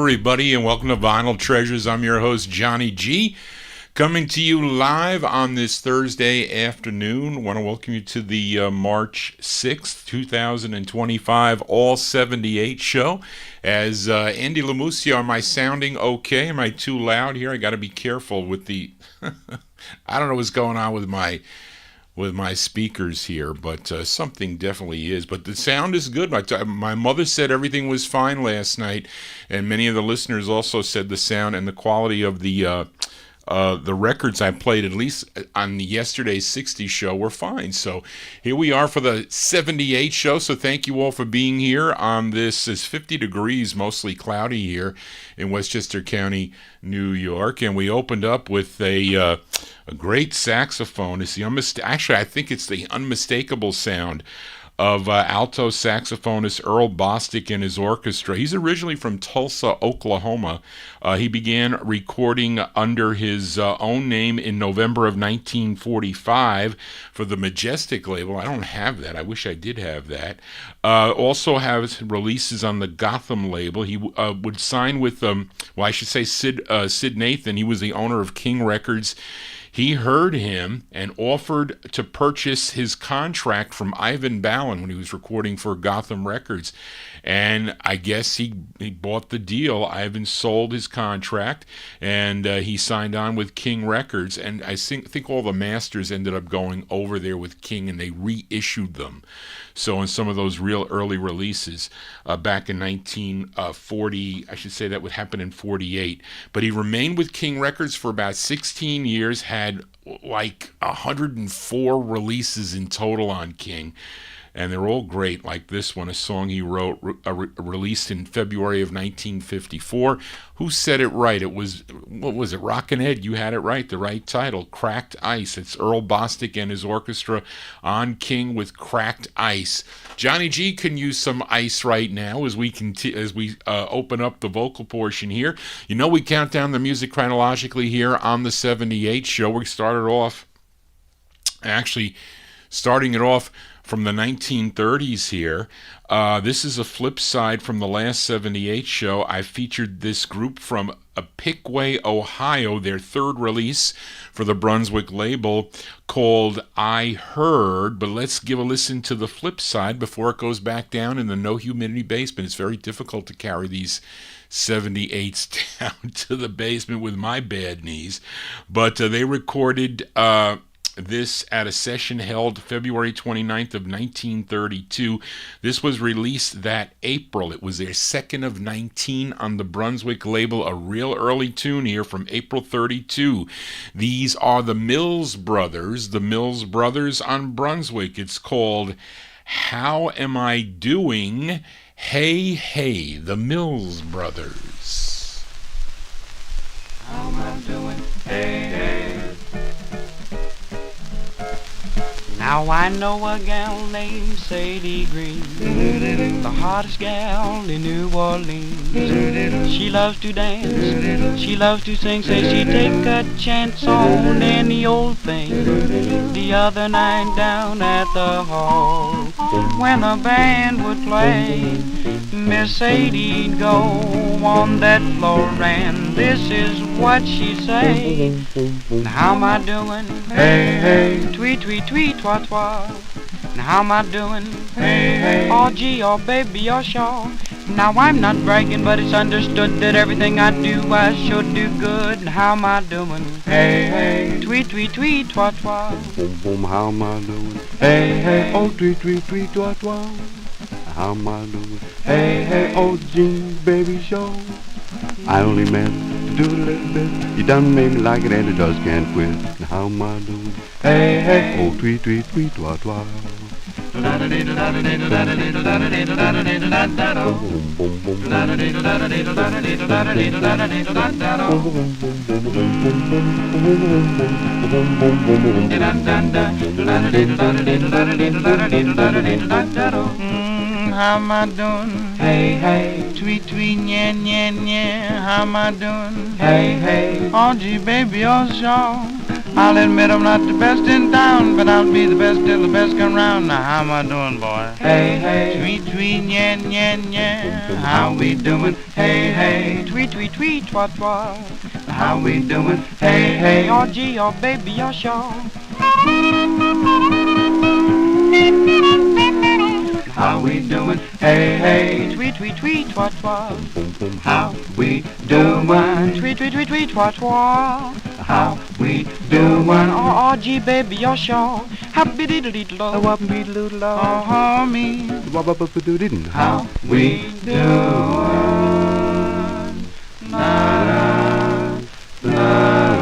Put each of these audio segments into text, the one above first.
Everybody, and welcome to Vinyltreasures. I'm your host, Johnny G, coming to you live on this Thursday afternoon. I want to welcome you to the March 6th, 2025 All 78 show. As Andy Lamusio, am I sounding okay? Am I too loud here? I got to be careful with the I don't know what's going on with my speakers here, but something definitely is. But the sound is good. My mother said everything was fine last night, and many of the listeners also said the sound and the quality of the records I played, at least on the yesterday's 60 show, were fine. So here we are for the 78 show. So thank you all for being here on this. It's 50 degrees, mostly cloudy here in Westchester County, New York, and we opened up with a great saxophone. It's actually, I think it's the unmistakable sound of alto saxophonist Earl Bostic and his orchestra. He's originally from Tulsa, Oklahoma. He began recording under his own name in November of 1945 for the Majestic label. I don't have that. I wish I did have that. Also has releases on the Gotham label. He would sign with, Sid Nathan. He was the owner of King Records. He heard him and offered to purchase his contract from Ivan Ballin when he was recording for Gotham Records. And I guess he bought the deal. Ivan sold his contract, and he signed on with King Records. And I think all the masters ended up going over there with King, and they reissued them. So in some of those real early releases back in 1940, I should say that would happen in 48. But he remained with King Records for about 16 years, had like 104 releases in total on King. And they're all great, like this one, a song he wrote, released in February of 1954. Who said it right? It was, what was it, Rockin' Ed? You had it right, the right title, Cracked Ice. It's Earl Bostic and his orchestra on King with Cracked Ice. Johnny G can use some ice right now as we open up the vocal portion here. You know, we count down the music chronologically here on the 78 show. We starting it off from the 1930s here. This is a flip side from the last 78 show. I featured this group from Piqua, Ohio, their third release for the Brunswick label called I Heard. But let's give a listen to the flip side before it goes back down in the no humidity basement. It's very difficult to carry these 78s down to the basement with my bad knees. But they recorded this at a session held February 29th of 1932. This was released that April. It was their second of 19 on the Brunswick label, a real early tune here from April 32. These are the Mills Brothers on Brunswick. It's called How Am I Doing? Hey, hey, the Mills Brothers. How am I doing? Hey, hey. Now I know a gal named Sadie Green, the hottest gal in New Orleans. She loves to dance, she loves to sing, say she'd take a chance on any old thing. The other night down at the hall, when the band would play, Miss Sadie'd go on that floor, and this is what she'd say. Now how am I doing? Hey, hey. Tweet, tweet, tweet, twat, twat. Now how am I doing? Hey, hey. Oh, gee, oh, baby, oh, sure. Now I'm not bragging, but it's understood that everything I do, I should do good. Now how am I doing? Hey, hey. Tweet, tweet, tweet, twat, twat. Boom, boom, how am I doing? Hey, hey. Oh, tweet, tweet, tweet, twat, twat. How am I doing? Hey, hey, oh, Jean, baby, show. I only meant to do a little bit. You done made me like it, and it just can't quit. Now how am I doing? Hey, hey, oh, tweet, tweet, tweet, twat, twat. How am I doing? Hey, hey. Tweet, tweet, yeah, yeah, yeah. How am I doing? Hey, hey. Oh, gee, baby, oh, sure. I'll admit I'm not the best in town, but I'll be the best till the best come round. Now how am I doing, boy? Hey, hey. Tweet, tweet, yeah, yeah, yeah. How we doing? Hey, hey. Tweet, tweet, tweet, twat, twat. How we doing? Hey, hey. Oh, gee, oh, baby, oh, sure. How we doing? Hey, hey. Tweet, tweet, tweet, twat, twat. How we doing? Tweet, tweet, tweet, tweet, twat, twat. How we doing? Oh, gee, baby, you're sure. Happy diddle diddle lo. Wap beat little Oh, me. How we doing? La, la, la.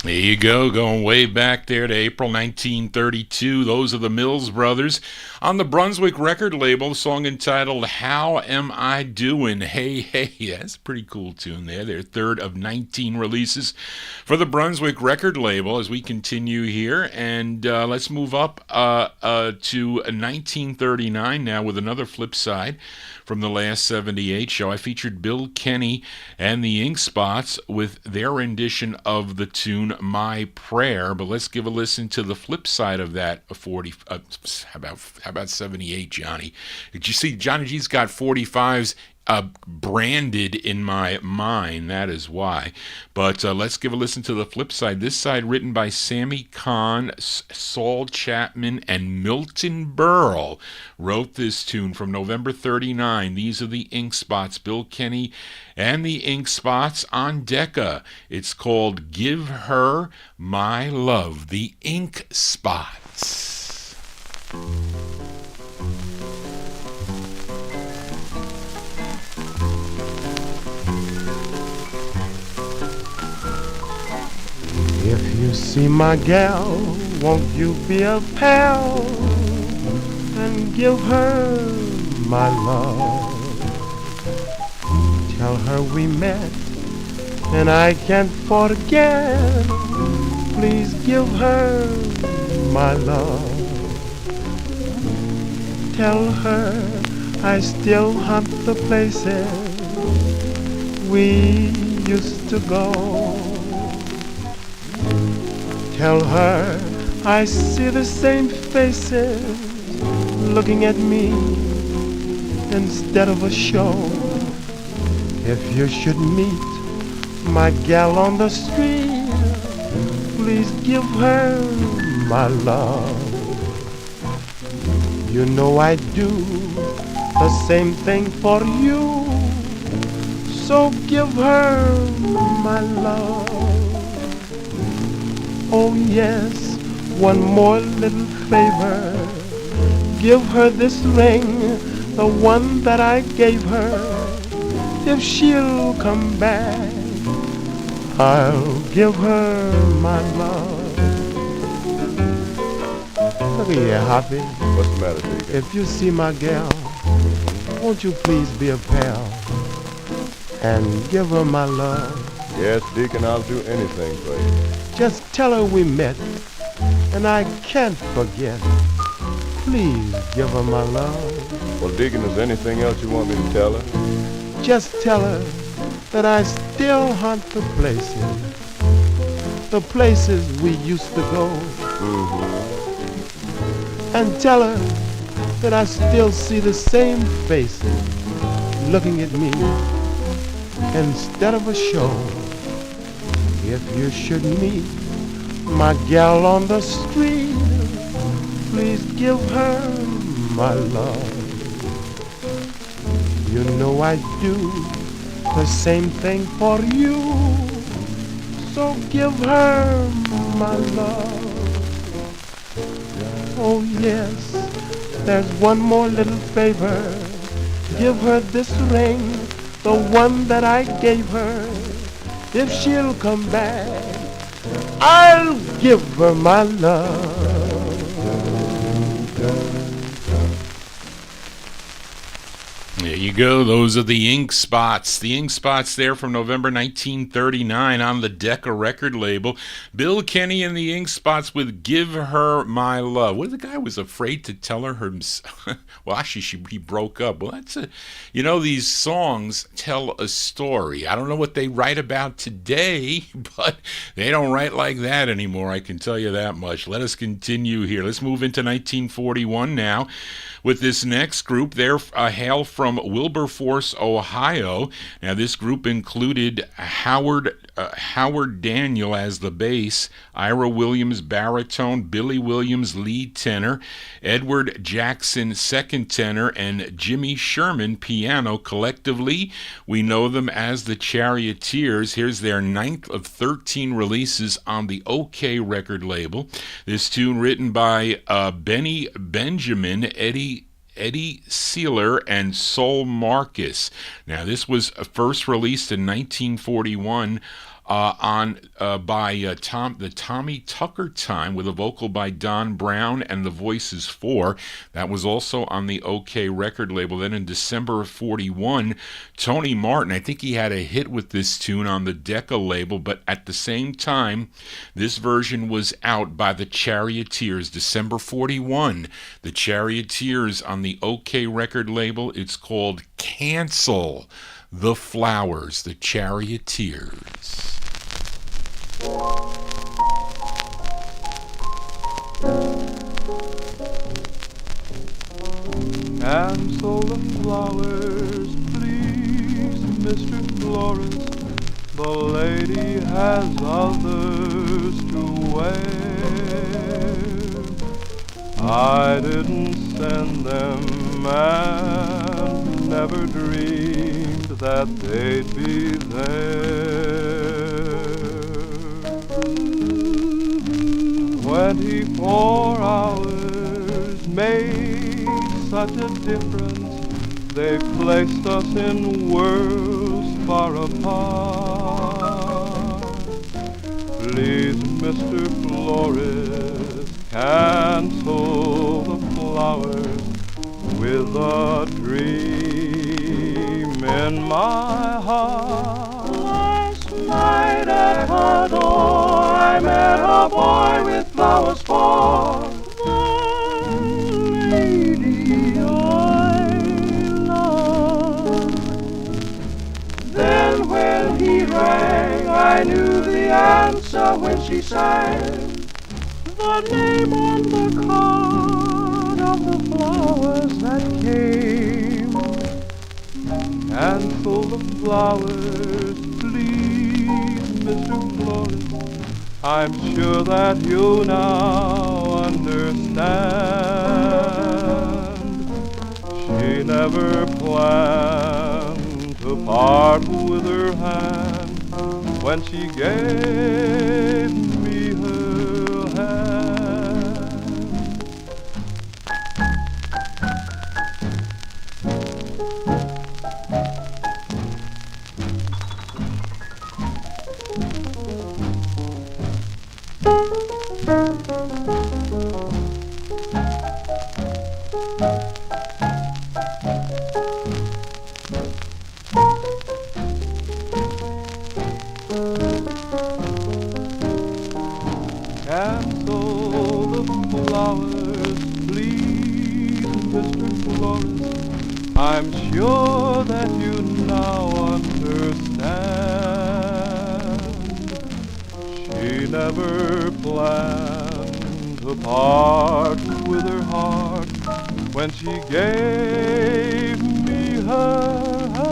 There you go, going way back there to April 1932. Those are the Mills Brothers on the Brunswick record label, a song entitled How Am I Doing? Hey, hey. That's a pretty cool tune there. Their third of 19 releases for the Brunswick record label as we continue here. And let's move up to 1939 now with another flip side from the last 78 show. I featured Bill Kenny and the Ink Spots with their rendition of the tune My Prayer. But let's give a listen to the flip side of that. How about 78, Johnny? Did you see Johnny G's got 45s branded in my mind? That is why. But let's give a listen to the flip side. This side written by Sammy Kahn, Saul Chapman, and Milton Berle wrote this tune from November 39. These are the Ink Spots, Bill Kenny and the Ink Spots on Decca. It's called Give Her My Love, the Ink Spots. If you see my gal, won't you be a pal and give her my love? Tell her we met and I can't forget. Please give her my love. Tell her I still hunt the places we used to go. Tell her I see the same faces looking at me instead of a show. If you should meet my gal on the street, please give her my love. You know I do the same thing for you, so give her my love. Oh yes, one more little favor. Give her this ring, the one that I gave her. If she'll come back, I'll give her my love. Look at here, Hoppy. What's the matter, Deacon? If you see my gal, won't you please be a pal and give her my love? Yes, Deacon, I'll do anything for you. Just tell her we met, and I can't forget. Please give her my love. Well, Deacon, is there anything else you want me to tell her? Just tell her that I still hunt the places we used to go. And tell her that I still see the same faces looking at me instead of a show. If you should meet my gal on the street, please give her my love. You know I do the same thing for you, so give her my love. Oh yes, there's one more little favor. Give her this ring, the one that I gave her. If she'll come back, I'll give her my love. There you go. Those are the Ink Spots. The Ink Spots there from November 1939 on the Decca record label. Bill Kenny and the Ink Spots with Give Her My Love. Well, the guy was afraid to tell her himself. Well, actually, he broke up. Well, these songs tell a story. I don't know what they write about today, but they don't write like that anymore. I can tell you that much. Let us continue here. Let's move into 1941 now with this next group. They're hail from Wilberforce, Ohio. Now, this group included Howard Daniel as the bass, Ira Williams baritone, Billy Williams lead tenor, Edward Jackson second tenor, and Jimmy Sherman piano. Collectively, we know them as the Charioteers. Here's their 9th of 13 releases on the OK record label. This tune written by Benny Benjamin, Eddie Sealer, and Sol Marcus. Now, this was first released in 1941 by the Tommy Tucker Time, with a vocal by Don Brown and the Voices 4. That was also on the OK record label. Then in December of 41, Tony Martin, I think he had a hit with this tune on the Decca label, but at the same time, this version was out by the Charioteers, December 41. The Charioteers on the OK record label. It's called Cancel the Flowers, the Charioteers. Cancel the flowers, please, Mr. Florist. The lady has others to wear. I didn't send them and never dreamed that they'd be there. 24 hours made such a difference. They've placed us in worlds far apart. Please, Mr. Florist, cancel the flowers with a dream in my heart. Last night at her door I met a boy with flowers for the lady I love. Then when he rang, I knew the answer when she sang, the name on the card of the flowers that came. Cancel the flowers, please, Mr. Florist. I'm sure that you now understand. She never planned to part with her hand when she gave me her hand. Cancel the flowers, please, Mr. Florist. I'm sure that you now understand. She never planned to part with her heart when she gave me her hand.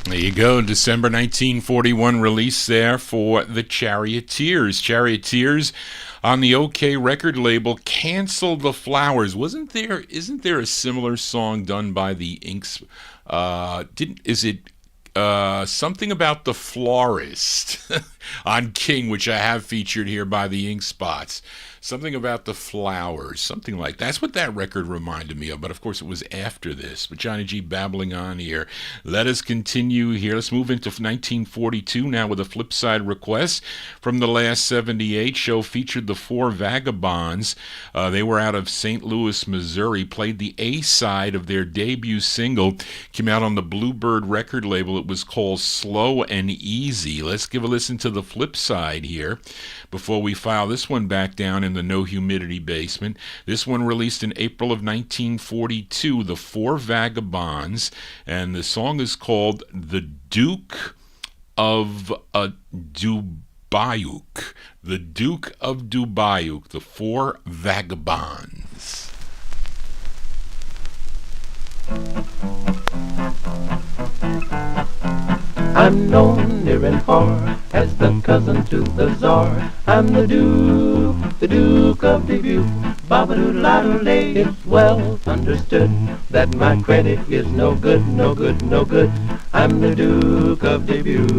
There you go, December 1941 release there for the Charioteers. Charioteers on the OK record label, Cancel the Flowers. Isn't there a similar song done by the Inks? Is it something about the florist on King, which I have featured here by the Ink Spots? Something about the flowers, something like that's what that record reminded me of. But of course, it was after this. But Johnny G babbling on here. Let us continue here. Let's move into 1942 now with a flip side request from the last 78 show. Featured the Four Vagabonds. They were out of St. Louis, Missouri. Played the A side of their debut single. Came out on the Bluebird record label. It was called Slow and Easy. Let's give a listen to the flip side here before we file this one back down in the No Humidity basement. This one released in April of 1942, the Four Vagabonds, and the song is called The Duke of Dubayuk. The Duke of Dubayuk, the Four Vagabonds. I'm known near and far as the cousin to the Tsar. I'm the Duke of Dubuque. Ba-ba-doo-la-doo-lay. It's well understood that my credit is no good, no good, no good. I'm the Duke of Dubuque.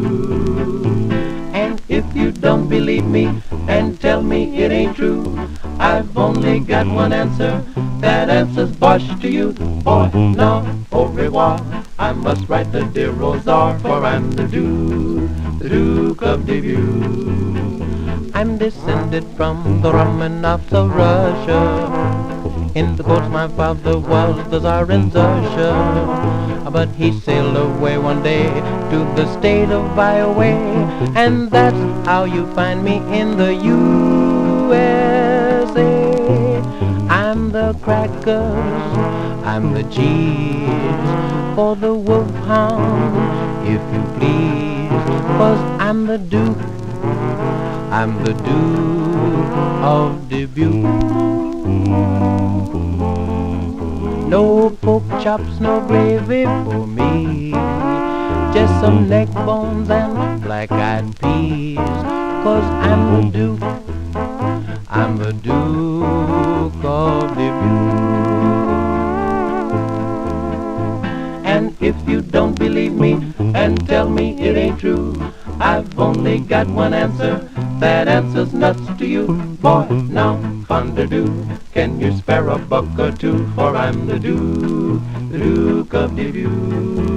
And if you don't believe me and tell me it ain't true, I've only got one answer. That answer's bosh to you. Boy, no, au revoir. I must write the dear Rosar, for I'm the Duke of Dubuque. I'm descended from the Romanovs of Russia. In the course my father was the Tsar in Russia. But he sailed away one day to the state of Iowa, and that's how you find me in the USA. I'm the crackers, I'm the cheese for the wolfhound, if you please, 'cause I'm the Duke of Dubuque. No pork chops, no gravy for me, just some neck bones and black-eyed peas, 'cause I'm the Duke of Dubuque. And if you don't believe me and tell me it ain't true, I've only got one answer. That answer's nuts to you. Boy, now, fondue, can you spare a buck or two? For I'm the Duke of Dubuque.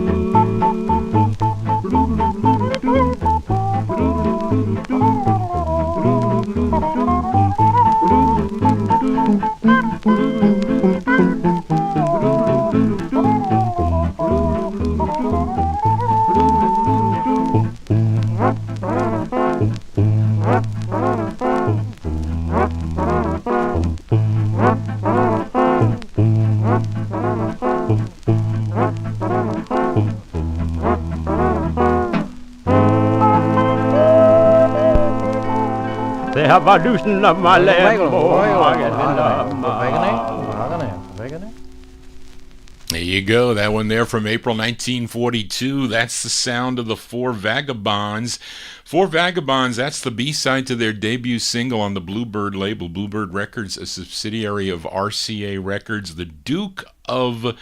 have a loosen of my leg. There you go. That one there from April 1942. That's the sound of the Four Vagabonds. Four Vagabonds, that's the B-side to their debut single on the Bluebird label. Bluebird Records, a subsidiary of RCA Records. The Duke of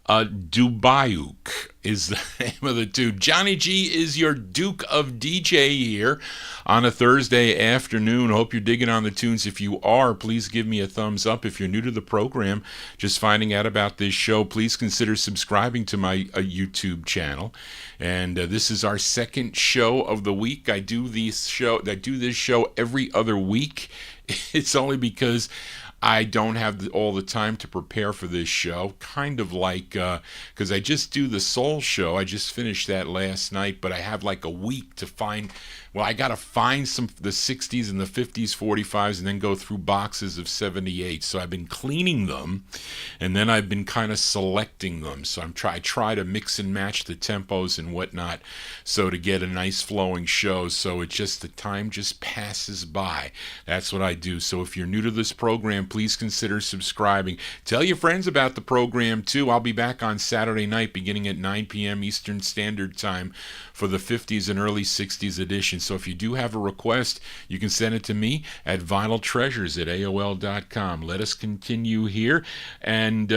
Doowop is the name of the tune. Johnny G is your Duke of DJ here on a Thursday afternoon. Hope you're digging on the tunes. If you are, please give me a thumbs up. If you're new to the program, just finding out about this show, please consider subscribing to my YouTube channel. And this is our second show of the week. I do this show every other week. It's only because I don't have all the time to prepare for this show, kind of like, because I just do the Soul Show. I just finished that last night, but I have like a week to find, well, I got to find some the 60s and the 50s, 45s, and then go through boxes of 78. So I've been cleaning them, and then I've been kind of selecting them. So I try to mix and match the tempos and whatnot, so to get a nice flowing show. So the time just passes by. That's what I do. So if you're new to this program, please consider subscribing. Tell your friends about the program, too. I'll be back on Saturday night beginning at 9 p.m. Eastern Standard Time for the 50s and early 60s edition. So if you do have a request, you can send it to me at vinyltreasures@aol.com. Let us continue here, and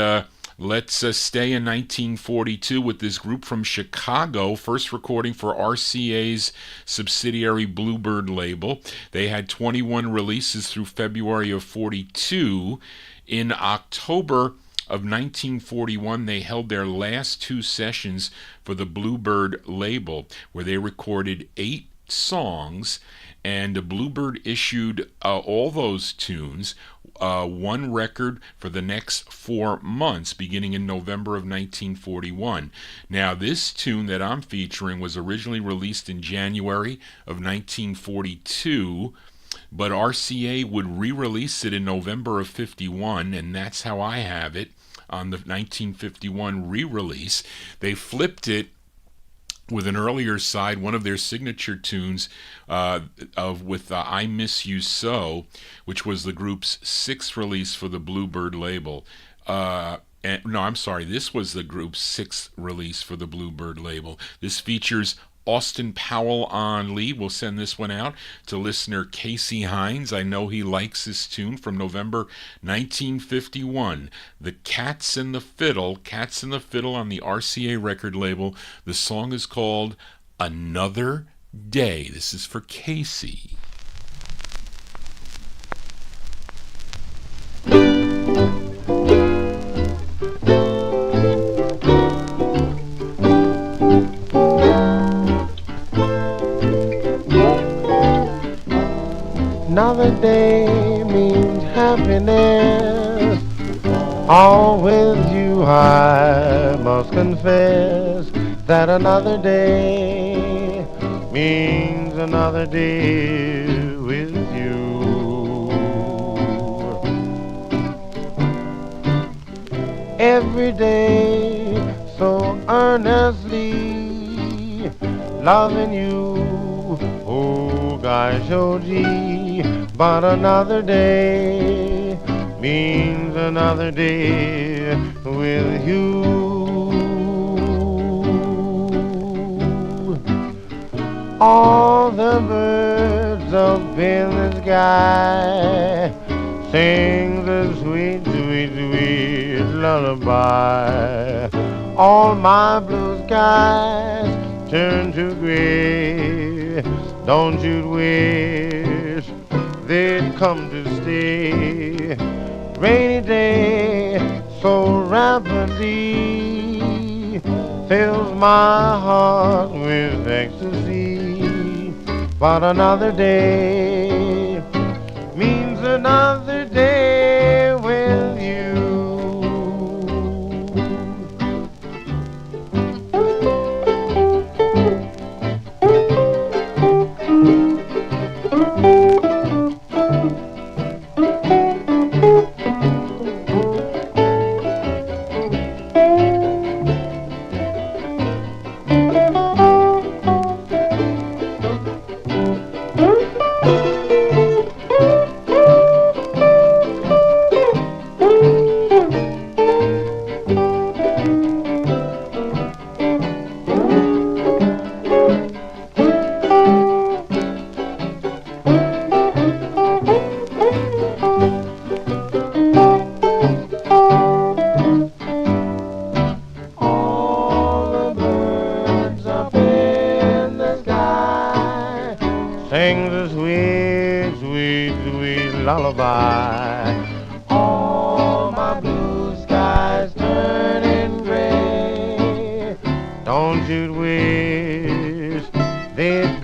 let's stay in 1942 with this group from Chicago, first recording for RCA's subsidiary Bluebird label. They had 21 releases through February of 42. In October of 1941, they held their last two sessions for the Bluebird label, where they recorded 8 songs, and Bluebird issued all those tunes, one record for the next 4 months, beginning in November of 1941. Now, this tune that I'm featuring was originally released in January of 1942, but RCA would re-release it in November of 51, and that's how I have it on the 1951 re-release. They flipped it with an earlier side, one of their signature tunes with I Miss You So, which was the group's 6th release for the Bluebird label. This was the group's 6th release for the Bluebird label. This features Austin Powell on lead. We'll send this one out to listener Casey Hines. I know he likes this tune from November 1951. The Cats and the Fiddle on the RCA record label. The song is called Another Day. This is for Casey. Another day means happiness. All with you I must confess that another day means another day with you. Every day so earnestly loving you, oh gosh, oh gee. But another day means another day with you. All the birds up in the sky sing the sweet, sweet, sweet lullaby. All my blue skies turn to gray. Don't you wish they'd come to stay? Rainy day so rapidly fills my heart with ecstasy. But another day means another day with you.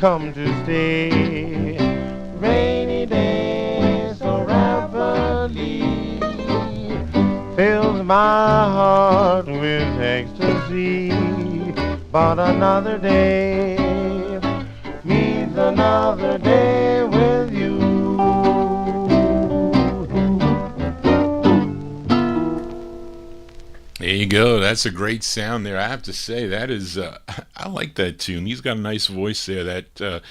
come to stay. Rainy days so rapidly fills my heart with ecstasy. But another day means another day with you. There you go. That's a great sound there. I have to say that is I like that tune. He's got a nice voice there. That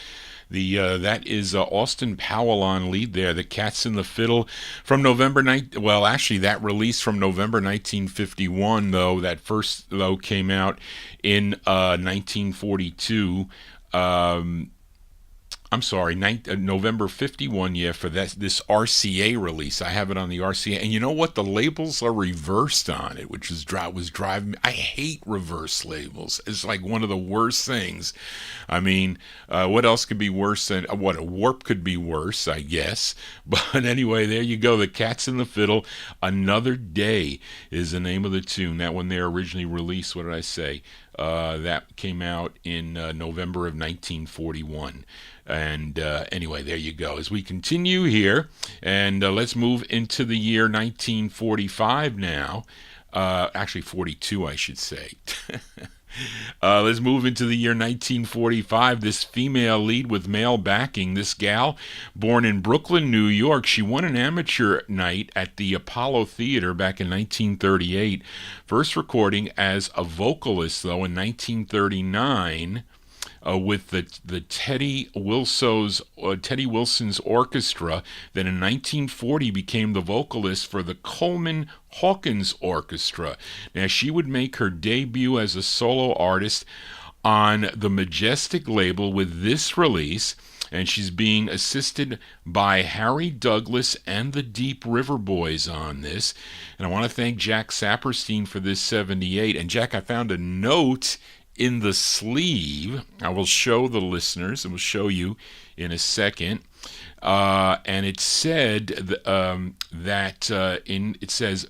is Austin Powell on lead there. The Cats and the Fiddle from November well, actually that release from November 1951 though. That first though came out in 1942. I'm sorry, November 51, yeah, for this RCA release. I have it on the RCA. And you know what? The labels are reversed on it, which was driving me. I hate reverse labels. It's like one of the worst things. I mean, what else could be worse than, a warp could be worse, I guess. But anyway, there you go. The Cats and the Fiddle. Another Day is the name of the tune. That one there originally released, what did I say? That came out in November of 1941. And anyway, there you go. As we continue here, and let's move into the year 1945 now. Actually, 42, I should say. Let's move into the year 1945. This female lead with male backing. This gal, born in Brooklyn, New York, she won an amateur night at the Apollo Theater back in 1938. First recording as a vocalist, though, in 1939. With the Teddy Wilson's orchestra. Then in 1940 became the vocalist for the Coleman Hawkins Orchestra. Now she would make her debut as a solo artist on the Majestic label with this release, and she's being assisted by Harry Douglas and the Deep River Boys on this. And I want to thank Jack Saperstein for this 78. And Jack, I found a note in the sleeve. I will show the listeners, and we'll show you in a second. And it said it says,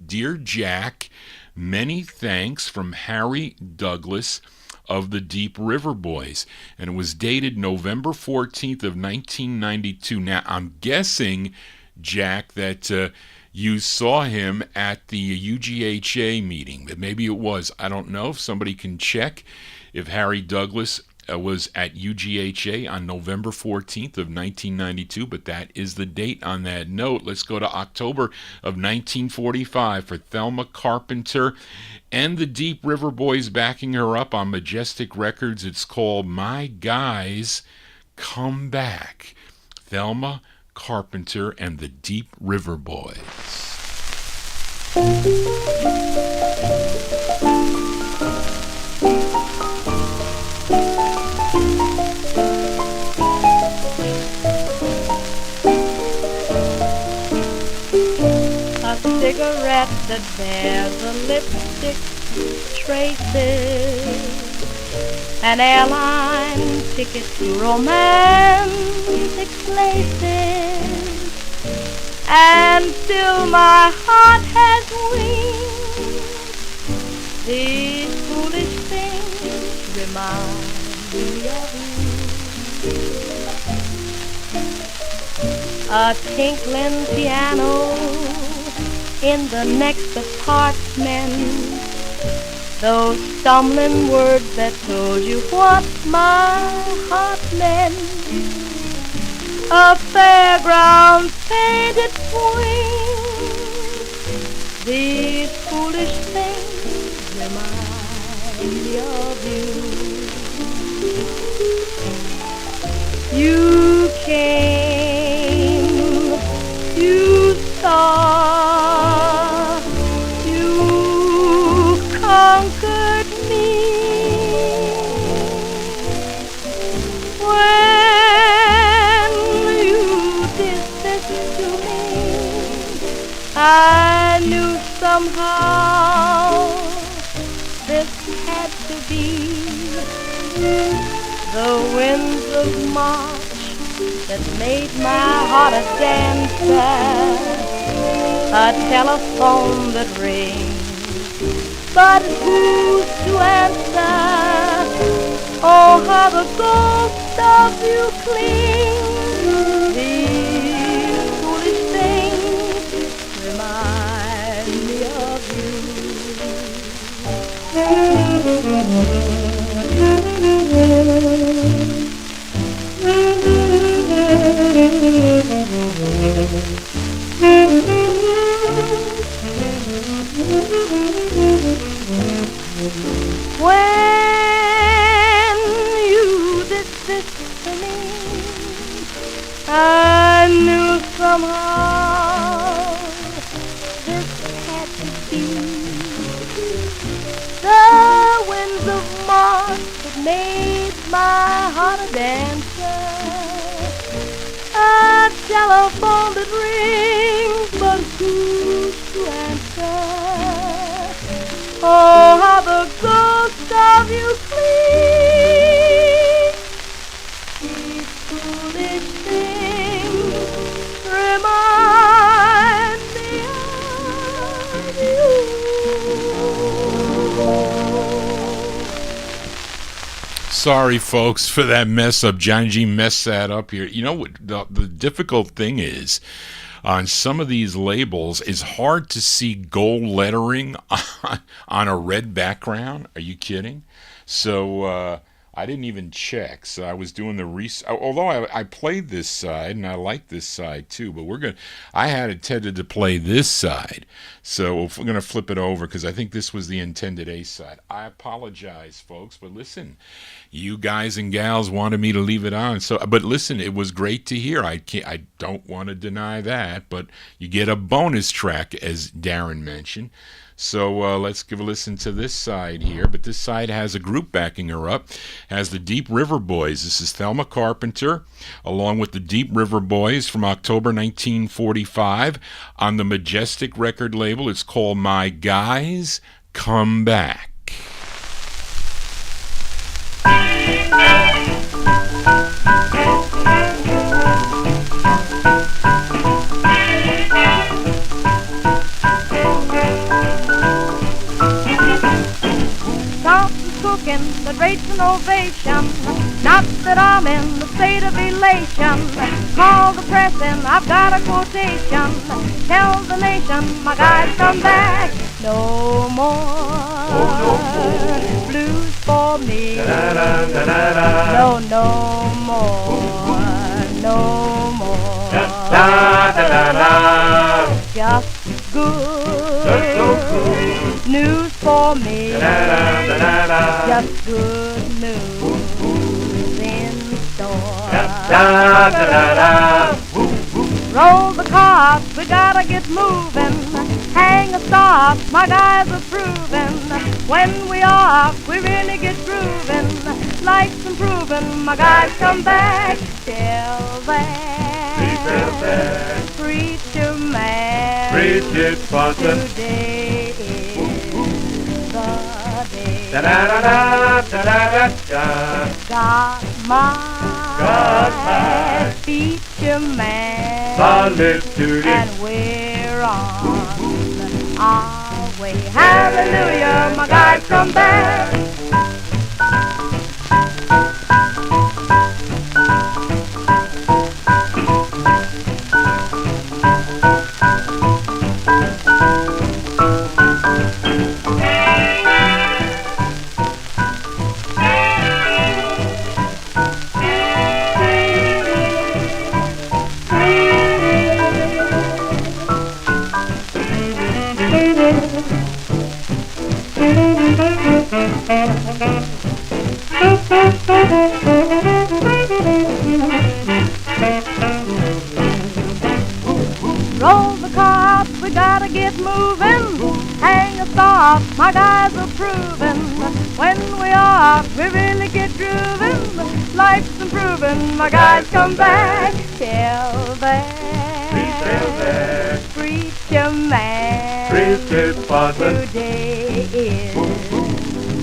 "Dear Jack, many thanks from Harry Douglas of the Deep River Boys." And it was dated November 14th of 1992. Now, I'm guessing, Jack, that you saw him at the UGHA meeting. Maybe it was. I don't know. If somebody can check if Harry Douglas was at UGHA on November 14th of 1992, but that is the date on that note. Let's go to October of 1945 for Thelma Carpenter and the Deep River Boys backing her up on Majestic Records. It's called My Guys Come Back. Thelma Carpenter and the Deep River Boys. A cigarette that bears a lipstick traces, an airline ticket to romantic places, and still my heart has wings. These foolish things remind me of you. A tinkling piano in the next apartment, those stumbling words that told you what my heart meant. A fairground painted swing. These foolish things remind me of you. You came, you saw, you conquered me. When you did this to me, I knew somehow this had to be. The winds of March that made my heart a dancer, a telephone that rings, but who's to answer? Oh, how the ghost of you clings. These foolish things remind me of When you did this to me, I knew somehow this had to be. The winds of March had made my heart a dancer. A telephone that rings, but who's to answer? Oh, how the ghost of you clings. These foolish things remind me of you. Sorry, folks, for that mess up. Johnny G messed that up here. You know what the difficult thing is? On some of these labels, it's hard to see gold lettering on a red background. Are you kidding? So I didn't even check. So I was doing the although I played this side and I like this side too, but I had intended to play this side. So we're gonna flip it over because I think this was the intended A side. I apologize, folks, but listen, you guys and gals wanted me to leave it on. So, but listen, it was great to hear. I don't want to deny that, but you get a bonus track, as Darren mentioned. So let's give a listen to this side here. But this side has a group backing her up. Has the Deep River Boys. This is Thelma Carpenter, along with the Deep River Boys from October 1945 on the Majestic record label. It's called My Guys Come Back. That rates an ovation. Not that I'm in the state of elation. Call the press and I've got a quotation. Tell the nation my guys come back. No more blues for me. No, no more. No more. Just good news for me. Just good news in store. Roll the cards, we gotta get moving. Hang a star, my guys are proving. When we are, we really get grooving. Life's improving, my guys come back. Till then, preacher man, Preach it, Swanson. today is the day. Da-da-da-da-da-da-da. Got my feature man, Solitude. and we're on our way. Hallelujah, my guys come back. Roll the cards, we gotta get moving. Hang a star, my guys are proving. When we are, we really get grooving. Life's improving, my guys come back. Till then, preacher man, Preach it, Swanson. today is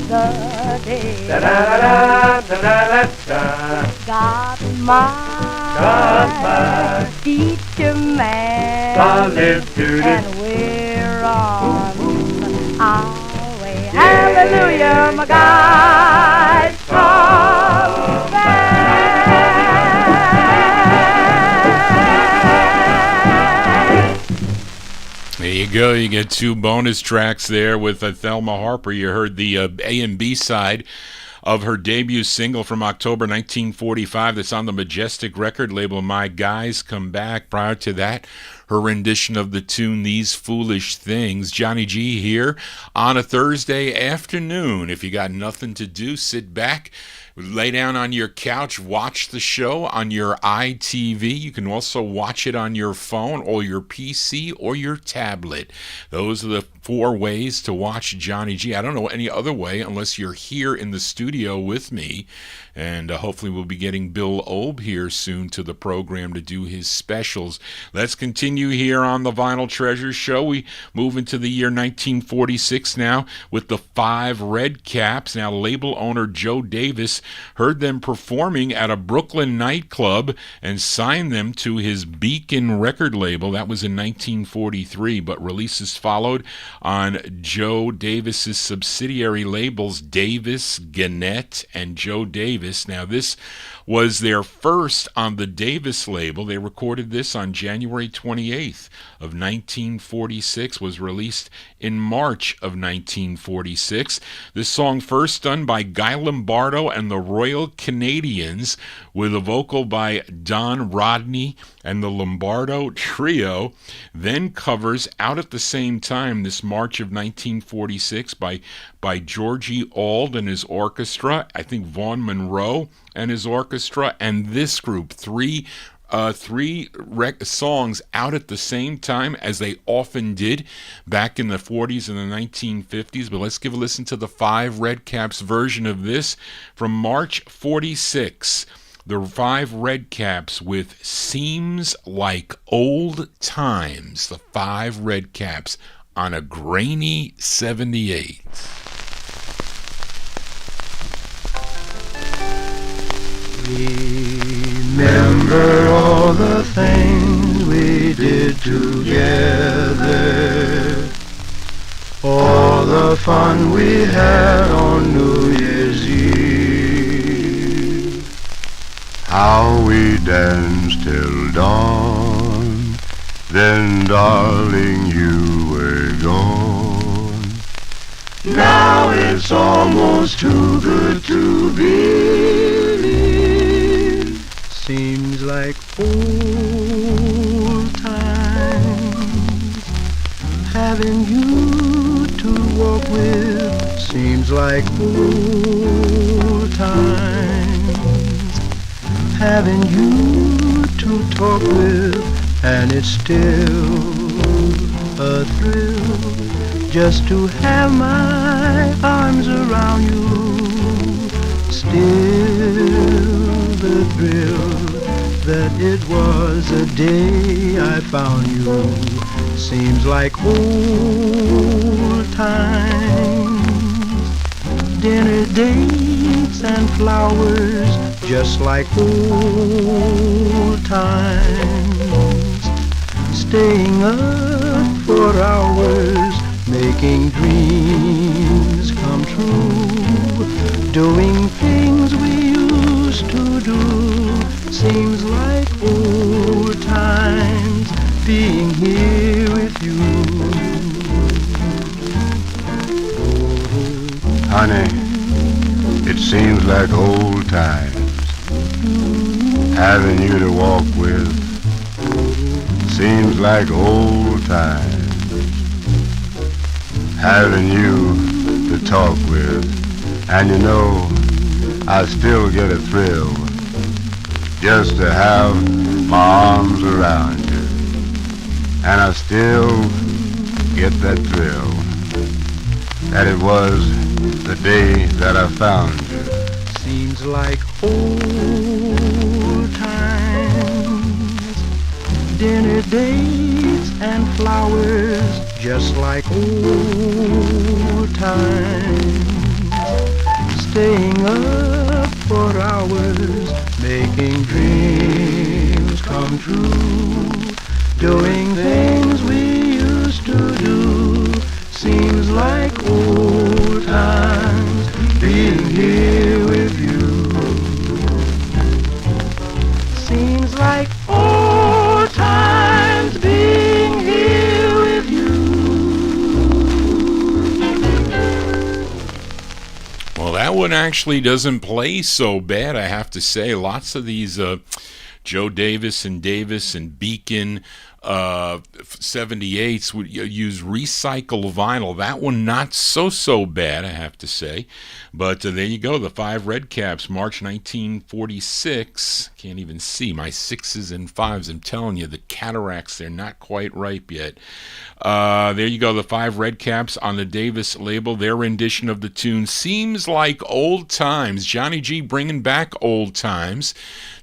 the day. Da-da-da-da-da-da-da. Got my feature man, Solitude. and we're on our way. Hallelujah, my guys come go. You get two bonus tracks there with Thelma Harper. You heard the A and B side of her debut single from October 1945 that's on the Majestic record label, My Guys Come Back. Prior to that, her rendition of the tune These Foolish Things. Johnny G here on a Thursday afternoon. If you got nothing to do, sit back, lay down on your couch, watch the show on your iTV. You can also watch it on your phone or your PC or your tablet. Those are the four ways to watch Johnny G. I don't know any other way unless you're here in the studio with me. And hopefully we'll be getting Bill Obe here soon to the program to do his specials. Let's continue here on the Vinyltreasure show. We move into the year 1946 now with the Five Red Caps. Now, label owner Joe Davis heard them performing at a Brooklyn nightclub and signed them to his Beacon record label. That was in 1943, but releases followed on Joe Davis's subsidiary labels, Davis, Gannett, and Joe Davis. Now, this was their first on the Davis label. They recorded this on January 28th of 1946, was released in March of 1946. This song first done by Guy Lombardo and the Royal Canadians with a vocal by Don Rodney and the Lombardo Trio, then covers out at the same time this March of 1946 by Georgie Auld and his orchestra, I think Vaughn Monroe and his orchestra, and this group, three songs out at the same time, as they often did back in the 40s and the 1950s. But let's give a listen to the Five Red Caps version of this from March 46. The Five Red Caps with Seems Like Old Times. The Five Red Caps on a grainy 78. Remember all the things we did together, all the fun we had on New Year's Eve, How we danced till dawn, then darling you were gone. now it's almost too good to believe. Seems like old times, having you to walk with. Seems like old times, having you to talk with. And it's still a thrill just to have my arms around you. Still the thrill that it was a day I found you. Seems like old times, dinner dates and flowers, just like old times, staying up for hours, making dreams come true, doing things we used to do. Seems like old times, being here with you. Honey, it seems like old times, having you to walk with. Seems like old times, having you to talk with. And you know, I still get a thrill just to have my arms around you. And I still get that thrill that it was the day that I found you. Seems like old times, dinner dates and flowers, just like old times, staying up for hours, making dreams come true, doing things we used to do. Seems like old times, being here with you. Seems like old times, being here with you. one actually doesn't play so bad, I have to say. Lots of these Joe Davis and Beacon 78s would use recycled vinyl. That one not so bad, I have to say. But there you go, the 5 Red Caps, March 1946. Can't even see my 6s and 5s. I'm telling you, the cataracts, they're not quite ripe yet. There you go, the 5 Red Caps on the Davis label. Their rendition of the tune Seems Like Old Times. Johnny G bringing back old times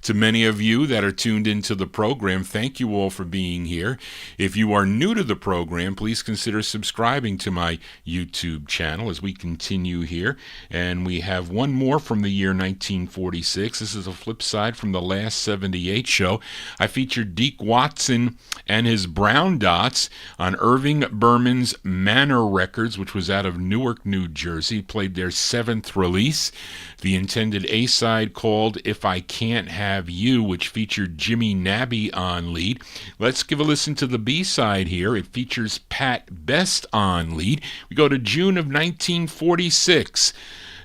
to many of you that are tuned into the program. Thank you all for being here. If you are new to the program, please consider subscribing to my YouTube channel as we continue here. And we have one more from the year 1946. This is a flip side from the last 78 show. I featured Deke Watson and his Brown Dots on Irving Berman's Manor Records, which was out of Newark, New Jersey. Played their 7th release. The intended A-side called If I Can't Have You, which featured Jimmy Nabby on lead. Let's give a listen to the B-side here. It features Pat Best on lead. We go to June of 1946.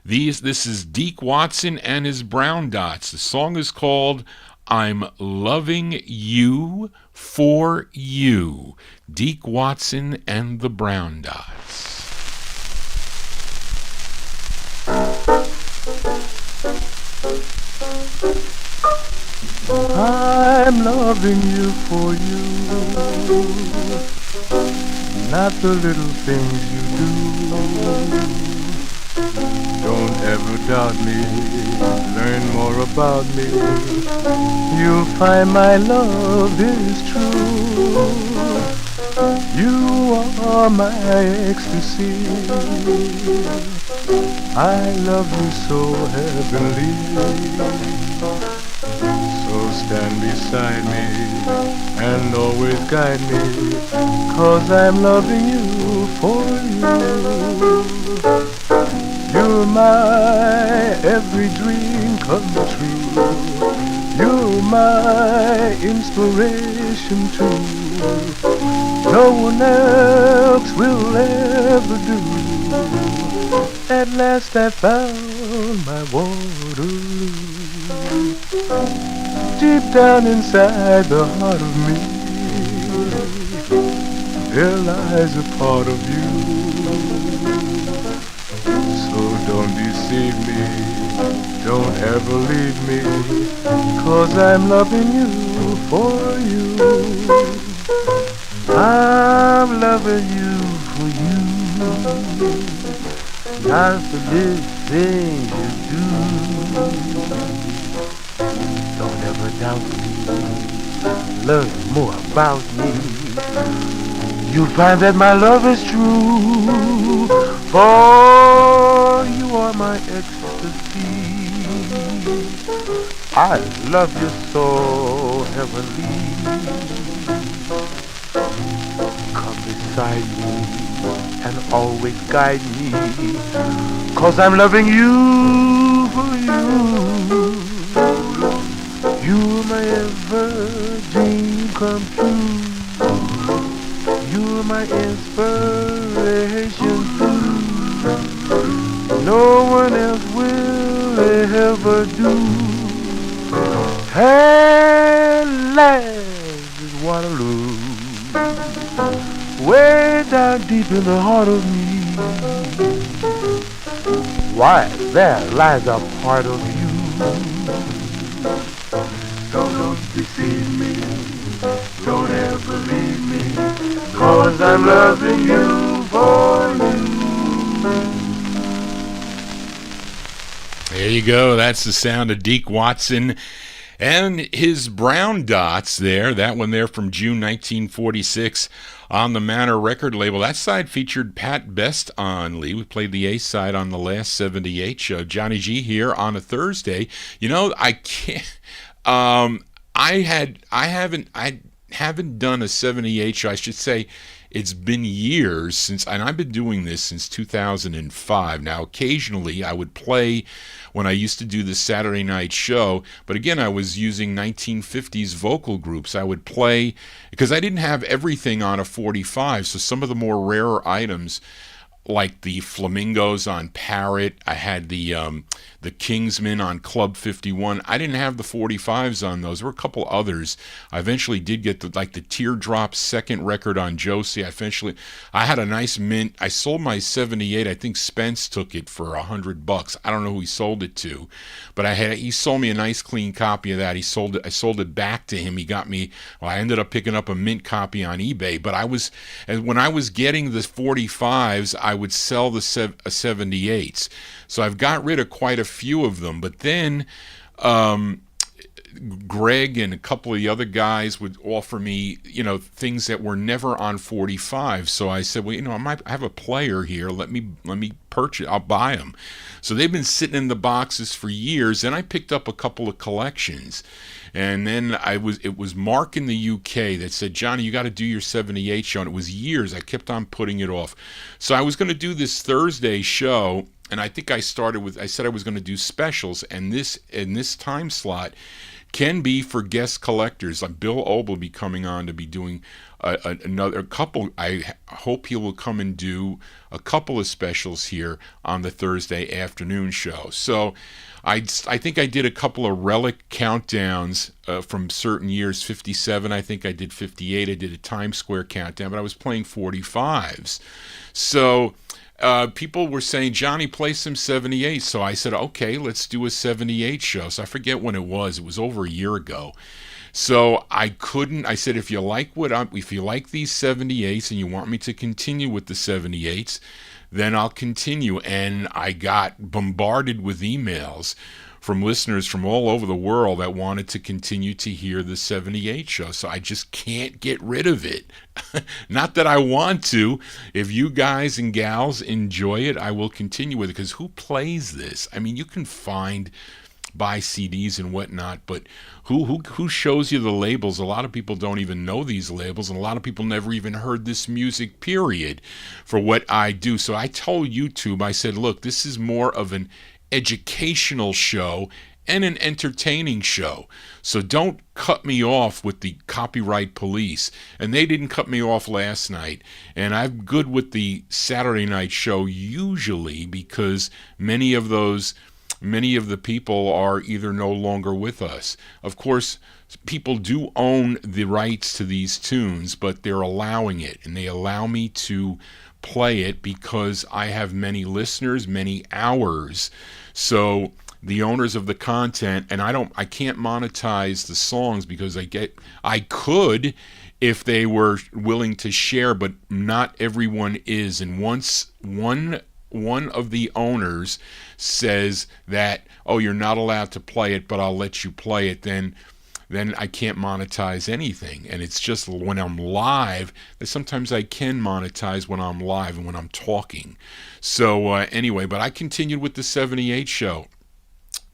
This is Deke Watson and his Brown Dots. The song is called I'm Loving You for You. Deke Watson and the Brown Dots. I'm loving you for you, not the little things you do. Don't ever doubt me, learn more about me. You'll find my love is true. You are my ecstasy. I love you so heavenly. So stand beside me and always guide me, 'cause I'm loving you for you. You're my every dream come true. You're my inspiration too. No one else will ever do. At last I found my Waterloo. Deep down inside the heart of me, there lies a part of you. So don't deceive me, don't ever leave me, 'cause I'm loving you for you. I'm loving you for you, not the little things you do. Don't ever doubt me, learn more about me. You'll find that my love is true, for you are my ecstasy. I love you so heavenly. Come beside me and always guide me, 'cause I'm loving you for you. You're my ever dream come true. You're my inspiration too. No one else will ever do. At last is Waterloo, way down deep in the heart of me. Why, there lies a part of you. Don't deceive me, don't ever leave me, 'cause I'm loving you for you. There you go. That's the sound of Deke Watson and his Brown Dots there. That one there from June 1946 on the Manor record label. That side featured Pat Best on lead. We played the A-side on the last 78 show. Johnny G here on a Thursday. You know, I can't... I haven't done a 78 show. I should say it's been years since, and I've been doing this since 2005. Now, occasionally I would play when I used to do the Saturday night show, but again, I was using 1950s vocal groups. I would play, because I didn't have everything on a 45, so some of the more rarer items like the Flamingos on Parrot. I had the Kingsmen on Club 51. I didn't have the 45s on those. There were a couple others. I eventually did get the Teardrop second record on Josie. I had a nice mint. I sold my 78. I think Spence took it for $100. I don't know who he sold it to, but he sold me a nice clean copy of that. I sold it back to him. He got me. Well, I ended up picking up a mint copy on eBay. But when I was getting the 45s, I would sell the 78s. So I've got rid of quite a few of them. But then Greg and a couple of the other guys would offer me, things that were never on 45. So I said, well, I have a player here. Let me purchase. I'll buy them. So they've been sitting in the boxes for years. And I picked up a couple of collections. And then it was Mark in the UK that said, Johnny, you got to do your 78 show. And it was years. I kept on putting it off. So I was going to do this Thursday show. And I think I said I was going to do specials. And this time slot can be for guest collectors. Like Bill Oble will be coming on to be doing another couple. I hope he will come and do a couple of specials here on the Thursday afternoon show. So I think I did a couple of relic countdowns from certain years. 57, I think I did 58. I did a Times Square countdown, but I was playing 45s. So people were saying, Johnny, play some 78. So I said, okay, let's do a 78 show. So I forget when it was. It was over a year ago. So I said, if you like these 78s and you want me to continue with the 78s, then I'll continue. And I got bombarded with emails from listeners from all over the world that wanted to continue to hear the 78 show. So I just can't get rid of it. Not that I want to. If you guys and gals enjoy it, I will continue with it, because who plays this? I mean, you can buy CDs and whatnot, but who shows you the labels? A lot of people don't even know these labels, and a lot of people never even heard this music, period, for what I do. So I told YouTube, I said, look, this is more of an educational show and an entertaining show. So don't cut me off with the copyright police. And they didn't cut me off last night. And I'm good with the Saturday night show usually, because many of the people are either no longer with us. Of course, people do own the rights to these tunes, but they're allowing it, and they allow me to play it because I have many listeners, many hours. So the owners of the content, and I can't monetize the songs, because I could if they were willing to share, but not everyone is. And once one of the owners says that, oh, you're not allowed to play it, but I'll let you play it, then I can't monetize anything. And it's just when I'm live that sometimes I can monetize, when I'm live and when I'm talking. So anyway, but I continued with the 78 show.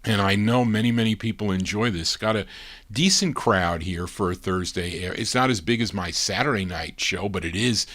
And I know many, many people enjoy this. Got a decent crowd here for a Thursday air. It's not as big as my Saturday night show, but it is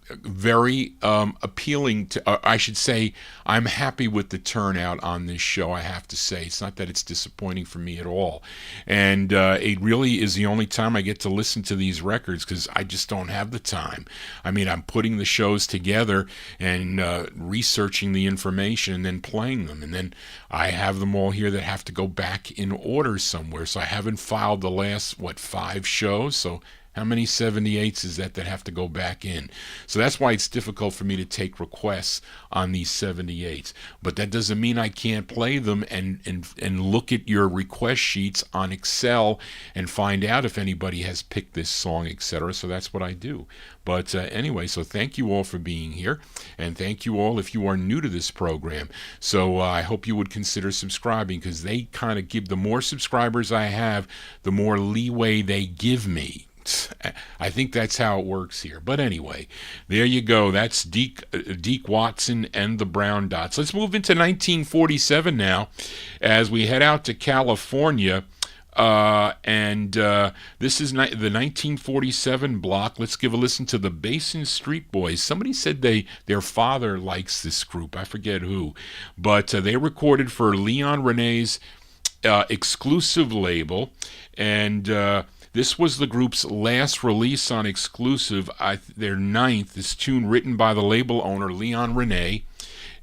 very appealing to, I should say, I'm happy with the turnout on this show, I have to say. It's not that it's disappointing for me at all. And it really is the only time I get to listen to these records, because I just don't have the time. I mean, I'm putting the shows together and researching the information and then playing them. And then I have them all here that have to go back in order somewhere. So I haven't filed the last, 5 shows? So how many 78s is that have to go back in? So that's why it's difficult for me to take requests on these 78s. But that doesn't mean I can't play them and look at your request sheets on Excel and find out if anybody has picked this song, etc. So that's what I do. But anyway, so thank you all for being here, and thank you all if you are new to this program. So I hope you would consider subscribing, because they kind of give, the more subscribers I have, the more leeway they give me. I think that's how it works here. But anyway, there you go. That's Deke Watson and the Brown Dots. Let's move into 1947 now, as we head out to California. This is the 1947 block. Let's give a listen to the Basin Street Boys. Somebody said their father likes this group. I forget who. But they recorded for Leon Renee's exclusive label. And This was the group's last release on exclusive, their ninth. This tune written by the label owner Leon Rene.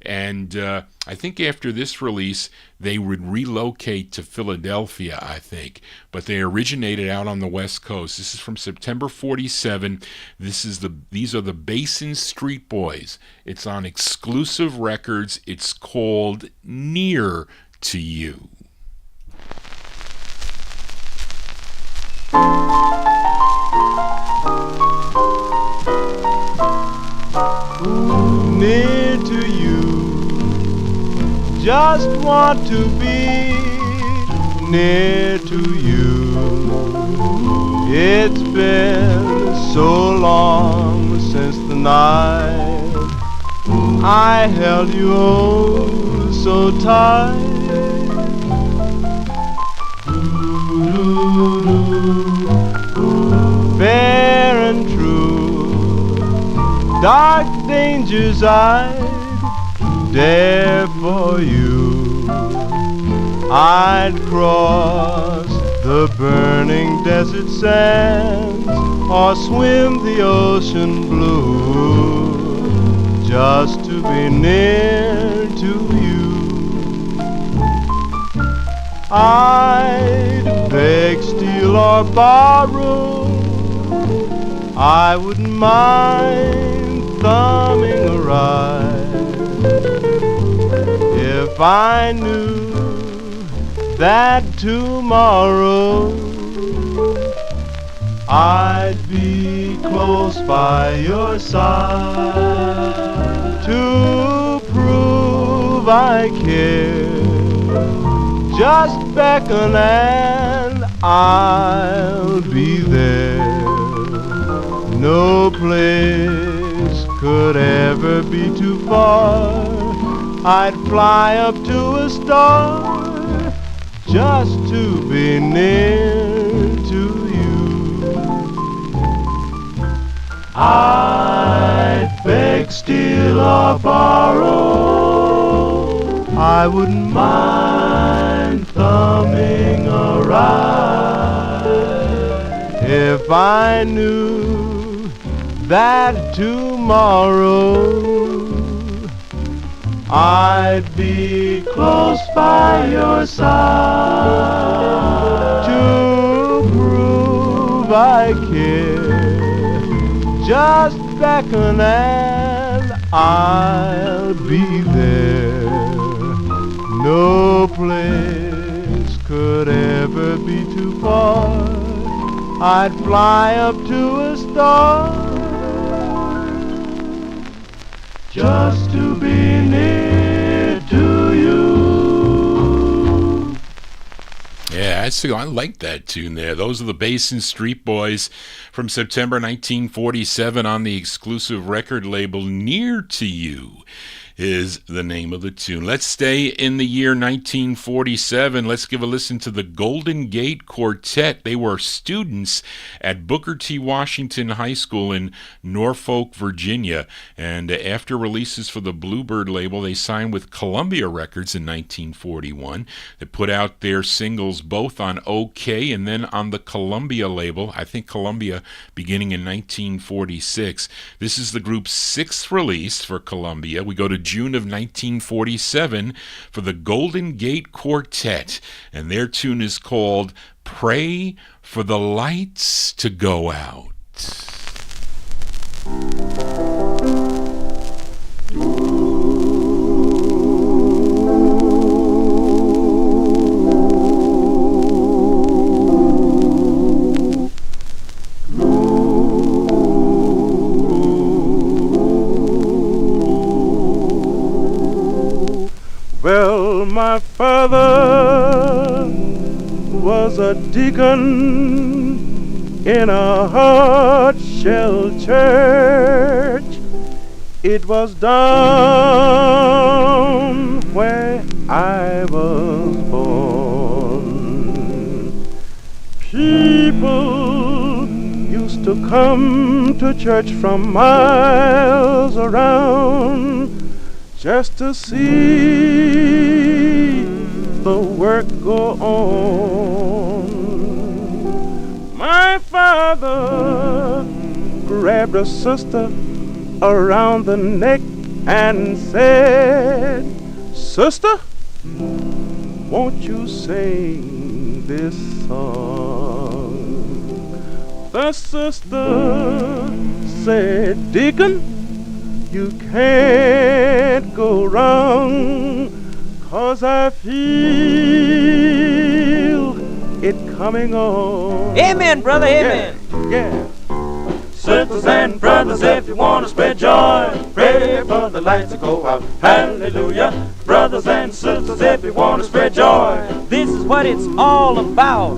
And I think after this release, they would relocate to Philadelphia, I think. But they originated out on the West Coast. This is from September 47. These are the Basin Street Boys. It's on exclusive records. It's called Near to You. Near to you, just want to be near to you. It's been so long since the night I held you oh so tight. Fair and true, dark dangers I'd dare for you. I'd cross the burning desert sands or swim the ocean blue just to be near to you. I'd beg, steal or borrow, I wouldn't mind thumbing a ride if I knew that tomorrow I'd be close by your side to prove I care. Just beckon and I'll be there. No place could ever be too far. I'd fly up to a star just to be near to you. I'd beg, steal or borrow, I wouldn't mind thumbing a ride if I knew that tomorrow I'd be close by your side to prove I care. Just beckon and I'll be there. No place could ever be too far. I'd fly up to a star just to be near to you. Yeah, I like that tune there. Those are the Basin Street Boys from September 1947 on the exclusive record label Near to You is the name of the tune. Let's stay in the year 1947. Let's give a listen to the Golden Gate Quartet. They were students at Booker T. Washington High School in Norfolk, Virginia. And after releases for the Bluebird label, they signed with Columbia Records in 1941. They put out their singles both on OK and then on the Columbia label. I think Columbia beginning in 1946. This is the group's sixth release for Columbia. We go to June of 1947 for the Golden Gate Quartet, and their tune is called Pray for the Lights to Go Out. Well, my father was a deacon in a hard-shell church. It was down where I was born. People used to come to church from miles around just to see the work go on. My brother grabbed a sister around the neck and said, "Sister, won't you sing this song?" The sister said, "Deacon, you can't go wrong, 'cause I feel it coming on." Amen, brother, amen. Yeah. Sisters and brothers, if you want to spread joy, pray for the lights to go out. Hallelujah. Brothers and sisters, if you want to spread joy, This is what it's all about.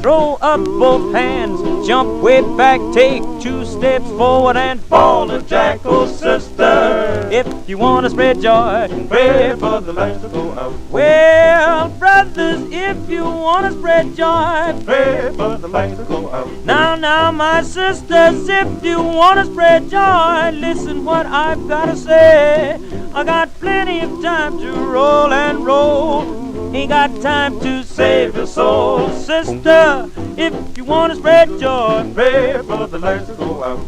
Throw up both hands, jump way back, take 2 steps forward and fall a jackal, sister. if you want to spread joy. Pray for the lights to go out. Well, brothers, if you want to spread joy. Pray for the lights to go out. Now, my sisters, if you want to spread joy, listen what I've got to say. I got plenty of time to roll and roll. Ain't got time to save your soul. Sister, if you want to spread joy, Pray for the lights to go out.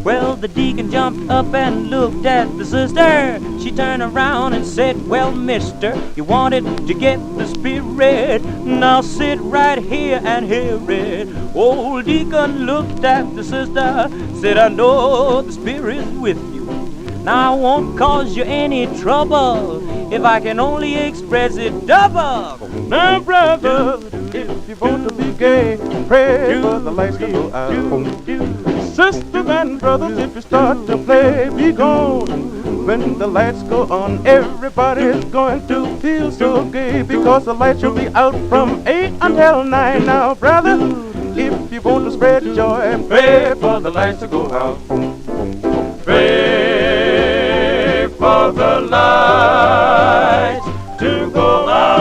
Well, the deacon jumped up and looked at the sister. She turned around and said, "Well, mister, you wanted to get the spirit. Now sit right here and hear it." Old deacon looked at the sister, said, "I know the spirit's with you. Now I won't cause you any trouble if I can only express it double." Now, brother, if you want to be gay, pray for the lights to go out. Sisters and brothers, if you start to play, be gone. When the lights go on, everybody's going to feel so gay, because the lights will be out from 8 until 9. Now, brother, if you want to spread joy, Pray for the lights to go out. Pray for the lights to go out.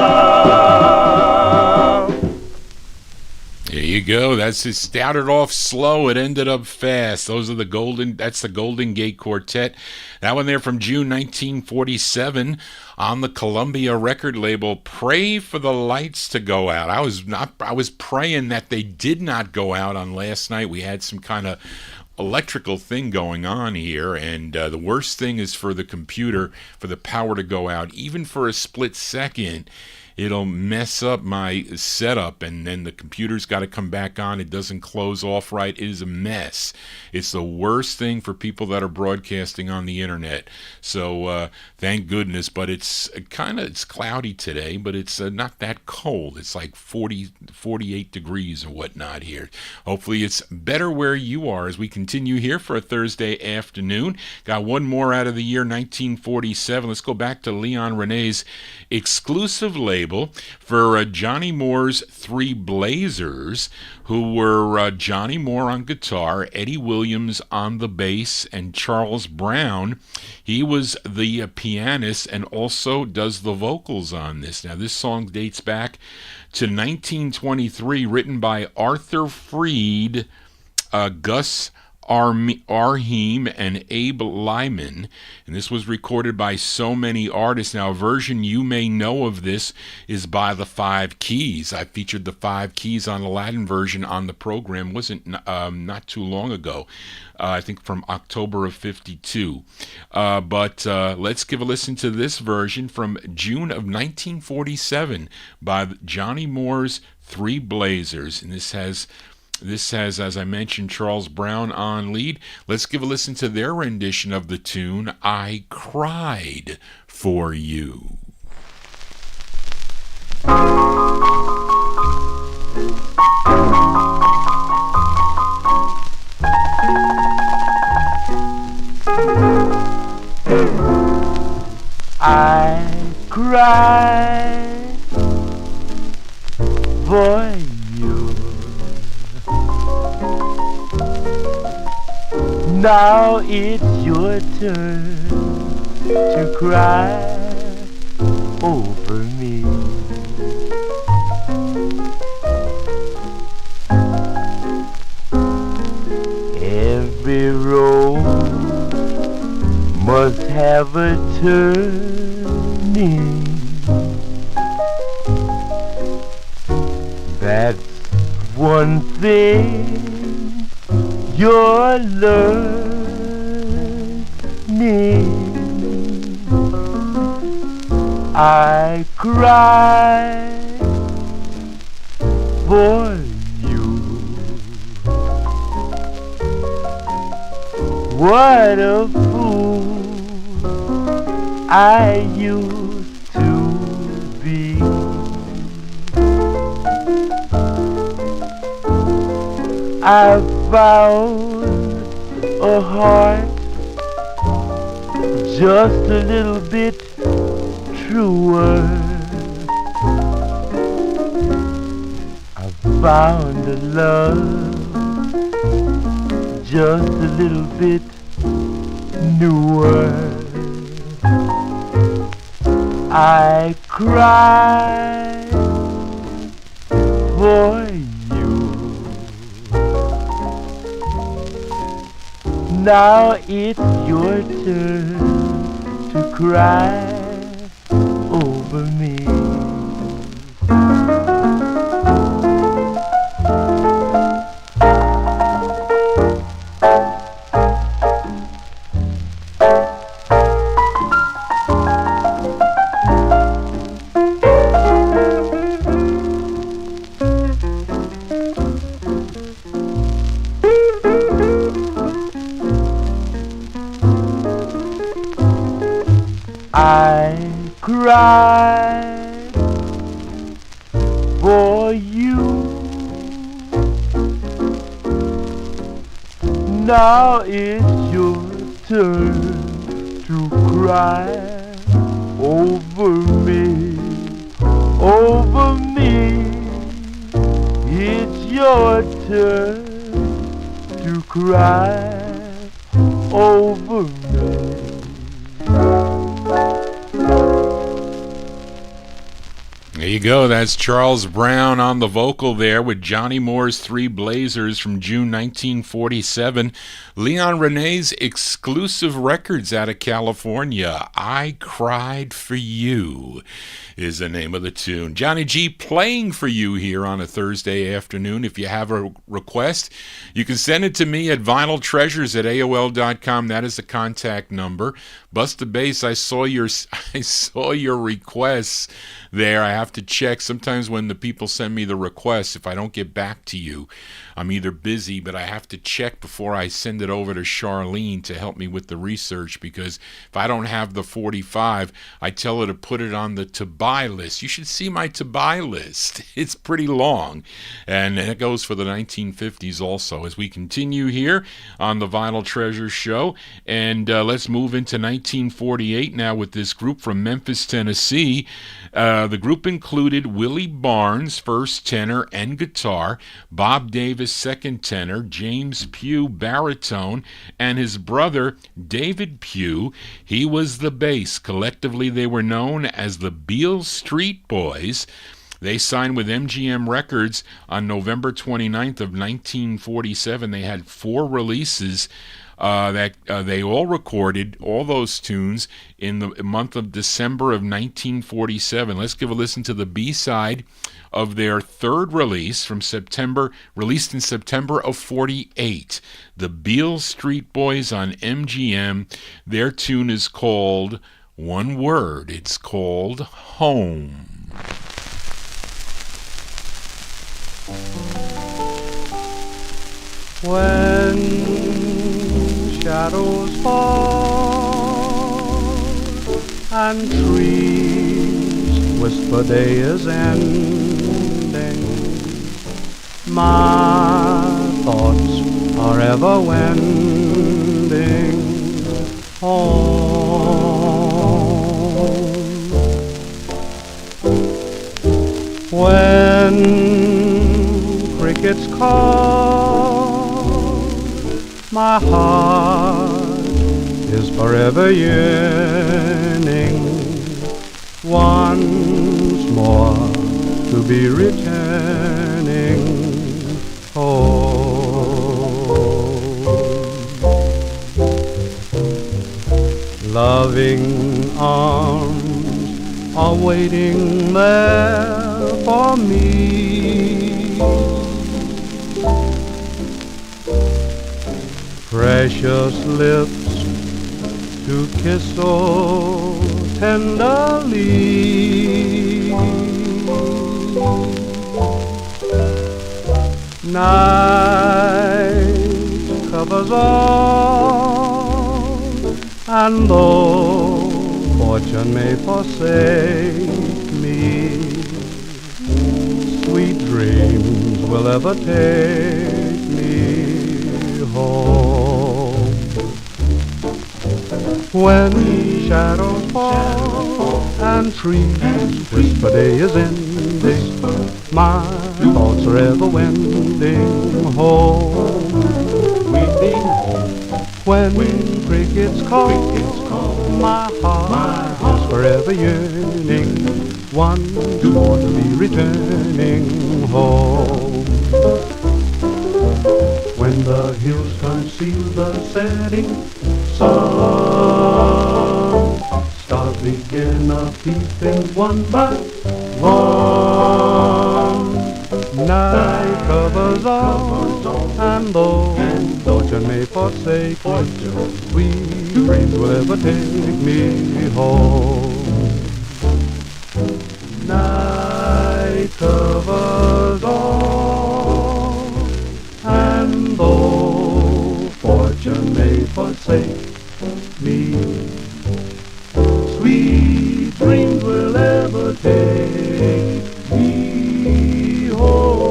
There you go. That's it. Started off slow. It ended up fast. That's the Golden Gate Quartet. That one there from June 1947 on the Columbia record label. Pray for the lights to go out. I was praying that they did not go out on last night. We had some kind of electrical thing going on here, and the worst thing is for the computer, for the power to go out, even for a split second. It'll mess up my setup, and then the computer's got to come back on. It doesn't close off right. It is a mess. It's the worst thing for people that are broadcasting on the internet. So thank goodness. But it's cloudy today, but it's not that cold. It's like 48 degrees or whatnot here. Hopefully it's better where you are as we continue here for a Thursday afternoon. Got one more out of the year 1947. Let's go back to Leon Renee's exclusive label for Johnny Moore's Three Blazers, who were Johnny Moore on guitar, Eddie Williams on the bass, and Charles Brown. He was the pianist and also does the vocals on this. Now, this song dates back to 1923, written by Arthur Freed, Gus Arheim, and Abe Lyman, and this was recorded by so many artists. Now, a version you may know of this is by the Five Keys. I featured the Five Keys on the Latin version on the program, wasn't not too long ago, I think from October of 52. But let's give a listen to this version from June of 1947 by Johnny Moore's Three Blazers, and this has, as I mentioned, Charles Brown on lead. Let's give a listen to their rendition of the tune, I Cried for You. I cried for you. Now it's your turn to cry over me. Every road must have a turning. That's one thing your learning. I cry for you. What a fool I used to be. I found a heart just a little bit truer. I found a love just a little bit newer. I cry for you. Now it's your turn to cry over me. I cry for you. Now it's your turn to cry over me, over me. It's your turn to cry over me. There you go. That's Charles Brown on the vocal there with Johnny Moore's Three Blazers from June 1947. Leon Renee's exclusive records out of California. I Cried for You is the name of the tune. Johnny G playing for you here on a Thursday afternoon. If you have a request, you can send it to me at vinyltreasures@aol.com. That is the contact number. Bust the Bass, I saw your requests there. I have to check. Sometimes when the people send me the requests, if I don't get back to you, I'm either busy, but I have to check before I send it over to Charlene to help me with the research, because if I don't have the 45, I tell her to put it on the to-buy list. You should see my to-buy list. It's pretty long, and it goes for the 1950s also. As we continue here on the Vinyl Treasure Show, and let's move into 1948 now with this group from Memphis, Tennessee. The group included Willie Barnes, first tenor and guitar, Bob Davis, second tenor, James Pugh, baritone, and his brother, David Pugh. He was the bass. Collectively, they were known as the Beale Street Boys. They signed with MGM Records on November 29th of 1947. They had 4 releases that they all recorded, all those tunes, in the month of December of 1947. Let's give a listen to the B-side of their third release from September, released in September of 48. The Beale Street Boys on MGM. Their tune is called, one word, it's called Home. When shadows fall and trees whisper day is ending, my thoughts are ever wending home. When crickets call, my heart is forever yearning once more to be returning home. Loving arms are waiting there for me. precious lips to kiss so tenderly. Night covers all, and though fortune may forsake me, sweet dreams will ever take me home. When shadows fall and trees whisper day is ending, my thoughts are ever wending home. Weeping home. When crickets call, my heart is forever yearning, once more to be returning home. When the hills conceal the setting sun, stars begin a peeping one by one. Night covers all, and though fortune may forsake me, sweet dreams will ever take me home. Night covers all, and though fortune may forsake me, sweet dreams will ever take me home.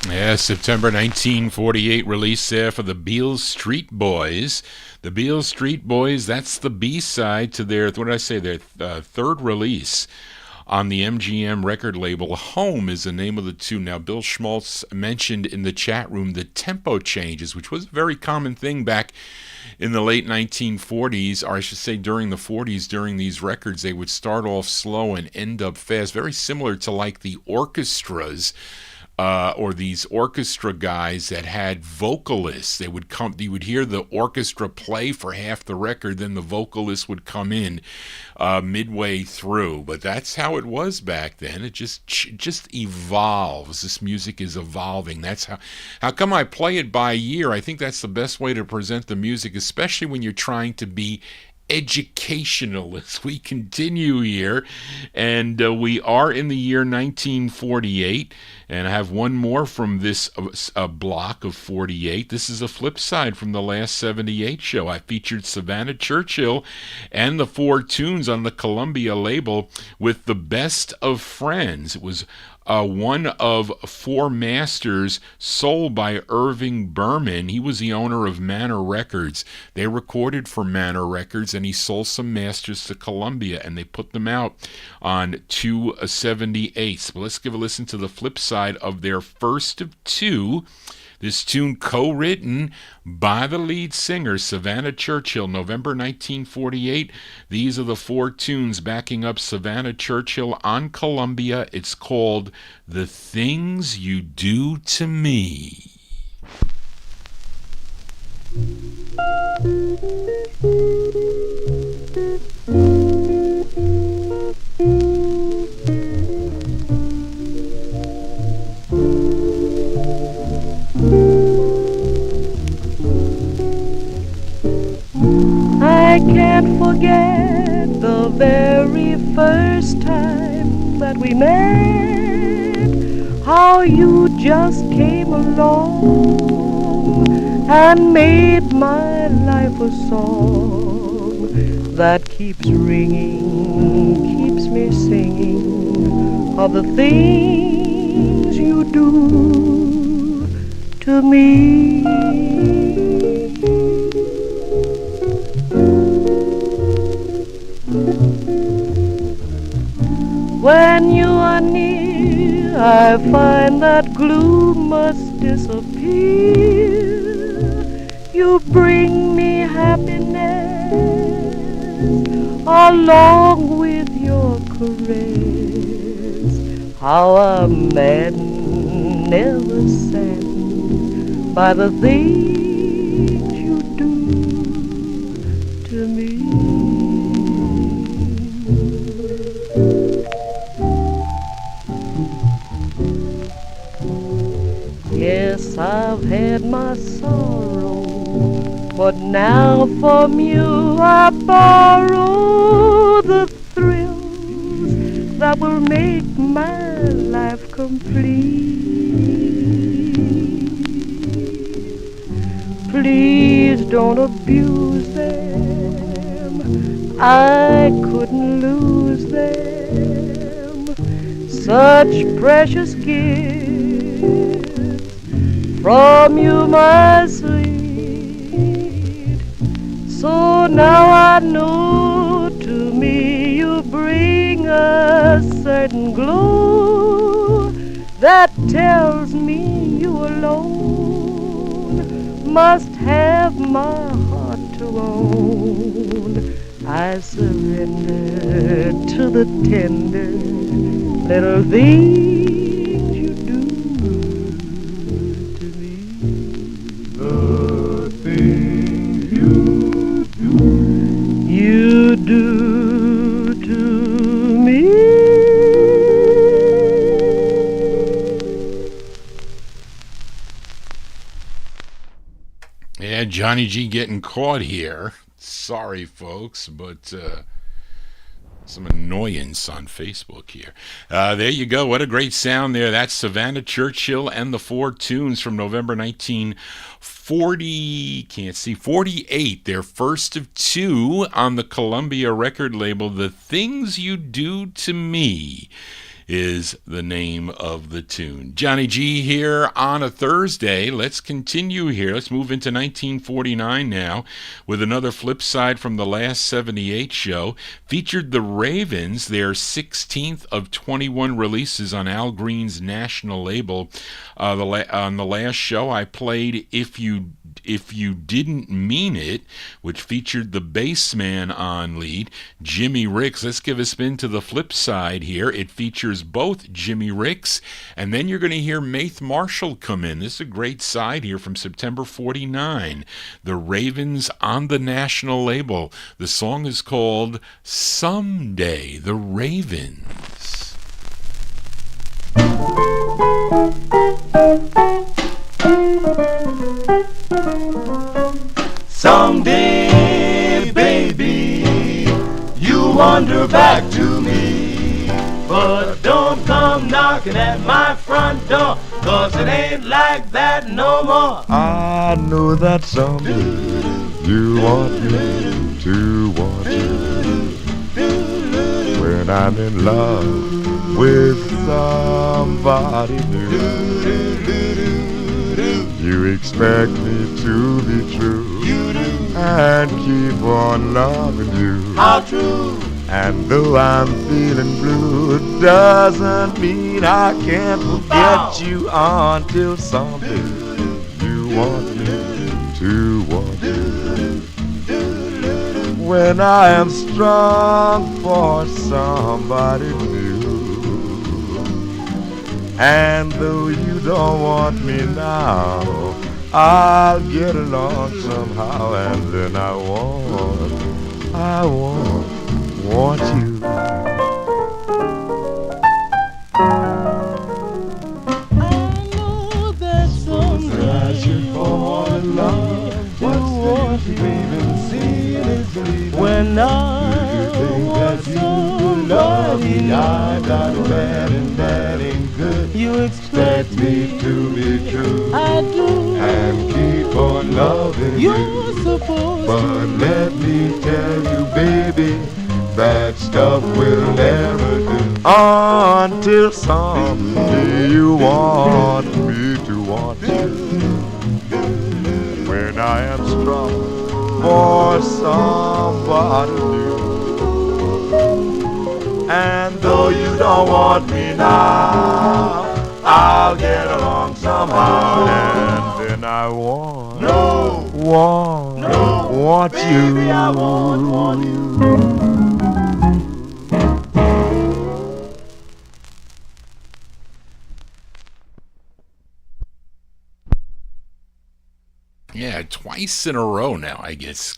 Yeah, September 1948 release there for the Beale Street Boys. The Beale Street Boys, that's the B-side to their, what did I say, their third release on the MGM record label. Home is the name of the tune. Now, Bill Schmaltz mentioned in the chat room the tempo changes, which was a very common thing back in the late 1940s, or I should say during the 40s. During these records, they would start off slow and end up fast, very similar to like the orchestras. Or these orchestra guys that had vocalists. They would come, you would hear the orchestra play for half the record, then the vocalist would come in midway through. But that's how it was back then. It just evolves. This music is evolving. That's how come I play it by year? I think that's the best way to present the music, especially when you're trying to be educational as we continue here, and we are in the year 1948, and I have one more from this block of 48. This is a flip side from the last 78 show. I featured Savannah Churchill and the Four Tunes on the Columbia label with The Best of Friends. It was one of four masters sold by Irving Berman. He was the owner of Manor Records. They recorded for Manor Records, and he sold some masters to Columbia, and they put them out on 278s. But let's give a listen to the flip side of their first of two. This tune co-written by the lead singer, Savannah Churchill, November 1948. These are the Four Tunes backing up Savannah Churchill on Columbia. It's called The Things You Do to Me. I can't forget the very first time that we met, how you just came along and made my life a song that keeps ringing, keeps me singing of the things you do to me. When you are near, I find that gloom must disappear. You bring me happiness along with your caress. How I'm maddened, never saddened by the things you do to me. Yes, I've had my sorrow, but now from you I borrow the thrills that will make my life complete. Please don't abuse them, I couldn't lose them. Such precious gifts from you, my sweet. So now I know to me you bring a certain glow that tells me you alone must have my heart to own. I surrender to the tender little things you do to me. The things You do to me. Yeah, Johnny G getting caught here. Sorry, folks, but some annoyance on Facebook here. There you go. What a great sound there. That's Savannah Churchill and the Four Tunes from November 1948. Their first of two on the Columbia record label. The Things You Do to Me is the name of the tune. Johnny G here on a Thursday. Let's continue here. Let's move into 1949 now with another flip side from the last 78 show. Featured the Ravens, their 16th of 21 releases on Al Green's national label. On the last show, I played If You Didn't Mean It, which featured the bass man on lead, Jimmy Ricks. Let's give a spin to the flip side here. It features both Jimmy Ricks, and then you're going to hear Maith Marshall come in. This is a great side here from September 49. The Ravens on the national label. The song is called Someday, The Ravens. Someday, baby, you wander back to me, but don't come knocking at my front door, 'cause it ain't like that no more. I know that someday you want me to want you. When I'm in love with somebody new, you expect me to be true and keep on loving you. How true? And though I'm feeling blue, it doesn't mean I can't forget you until someday you want me to want you. When I am strong for somebody new, and though you don't want me now, I'll get along somehow, and then I want you. I know that someday you fall in love. What's the even seeing is believing. When I want somebody, I got bad and that ain't good. You expect me to be true. I do. And keep on loving you. You're supposed But let me tell you, baby, that stuff will never do until someday you want me to want you. When I am strong for somebody new, and though you don't want me now, I'll get along somehow, and then I want baby, you. I want you. Yeah, twice in a row now, I guess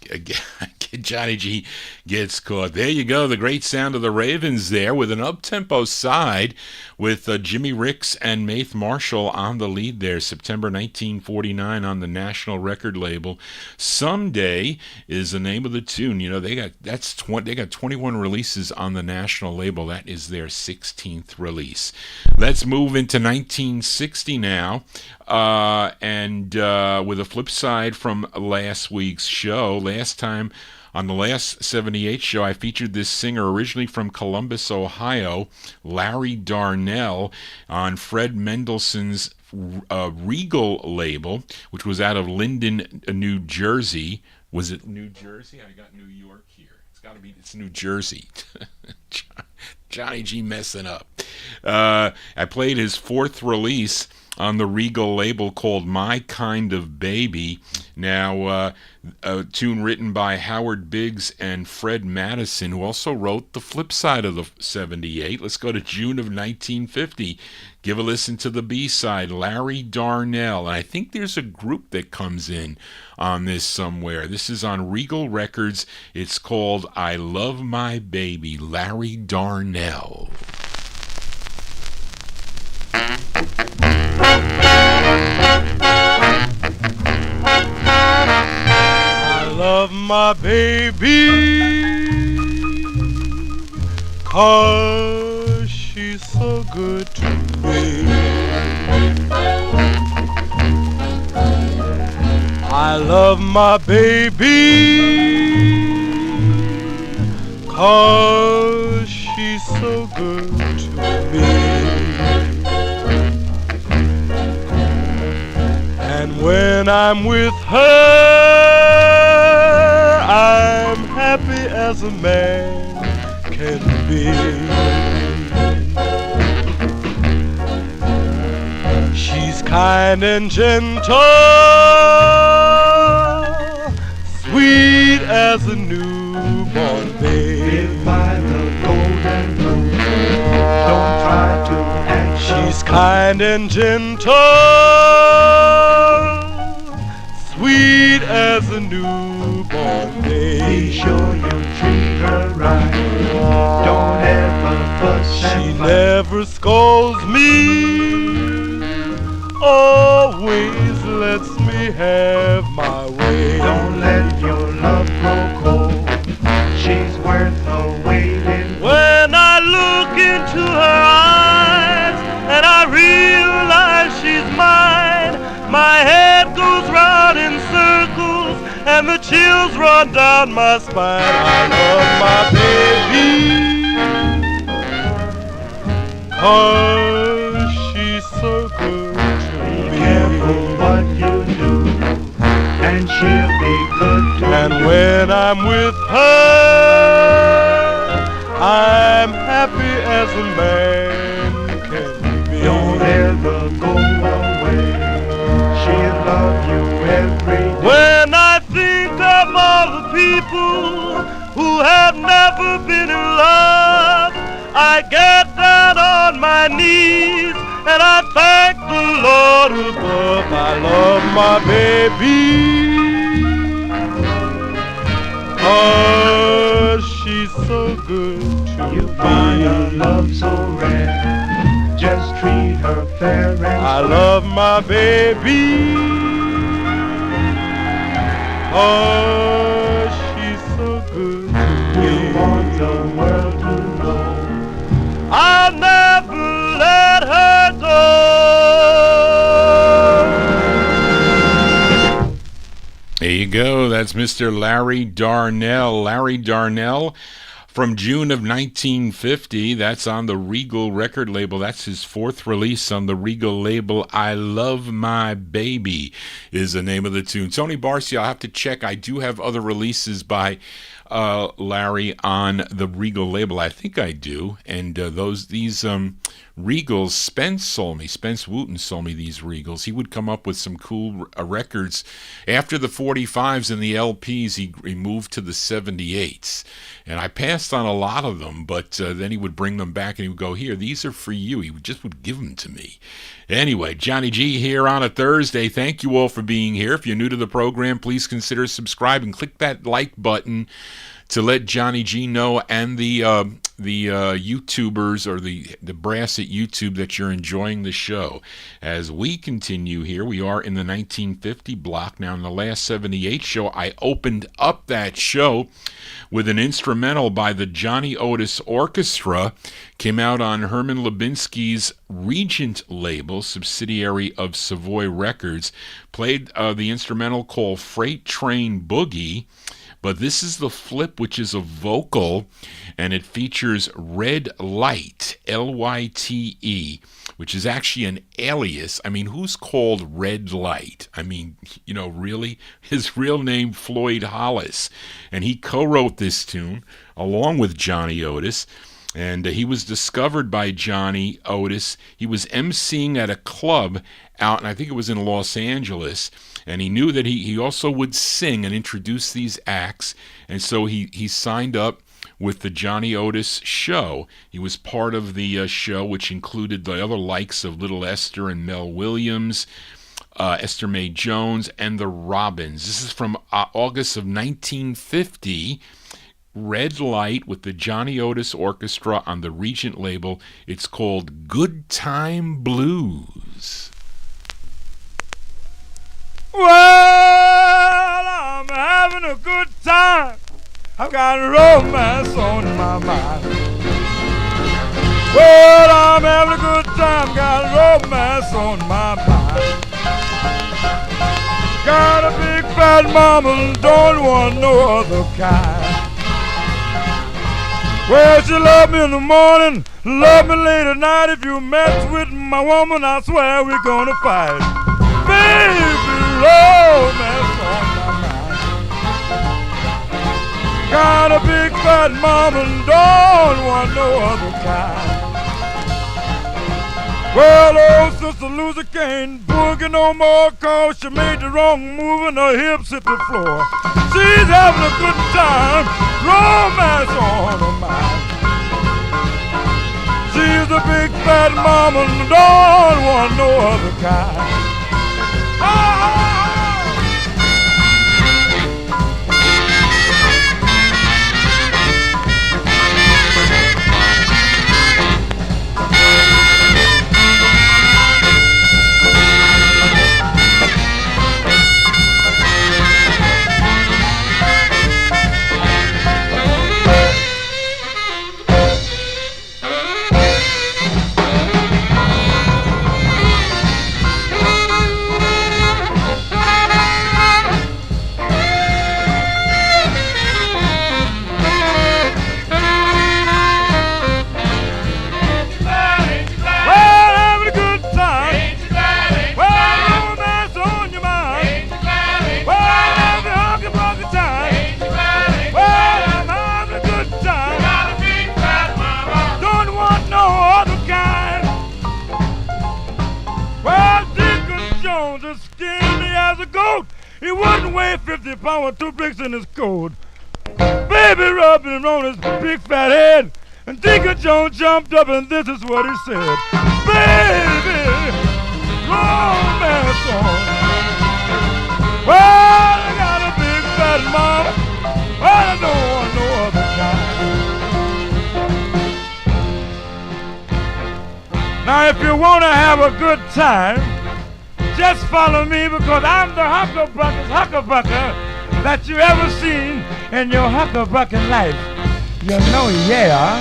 Johnny G gets caught. There you go, the great sound of the Ravens there with an up-tempo side with Jimmy Ricks and Maith Marshall on the lead there. September 1949 on the National record label. Someday is the name of the tune. You know, they got 21 releases on the National label. That is their 16th release. Let's move into 1960 now. And with a flip side from last week's show. Last time on the last 78 show, I featured this singer originally from Columbus, Ohio, Larry Darnell, on Fred Mendelssohn's Regal label, which was out of Linden, New Jersey. Was it New Jersey? I got New York here. It's New Jersey. Johnny G messing up. I played his fourth release on the Regal label called My Kind of Baby. Now, a tune written by Howard Biggs and Fred Madison, who also wrote the flip side of the 78. Let's go to June of 1950. Give a listen to the B-side, Larry Darnell. And I think there's a group that comes in on this somewhere. This is on Regal Records. It's called I Love My Baby, Larry Darnell. I love my baby 'cause she's so good to me. I love my baby 'cause she's so good to me. And when I'm with her, I'm happy as a man can be. She's kind and gentle, sweet as a newborn babe. By the golden rule, don't try to act. She's kind and gentle, sweet as a newborn babe. Be sure you treat her right. Don't ever fuss. She never scolds me, always lets me have my way. Don't let your love grow cold. She's worth her weight in. When I look into her eyes and I realize she's mine, my head goes round in circles and the chills run down my spine. I love my baby 'cause she's so good to me. Be careful what you do, and she'll be good to you. And when I'm with her, I'm happy as a man can be. Don't ever go away. She'll love you every day. When I think of all the people who have never been in love, I get down on my knees and I thank the Lord above. I love my baby 'cause she's so good to me. You find her love so rare, just treat her fair and square. I love my baby 'cause she's so good to me. You want the world to know I'll never let her go. There you go. That's Mr. Larry Darnell. Larry Darnell from June of 1950. That's on the Regal record label. That's his fourth release on the Regal label. I Love My Baby is the name of the tune. Tony Barcia, I'll have to check. I do have other releases by Larry, on the Regal label? I think I do. And these Regals, Spence Wooten sold me these Regals. He would come up with some cool records. After the 45s and the LPs, he moved to the 78s. And I passed on a lot of them, but then he would bring them back and he would go, here, these are for you. He would give them to me. Anyway, Johnny G here on a Thursday. Thank you all for being here. If you're new to the program, please consider subscribing. Click that like button to let Johnny G know and the YouTubers or the brass at YouTube that you're enjoying the show. As we continue here, we are in the 1950 block. Now, in the last 78 show, I opened up that show with an instrumental by the Johnny Otis Orchestra. Came out on Herman Lubinsky's Regent label, subsidiary of Savoy Records. Played the instrumental called Freight Train Boogie. But this is the flip, which is a vocal, and it features Red Light, L-Y-T-E, which is actually an alias. I mean, who's called Red Light? I mean, really? His real name, Floyd Hollis. And he co-wrote this tune along with Johnny Otis. And he was discovered by Johnny Otis. He was emceeing at a club out, and I think it was in Los Angeles. And he knew that he also would sing and introduce these acts. And so he signed up with the Johnny Otis show. He was part of the show, which included the other likes of Little Esther and Mel Williams, Esther Mae Jones, and the Robins. This is from August of 1950. Red Light with the Johnny Otis Orchestra on the Regent label. It's called Good Time Blues. Well, I'm having a good time. I've got romance on my mind. Well, I'm having a good time. Got romance on my mind. Got a big fat mama and don't want no other kind. Well, she love me in the morning, love me late at night. If you mess with my woman, I swear we're gonna fight. Baby, romance on my mind. Got a big fat mama and don't want no other kind. Well, old Sister Lucy can't boogie no more, 'cause she made the wrong move and her hips hit the floor. She's having a good time, romance on her mind. She's a big fat mama and don't want no other kind. He wouldn't weigh 50 pounds with 2 bricks in his coat. Baby rubbed him on his big fat head, and Deacon Jones jumped up and this is what he said. Baby, romance on. Well, I got a big fat mama, well, I don't want no other kind. Now if you want to have a good time, just follow me, because I'm the huckabucker that you ever seen in your huckabucking life. You know, yeah.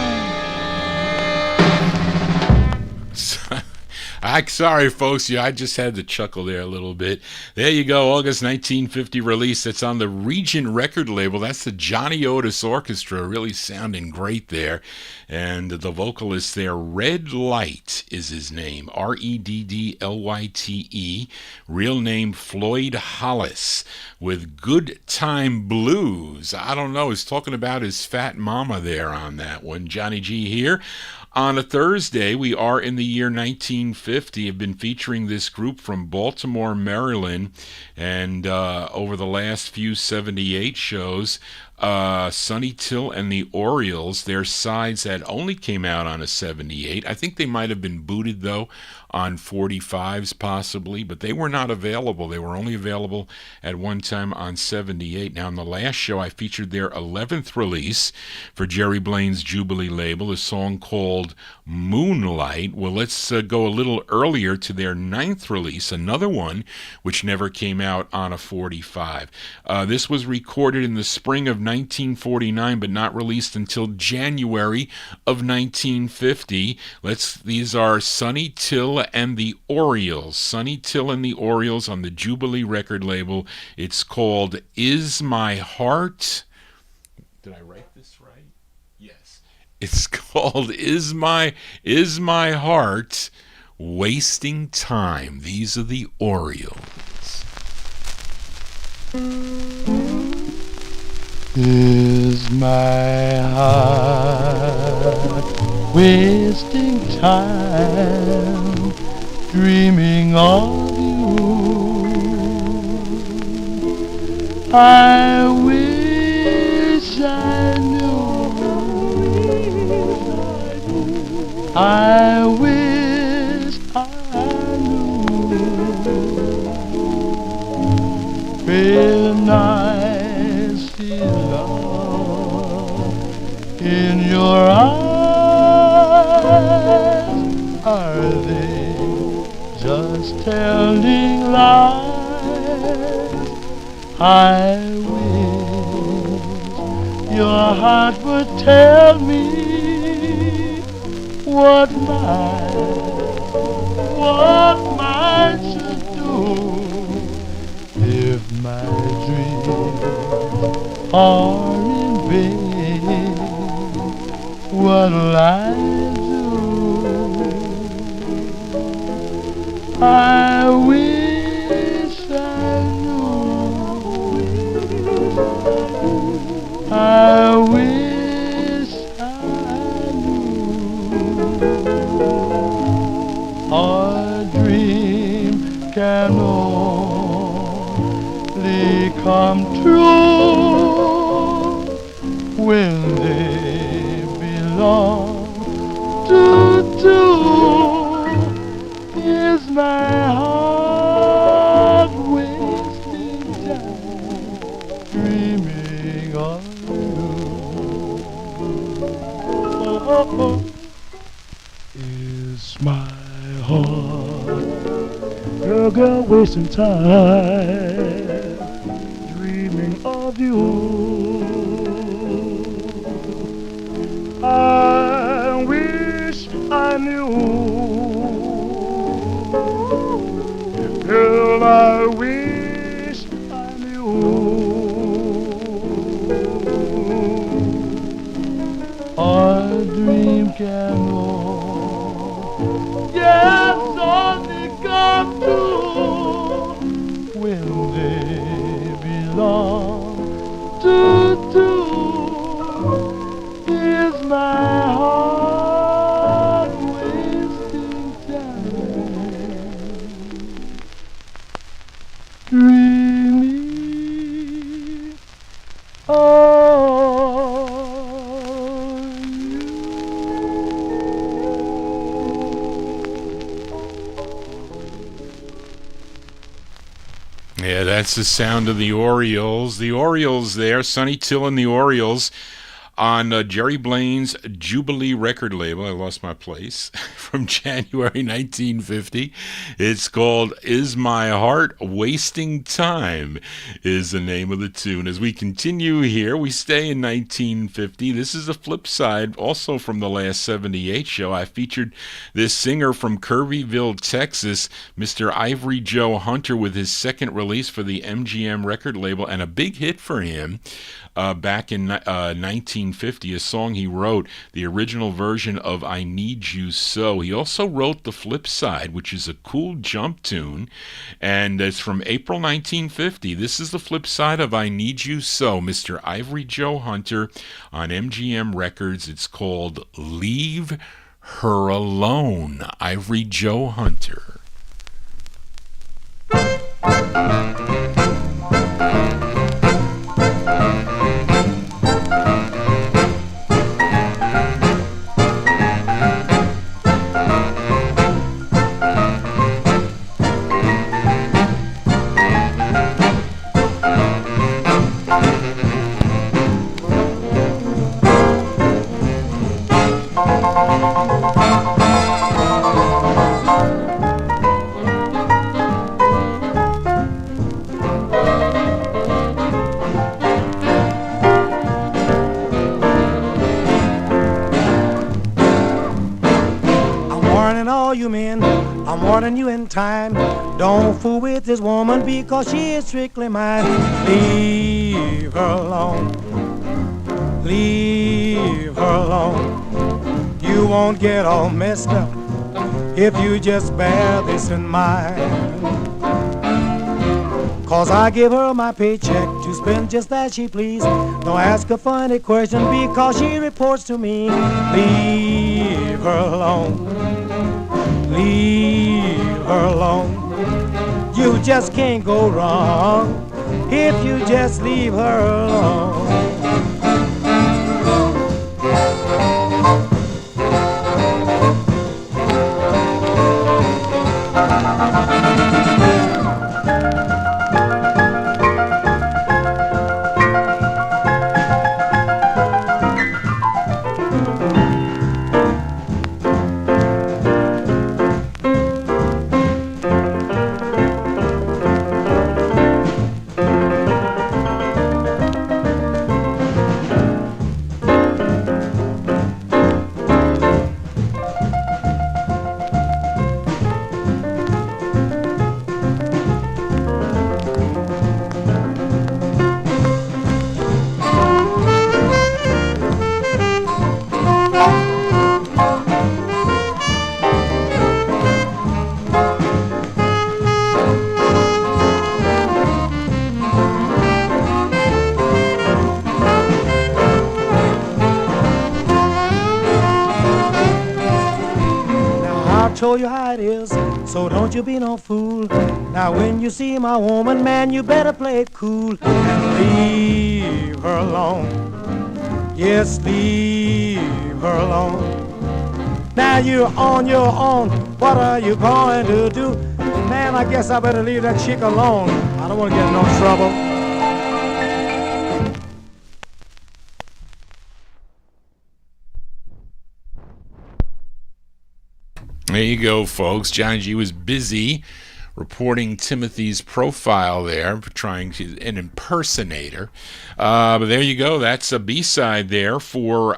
Sorry, folks. Yeah, I just had to chuckle there a little bit. There you go, August 1950 release. That's on the Regent record label. That's the Johnny Otis Orchestra, really sounding great there. And the vocalist there, Red Light is his name, Reddlyte. Real name Floyd Hollis, with Good Time Blues. I don't know, he's talking about his fat mama there on that one. Johnny G here. On a Thursday, we are in the year 1950. I've been featuring this group from Baltimore, Maryland, and over the last few 78 shows, Sonny Till and the Orioles, their sides that only came out on a 78. I think they might have been booted, though, on 45s possibly, but they were not available. They were only available at one time on 78. Now, in the last show, I featured their 11th release for Jerry Blaine's Jubilee label, a song called Moonlight. Well, let's go a little earlier to their 9th release, another one which never came out on a 45. This was recorded in the spring of 1949, but not released until January of 1950. These are Sonny Till and the Orioles. Sonny Till and the Orioles on the Jubilee record label. It's called Is My Heart... Did I write this right? Yes. It's called Is My Heart Wasting Time. These are the Orioles. Is my heart wasting time dreaming of you? I wish I knew. I wish I knew. When I see love in your eyes, are they just telling lies? I wish your heart would tell me what mine should do if my dreams are in vain. What'll I do? I wish I knew. I wish I knew. Our dream can only come true when they belong to two. Is my heart wasting time dreaming of you? Oh, is my heart, girl, wasting time dreaming of you? I wish I knew. Girl, I wish I knew. Our dream can only come true when they belong to two. Is my heart wasting time dreaming of you? Yeah, that's the sound of the Orioles. The Orioles there, Sonny Till and the Orioles. on Jerry Blaine's Jubilee record label. I lost my place. From January 1950. It's called Is My Heart Wasting Time is the name of the tune. As we continue here, we stay in 1950. This is a flip side, also from the last 78 show. I featured this singer from Kirbyville, Texas, Mr. Ivory Joe Hunter, with his second release for the MGM record label, and a big hit for him back in 1950, a song he wrote, the original version of I Need You So. He also wrote the flip side, which is a cool jump tune, and it's from April 1950. This is the flip side of I Need You So, Mr. Ivory Joe Hunter on MGM Records. It's called Leave Her Alone. Ivory Joe Hunter. I'm warning you in time. Don't fool with this woman because she is strictly mine. Leave her alone. Leave her alone. You won't get all messed up if you just bear this in mind. Cause I give her my paycheck to spend just as she please. Don't ask her for any question because she reports to me. Leave her alone. Leave her alone. You just can't go wrong if you just leave her alone. Show you how it is, so don't you be no fool. Now when you see my woman, man, you better play it cool and leave her alone. Yes, leave her alone. Now you're on your own, what are you going to do? Man, I guess I better leave that chick alone. I don't want to get in no trouble. There you go, folks. Johnny G was busy reporting Timothy's profile there, trying to an impersonator. But there you go. That's a B-side there for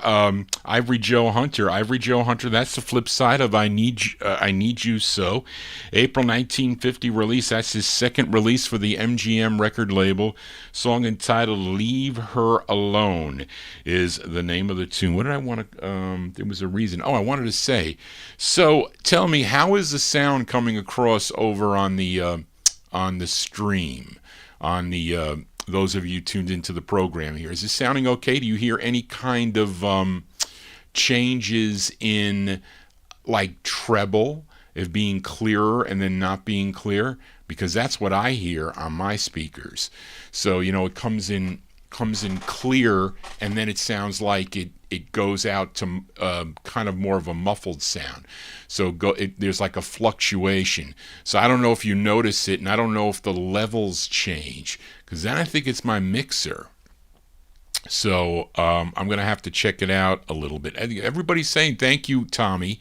Ivory Joe Hunter. Ivory Joe Hunter, that's the flip side of I Need You So. April 1950 release. That's his second release for the MGM record label. Song entitled Leave Her Alone is the name of the tune. What did I want to... there was a reason. Oh, I wanted to say... So, tell me, how is the sound coming across over on the stream, on the those of you tuned into the program here? Is it sounding okay? Do you hear any kind of changes in, like, treble, of being clearer and then not being clear? Because that's what I hear on my speakers. So, you know, it comes in clear, and then it sounds like it goes out to kind of more of a muffled sound. So there's like a fluctuation. So I don't know if you notice it, and I don't know if the levels change, because then I think it's my mixer. So I'm going to have to check it out a little bit. Everybody's saying thank you, Tommy.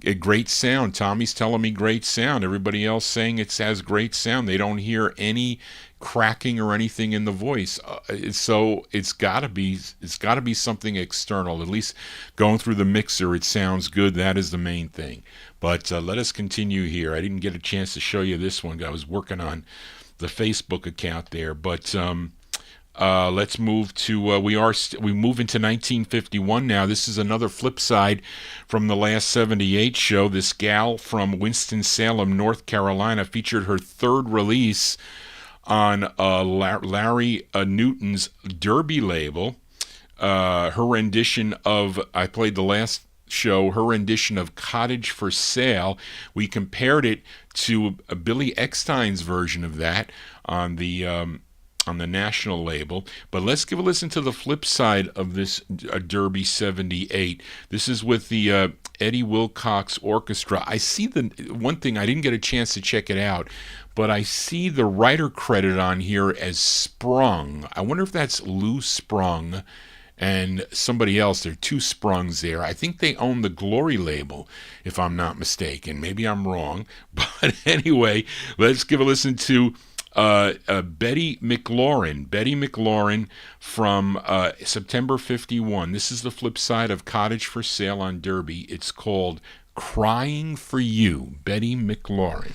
A great sound. Tommy's telling me great sound. Everybody else saying it has great sound. They don't hear any cracking or anything in the voice. So it's got to be something external. At least going through the mixer, it sounds good. That is the main thing. But let us continue here. I didn't get a chance to show you this one. I was working on the Facebook account there, but let's move to we move into 1951 now. This is another flip side from the last 78 show. This gal from Winston-Salem, North Carolina, featured her third release on Larry Newton's Derby label. Her rendition of, I played the last show, her rendition of Cottage for Sale. We compared it to Billy Eckstine's version of that on the national label. But let's give a listen to the flip side of this Derby 78. This is with the Eddie Wilcox Orchestra. I see the one thing, I didn't get a chance to check it out, but I see the writer credit on here as Sprung. I wonder if that's Lou Sprung and somebody else. There are two Sprungs there. I think they own the Glory label, if I'm not mistaken. Maybe I'm wrong. But anyway, let's give a listen to Betty McLaurin from September 51. This is the flip side of Cottage for Sale on Derby. It's called Crying for You, Betty McLaurin.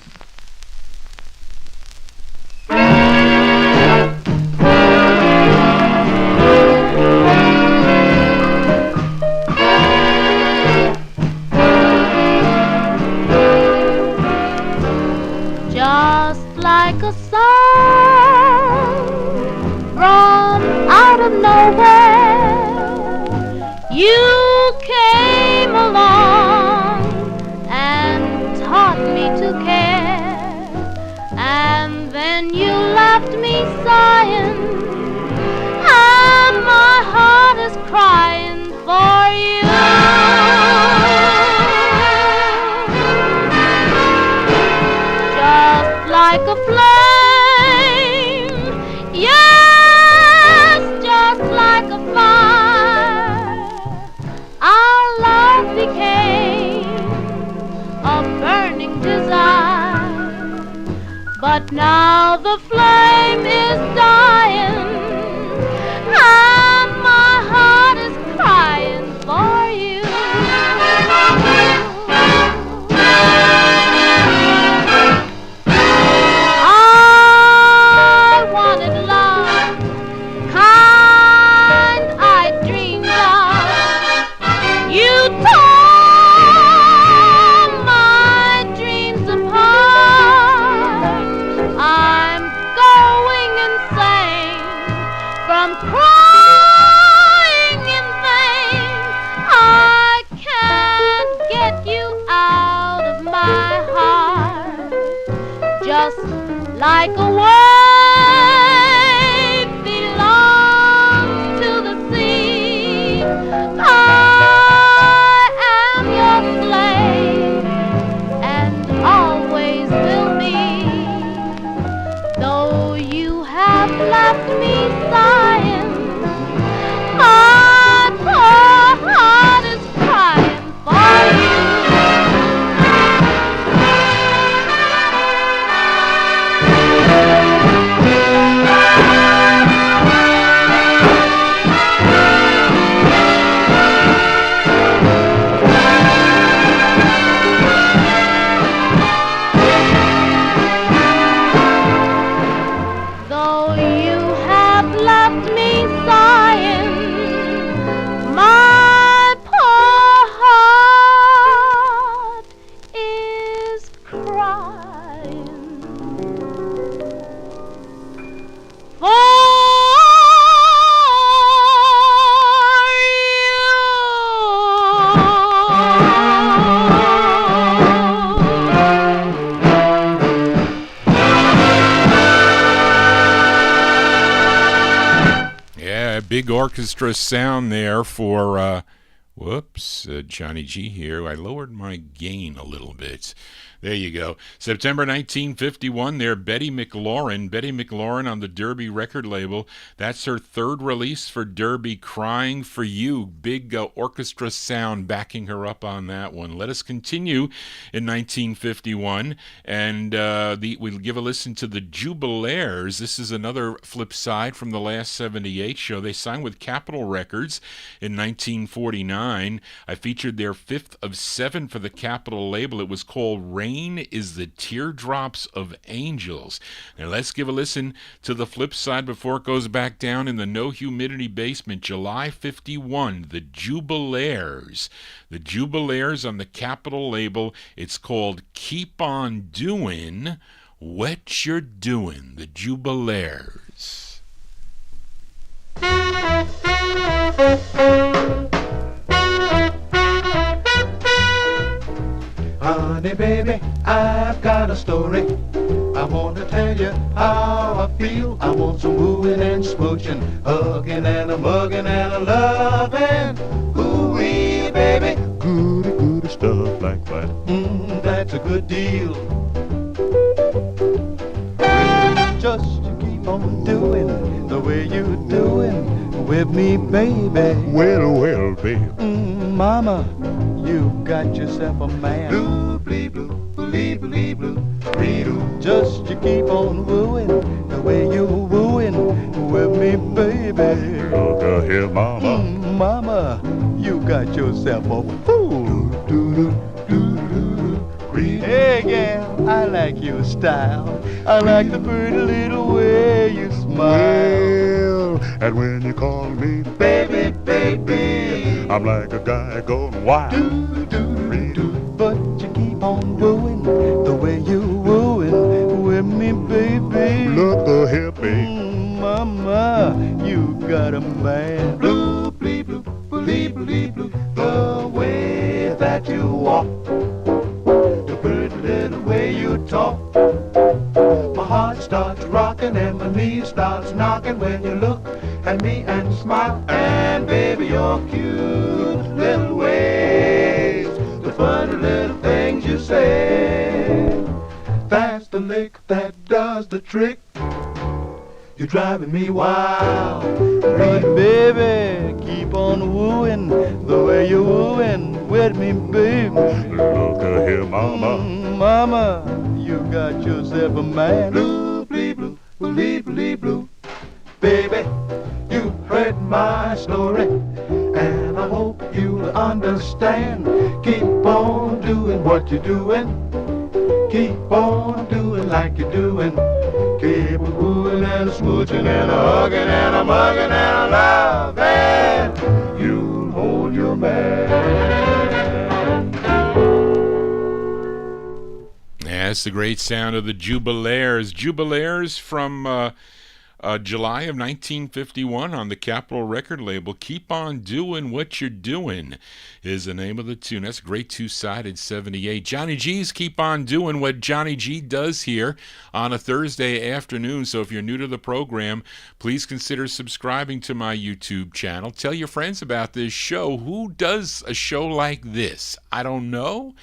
Just like a song from out of nowhere, you came along and taught me to care, and then you left me sighing, and my heart is crying for you. Like a flame, yes, just like a fire, our love became a burning desire. But now the flame is dying, and my heart is crying for you. Like a wave belongs to the sea, I am your slave and always will be. Though you have left me sighing, my poor heart is crying for you. Big orchestra sound there for Johnny G here. I lowered my gain a little bit. There you go. September 1951, there, Betty McLaurin. Betty McLaurin on the Derby record label. That's her third release for Derby, Crying for You. Big orchestra sound backing her up on that one. Let us continue in 1951, and we'll give a listen to the Jubilaires. This is another flip side from the last 78 show. They signed with Capitol Records in 1949. I featured their fifth of 7 for the Capitol label. It was called Rain is the Teardrops of Angels. Now let's give a listen to the flip side before it goes back down in the no humidity basement. July 51, the Jubilaires. The Jubilaires on the Capitol label. It's called Keep On Doin' What You're Doin'. The Jubilaires. Honey, baby, I've got a story. I want to tell you how I feel. I want some wooing and smooching, hugging and a mugging and a loving. Ooh-wee, baby. Goody, goody stuff like that. That's a good deal. Just you keep on doing the way you're doing with me, baby. Well, well, baby. Mama, you got yourself a man. Blue, blue, blue, blue, blue, blue. Just you keep on wooing the way you're wooing with me, baby. Look here, mama. Mama, you got yourself a fool. Hey, gal, I like your style. I like the pretty little way you smile. Well, and when you call me baby, baby, I'm like a guy going wild. But you keep on wooing the way you wooing with me, baby. Look here, baby. Mama, you got a man. Blue, blue, blue, blue, blue, blue. The way that you walk, the pretty little way you talk. My heart starts rocking and my knees starts knocking when you look at me and smile. And baby, your cute little ways, the funny little things you say, that's the lick that does the trick. You're driving me wild. But baby, keep on wooing the way you're wooing with me, baby. Look here, mama. Mama, you got yourself a man. Blue, blue, blue, blue, blue, blue. Baby, you heard my story, and I hope you'll understand. Keep on doing what you're doing. Keep on doing like you're doing. Keep a wooing and a smooching and a hugging and a mugging and a loving. You'll hold your man. That's the great sound of the Jubilaires. Jubilaires from July of 1951 on the Capitol record label. Keep On Doing What You're Doing is the name of the tune. That's a great two-sided 78. Johnny G's Keep On Doing What Johnny G does here on a Thursday afternoon. So if you're new to the program, please consider subscribing to my YouTube channel. Tell your friends about this show. Who does a show like this? I don't know.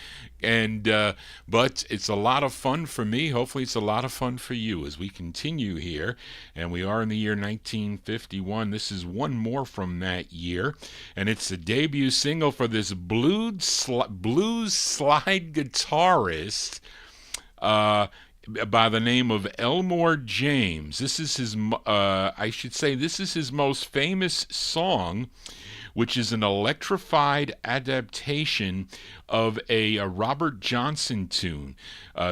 But it's a lot of fun for me. Hopefully it's a lot of fun for you as we continue here. And we are in the year 1951. This is one more from that year. And it's the debut single for this blues slide guitarist by the name of Elmore James. This is his, this is his most famous song, which is an electrified adaptation of a Robert Johnson tune.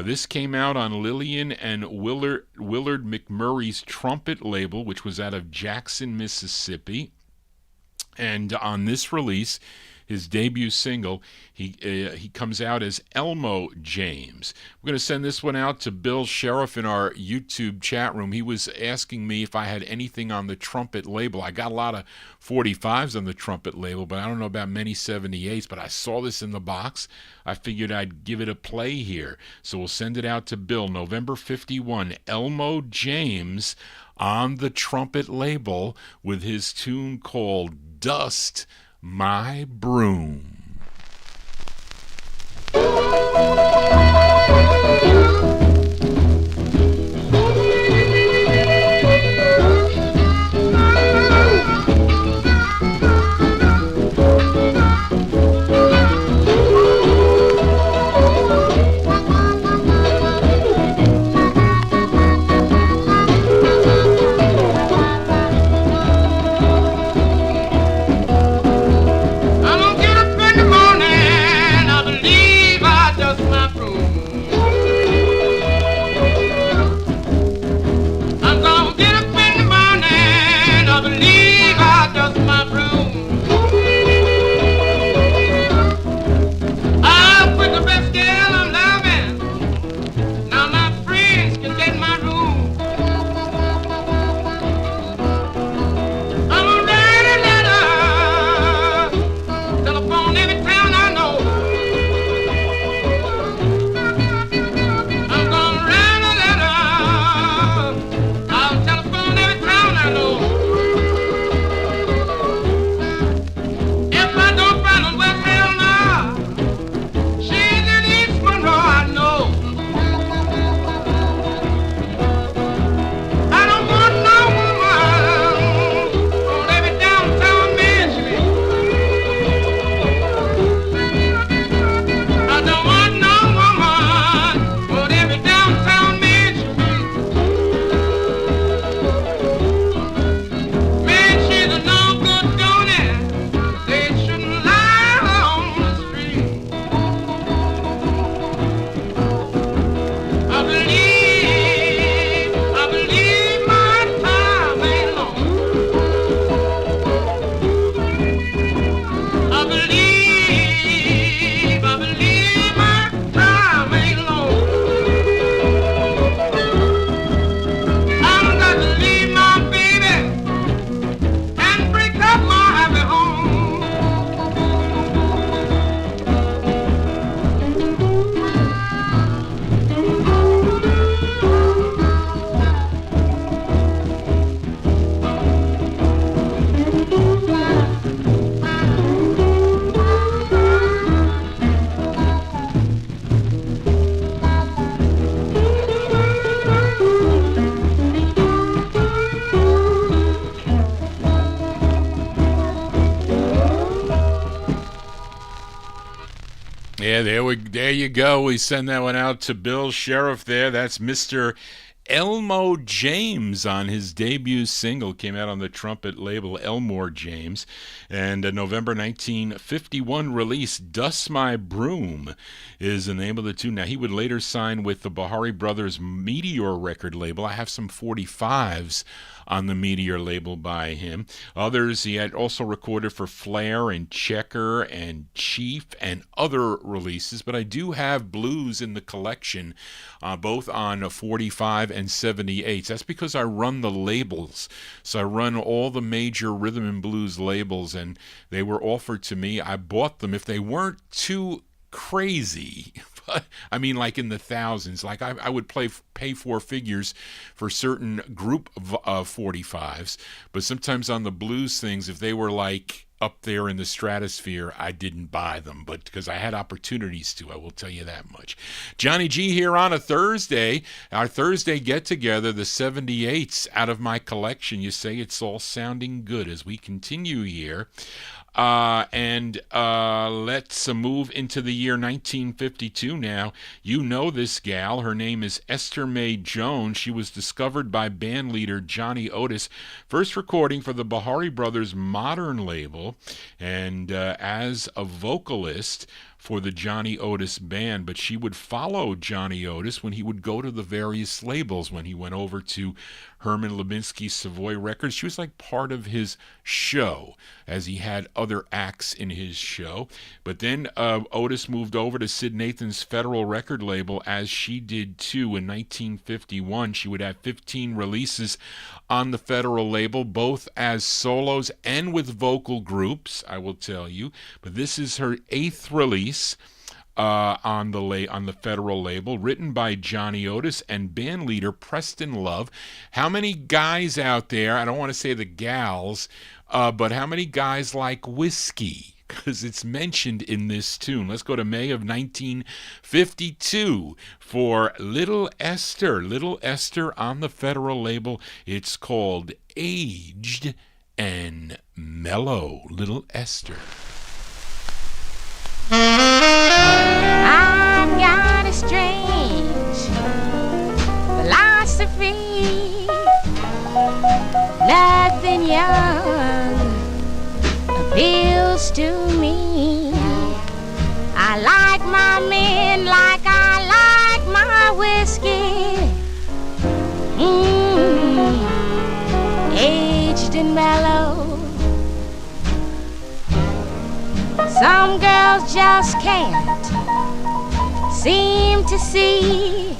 This came out on Lillian and Willard McMurray's trumpet label, which was out of Jackson, Mississippi. And on this release, his debut single, he comes out as Elmo James. We're going to send this one out to Bill Sheriff in our YouTube chat room. He was asking me if I had anything on the trumpet label. I got a lot of 45s on the trumpet label, but I don't know about many 78s. But I saw this in the box. I figured I'd give it a play here. So we'll send it out to Bill. November 51, Elmo James on the trumpet label with his tune called Dust My Broom. Yeah, there you go. We send that one out to Bill Sheriff there. That's Mr. Elmo James on his debut single. Came out on the trumpet label Elmore James. And a November 1951 release, Dust My Broom, is the name of the tune. Now, he would later sign with the Bahari Brothers Meteor record label. I have some 45s on the Meteor label by him. Others he had also recorded for Flair and Checker and Chief and other releases, but I do have blues in the collection, both on 45 and 78s. That's because I run the labels. So I run all the major rhythm and blues labels, and they were offered to me. I bought them if they weren't too crazy. I mean, like in the thousands. Like I would pay four figures for certain group of 45s, but sometimes on the blues things, if they were like up there in the stratosphere, I didn't buy them, but because I had opportunities to, I will tell you that much. Johnny G here on a Thursday, our Thursday get-together, the 78s out of my collection. You say it's all sounding good as we continue here. Let's move into the year 1952 now. You know this gal. Her name is Esther Mae Jones. She was discovered by band leader Johnny Otis, first recording for the Bahari Brothers Modern label, and as a vocalist for the Johnny Otis band, but she would follow Johnny Otis when he would go to the various labels. When he went over to Herman Lubinsky's Savoy Records, she was like part of his show, as he had other acts in his show. But then Otis moved over to Sid Nathan's Federal record label, as she did too. In 1951, she would have 15 releases on the Federal label, both as solos and with vocal groups, I will tell you. But this is her 8th release on the Federal label, written by Johnny Otis and band leader Preston Love. How many guys out there, I don't want to say the gals, but how many guys like whiskey? Because it's mentioned in this tune. Let's go to May of 1952 for Little Esther. Little Esther on the Federal label. It's called Aged and Mellow. Little Esther. I've got a strange philosophy. Nothing young appeals to me. I like my men like I like my whiskey. Aged and mellow. Some girls just can't seem to see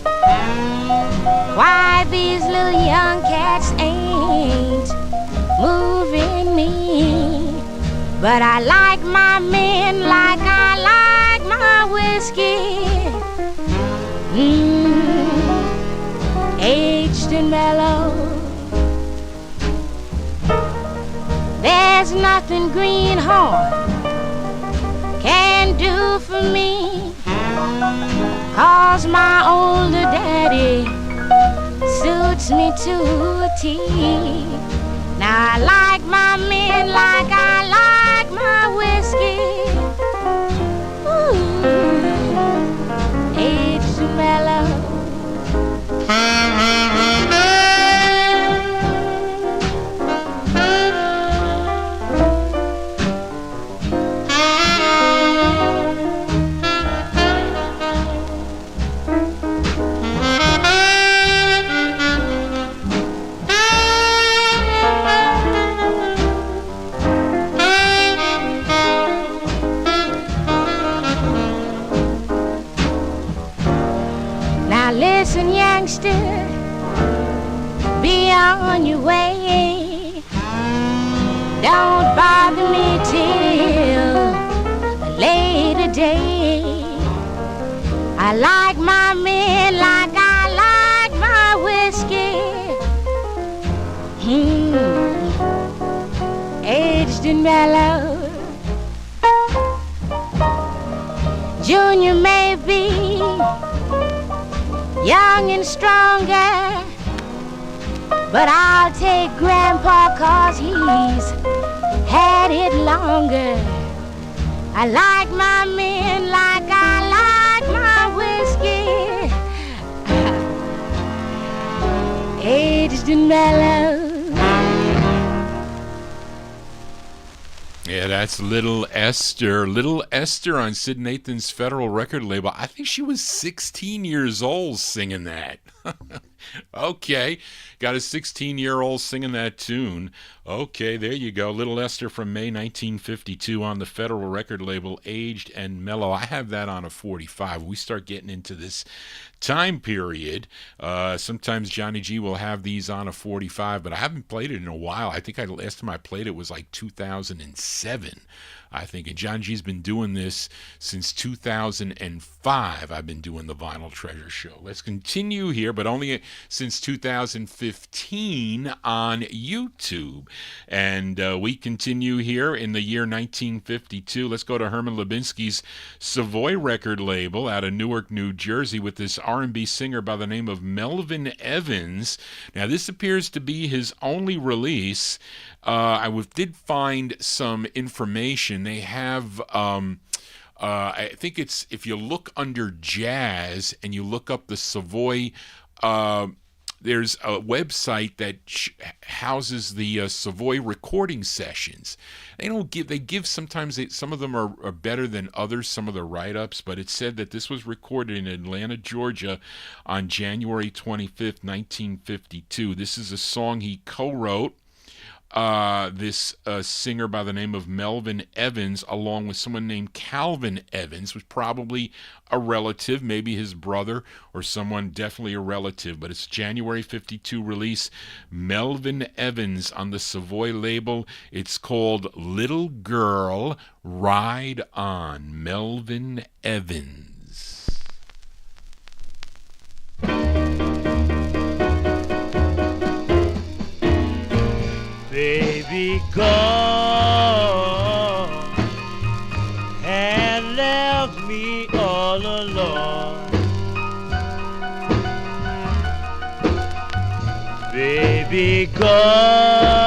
why these little young cats ain't moving me. But I like my men like I like my whiskey. Aged and mellow. there's nothing greenhorn can do for me, 'cause my older daddy suits me to a T. Now I like my men like I like my whiskey. Ooh, aged and mellow. Listen, youngster, be on your way. Don't bother me till a later day. I like my men like I like my whiskey. Aged and mellow. Junior may be young and stronger, but I'll take Grandpa 'cause he's had it longer. I like my men like I like my whiskey. Aged and mellow. Yeah, that's Little Esther. Little Esther on Sid Nathan's Federal record label. I think she was 16 years old singing that. Okay, got a 16-year-old singing that tune. Okay, there you go. Little Esther from May 1952 on the Federal record label, Aged and Mellow. I have that on a 45. We start getting into this time period. Sometimes Johnny G will have these on a 45, but I haven't played it in a while. I think last time I played it was like 2007. I think, and John G's been doing this since 2005. I've been doing the Vinyltreasure show. Let's continue here, but only since 2015 on YouTube. And we continue here in the year 1952. Let's go to Herman Lubinsky's Savoy record label out of Newark, New Jersey, with this R&B singer by the name of Melvin Evans. Now, this appears to be his only release. I did find some information. They have, I think it's, if you look under jazz and you look up the Savoy, there's a website that houses the Savoy recording sessions. They give sometimes, some of them are better than others, some of the write-ups, but it said that this was recorded in Atlanta, Georgia on January 25th, 1952. This is a song he co-wrote. This singer by the name of Melvin Evans, along with someone named Calvin Evans, was probably a relative, maybe his brother or someone, definitely a relative, but it's January 52 release. Melvin Evans on the Savoy label. It's called Little Girl, Ride On. Melvin Evans. Baby gone and left me all alone. Baby gone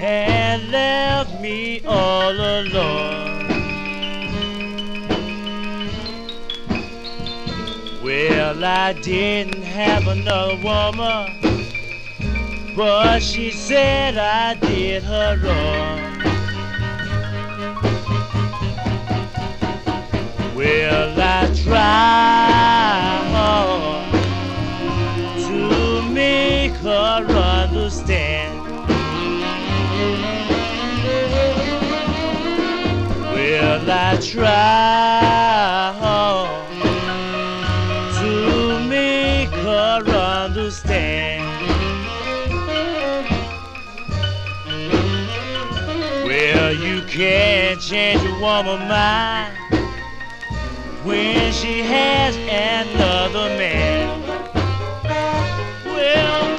and left me all alone. Well, I didn't have another woman, but she said I did her wrong. Well, I tried hard to make her understand. Well, I tried hard to make her understand. Well, you can't change a woman's mind when she has another man. Well,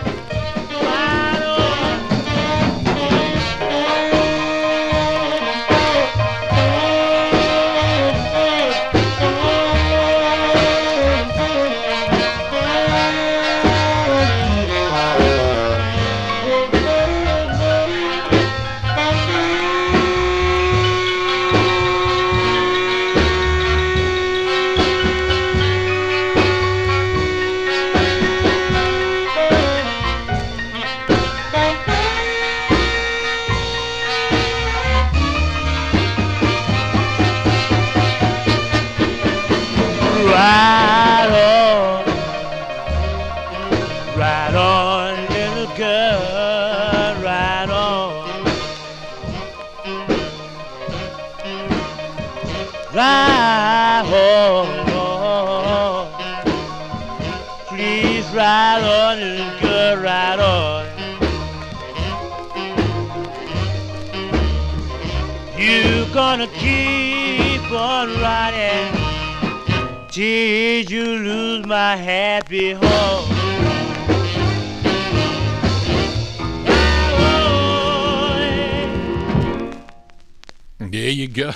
Ride on, little girl, ride on. Ride on. Please ride on, little girl, ride on. You gonna keep on riding till you lose my happy home. There you go.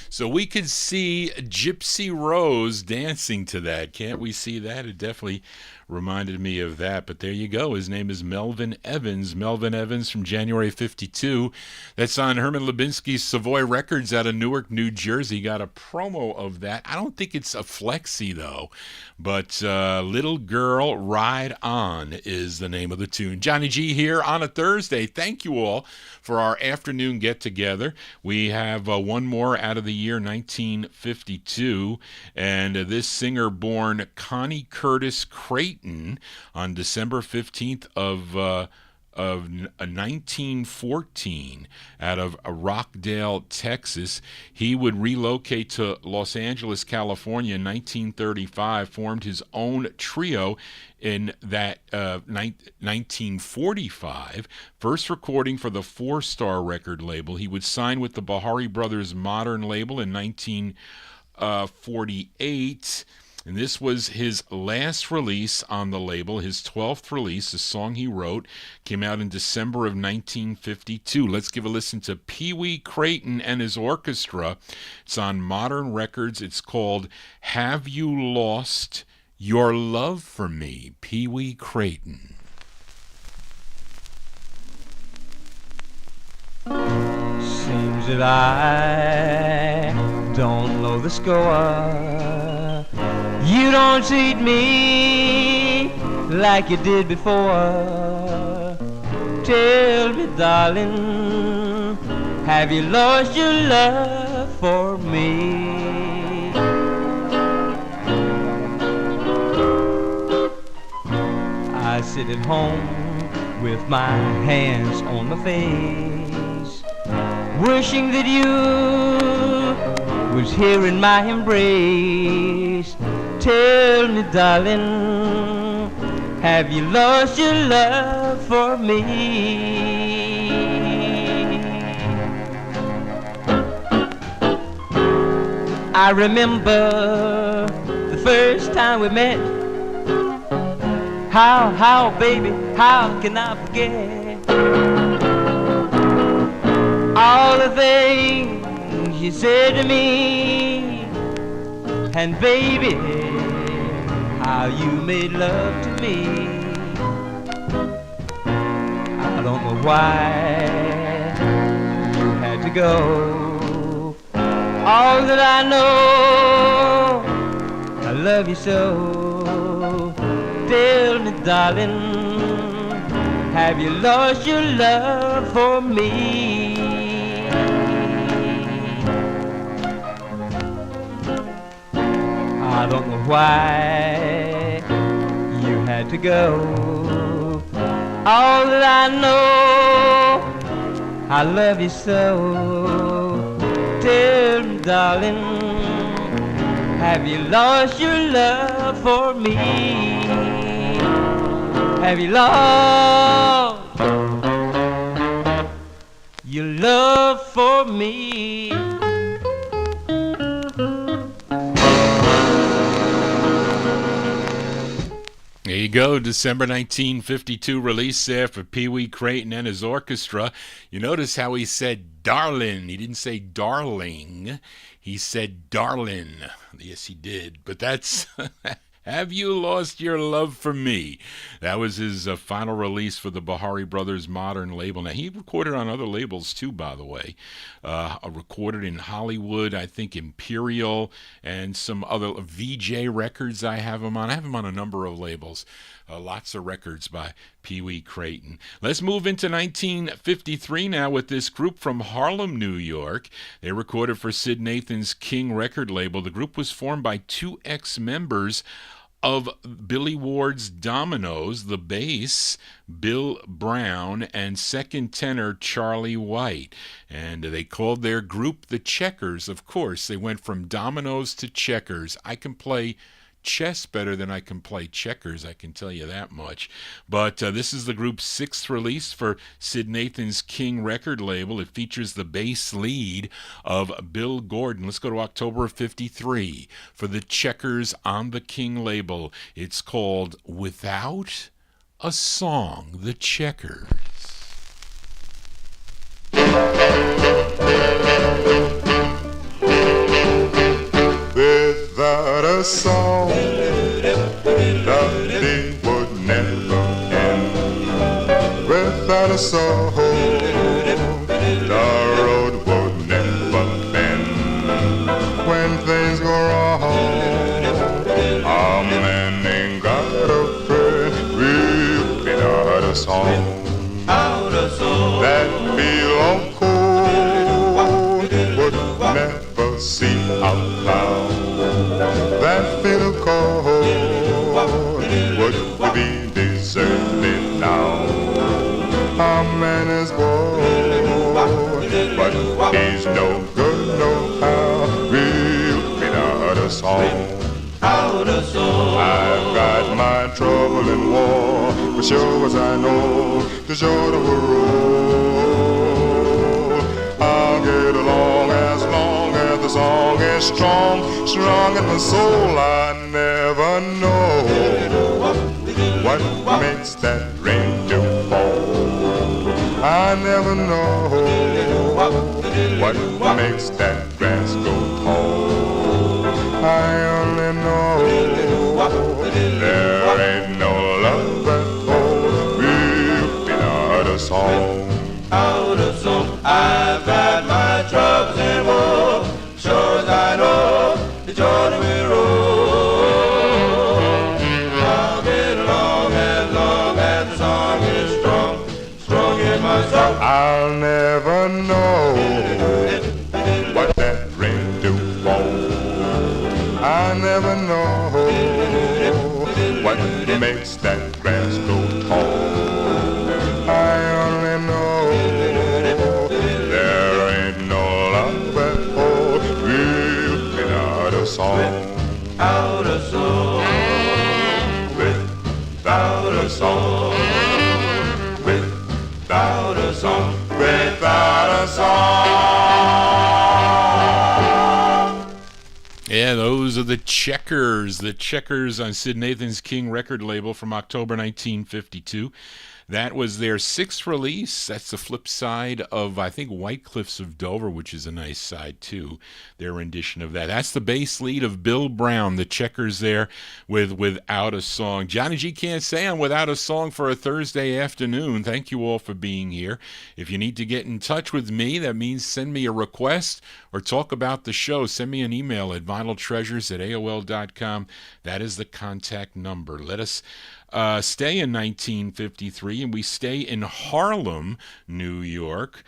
So we could see Gypsy Rose dancing to that. Can't we see that? It definitely reminded me of that. But there you go. His name is Melvin Evans. Melvin Evans from January 52. That's on Herman Lubinsky's Savoy Records out of Newark, New Jersey. Got a promo of that. I don't think it's a flexi, though. But Little Girl Ride On is the name of the tune. Johnny G here on a Thursday. Thank you all for our afternoon get-together. We have one more out of the year 1952, and this singer born Connie Curtis Creighton on December 15th of 1914 out of Rockdale, Texas. He would relocate to Los Angeles, California in 1935, formed his own trio in that 1945, first recording for the Four Star record label. He would sign with the Bahari Brothers Modern label in 1948. And this was his last release on the label, his 12th release. The song he wrote came out in December of 1952. Let's give a listen to Pee Wee Creighton and his orchestra. It's on Modern Records. It's called Have You Lost Your Love for Me? Pee Wee Creighton. Seems that I don't know the score. You don't treat me like you did before. Tell me, darling, have you lost your love for me? I sit at home with my hands on my face, wishing that you was here in my embrace. Tell me, darling, have you lost your love for me? I remember the first time we met. How, baby, how can I forget all the things you said to me? And baby, how you made love to me. I don't know why you had to go. All that I know, I love you so. Tell me, darling, have you lost your love for me? I don't know why you had to go. All that I know, I love you so. Tell me, darling, have you lost your love for me? Have you lost your love for me? There you go, December 1952 release there for Pee Wee Creighton and his orchestra. You notice how he said darlin'. He didn't say darling. He said darlin'. Yes, he did. But that's Have You Lost Your Love for Me? That was his final release for the Bahari Brothers Modern label. Now, he recorded on other labels, too, by the way. Recorded in Hollywood, I think Imperial, and some other VJ Records I have him on. I have him on a number of labels. Lots of records by Pee Wee Creighton. Let's move into 1953 now with this group from Harlem, New York. They recorded for Sid Nathan's King record label. The group was formed by two ex-members of Billy Ward's Dominoes, the bass, Bill Brown, and second tenor, Charlie White. And they called their group the Checkers. Of course, they went from dominoes to checkers. I can play chess better than I can play checkers, I can tell you that much. But this is the group's sixth release for Sid Nathan's King record label. It features the bass lead of Bill Gordon. Let's go to October of 53 for the Checkers on the King label. It's called Without a Song, the Checkers. Without a song, the day would never end. Without a song, the road would never bend. When things go wrong, a man ain't got a friend. Without a song, that belong cold would never see out loud. That fiddle chord would be deserted now. A man is born, but he's no good no how. Without a song, I've got my trouble in war, but sure as I know the short of a roll, I'll get along as long as the song is strong, strong in my soul. I never know what makes that rain do fall. I never know what makes that grass go tall. I only know there ain't no love at all without a song. Without a song, I've had my troubles and woe, sure as I know the Jordan will roll. I'll get along as long as the song is strong, strong in my soul. I'll never know what that rain do for. I never know what makes that grass go tall. I only know there ain't no love at all without a song. Without a song, without a song, without a song, without a song. Yeah, those are the Checkers on Sid Nathan's King record label from October 1952. That was their sixth release. That's the flip side of, I think, White Cliffs of Dover, which is a nice side, too, their rendition of that. That's the bass lead of Bill Brown, the Checkers there, with Without a Song. Johnny G can't say I'm without a song for a Thursday afternoon. Thank you all for being here. If you need to get in touch with me, that means send me a request or talk about the show. Send me an email at vinyltreasures@aol.com. That is the contact number. Let us stay in 1953, and we stay in Harlem, New York,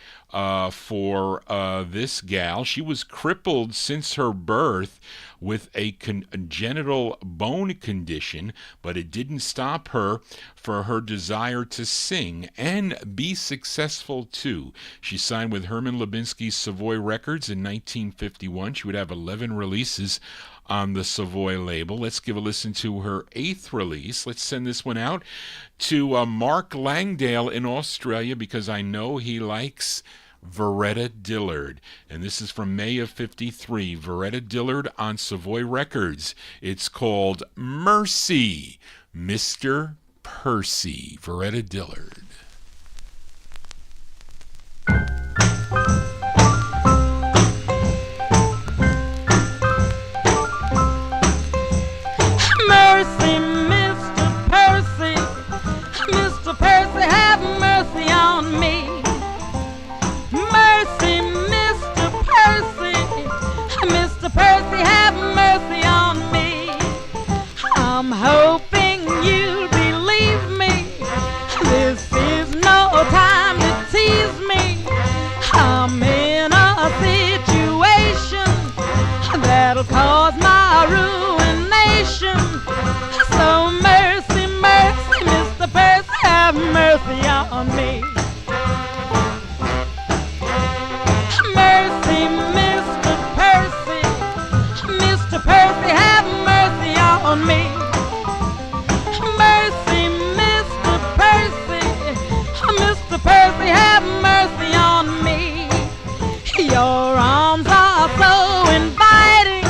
for this gal. She was crippled since her birth with a congenital bone condition, but it didn't stop her for her desire to sing and be successful too. She signed with Herman Lubinsky's Savoy Records in 1951. She would have 11 releases on the Savoy label. Let's give a listen to her eighth release. Let's send this one out to Mark Langdale in Australia, because I know he likes Veretta Dillard. And this is from May of 53. Veretta Dillard on Savoy Records. It's called Mercy, Mr. Percy. Veretta Dillard. Mercy, Mr. Percy, Mr. Percy, have mercy on me. Mercy, Mr. Percy, Mr. Percy, have mercy on me. I'm hoping you'll believe me. This mercy on me. Mercy, Mr. Percy. Mr. Percy, have mercy on me. Mercy, Mr. Percy. Mr. Percy, have mercy on me. Your arms are so inviting.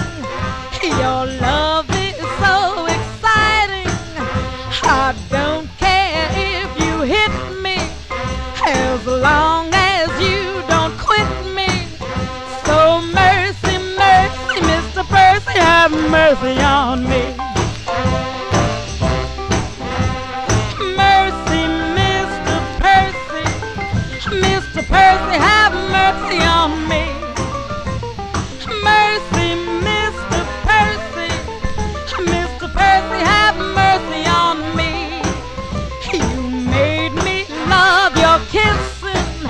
Your love is so exciting. I don't care if you hit me, as long as you don't quit me. So mercy, mercy, Mr. Percy, have mercy on me. Mercy, Mr. Percy. Mr. Percy, have mercy on me. Mercy, Mr. Percy. Mr. Percy, have mercy on me. You made me love your kissing.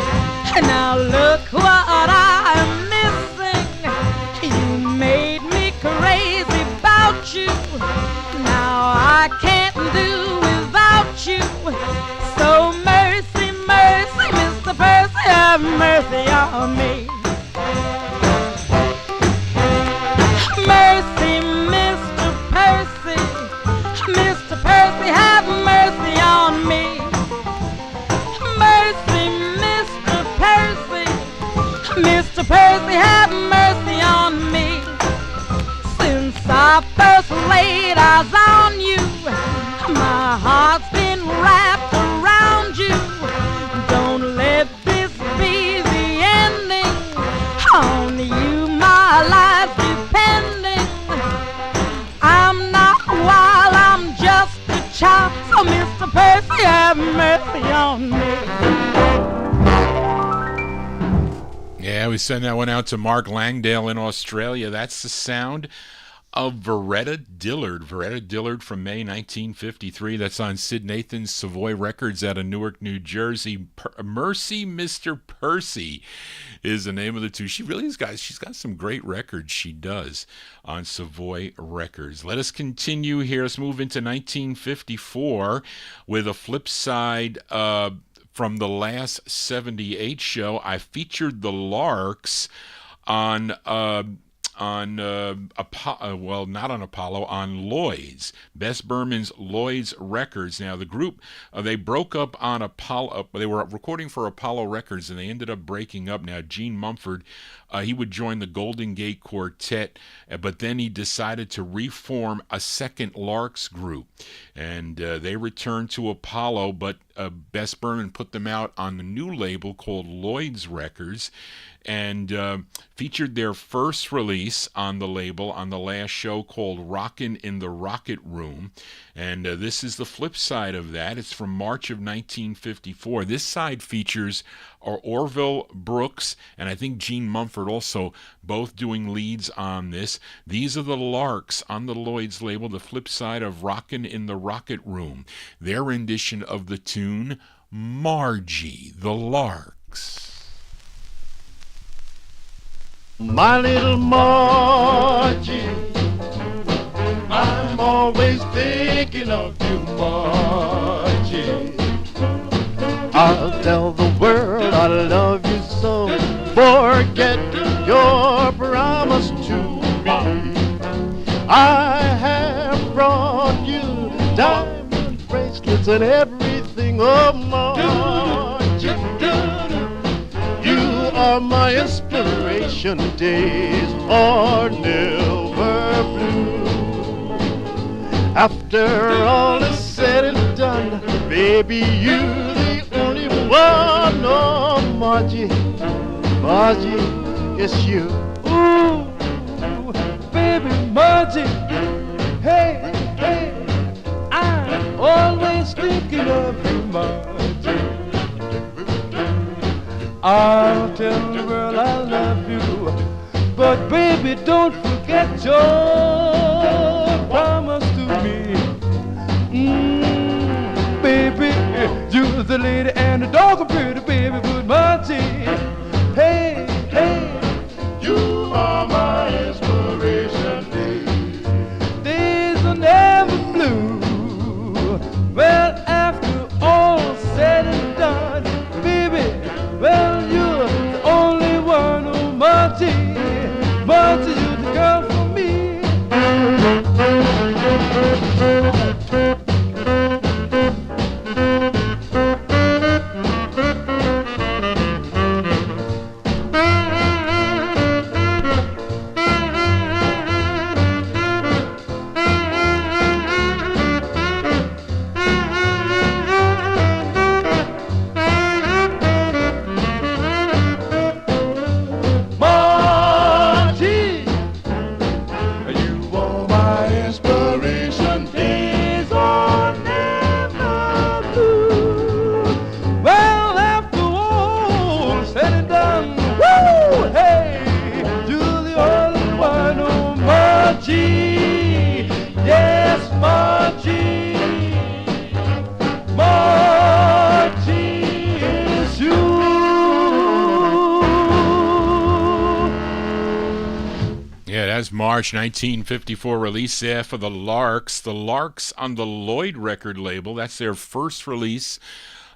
Now look what I am missing. You made me crazy about you. Now I can't do without you. So mercy, mercy, Mr. Percy, have mercy on me. Mercy, Mr. Percy. Mr. Percy, have mercy on me. Mercy, Mr. Percy. Mr. Percy, have mercy on me. Since I first laid eyes on you, my heart's been wrapped around you. Don't let this be the ending. On you my life's depending. I'm not wild, I'm just a child. So Mr. Percy, have mercy on me. Yeah, we send that one out to Mark Langdale in Australia. That's the sound of Veretta Dillard. Veretta Dillard from May 1953. That's on Sid Nathan's Savoy Records out of Newark, New Jersey. Mercy, Mr. Percy is the name of the two. She really is, guys. She's got some great records she does on Savoy Records. Let us continue here. Let's move into 1954 with a flip side from the last 78 show. I featured the Larks on not on Apollo, on Lloyd's, Bess Berman's Lloyd's Records. Now the group, they broke up on Apollo. They were recording for Apollo Records and they ended up breaking up. Now Gene Mumford, he would join the Golden Gate Quartet, but then he decided to reform a second Larks group, and they returned to Apollo, but Bess Berman put them out on the new label called Lloyd's Records, and featured their first release on the label on the last show called Rockin' in the Rocket Room. And this is the flip side of that. It's from March of 1954. This side features Orville Brooks and I think Gene Mumford also, both doing leads on this. These are the Larks on the Lloyd's label, the flip side of Rockin' in the Rocket Room. Their rendition of the tune Margie, the Larks. My little Margie, I'm always thinking of you, Margie. I'll tell the world I love you so. Forget your promise to me. I have brought you diamond bracelets and everything, oh Margie. You are my inspiration, days are never blue. After all is said and done, baby, you're the only one. Oh, Margie, Margie, it's you. Ooh, baby Margie, hey, hey, I'm always thinking of you, Margie. I'll tell the world I love you, but baby, don't forget your promise to me. Baby, you're the lady and the dog are pretty, baby, but Margie, hey, hey, you are my inspiration, baby. Days are never blue. Well, after all said and March 1954 release there for the Larks. The Larks on the Lloyd record label. That's their first release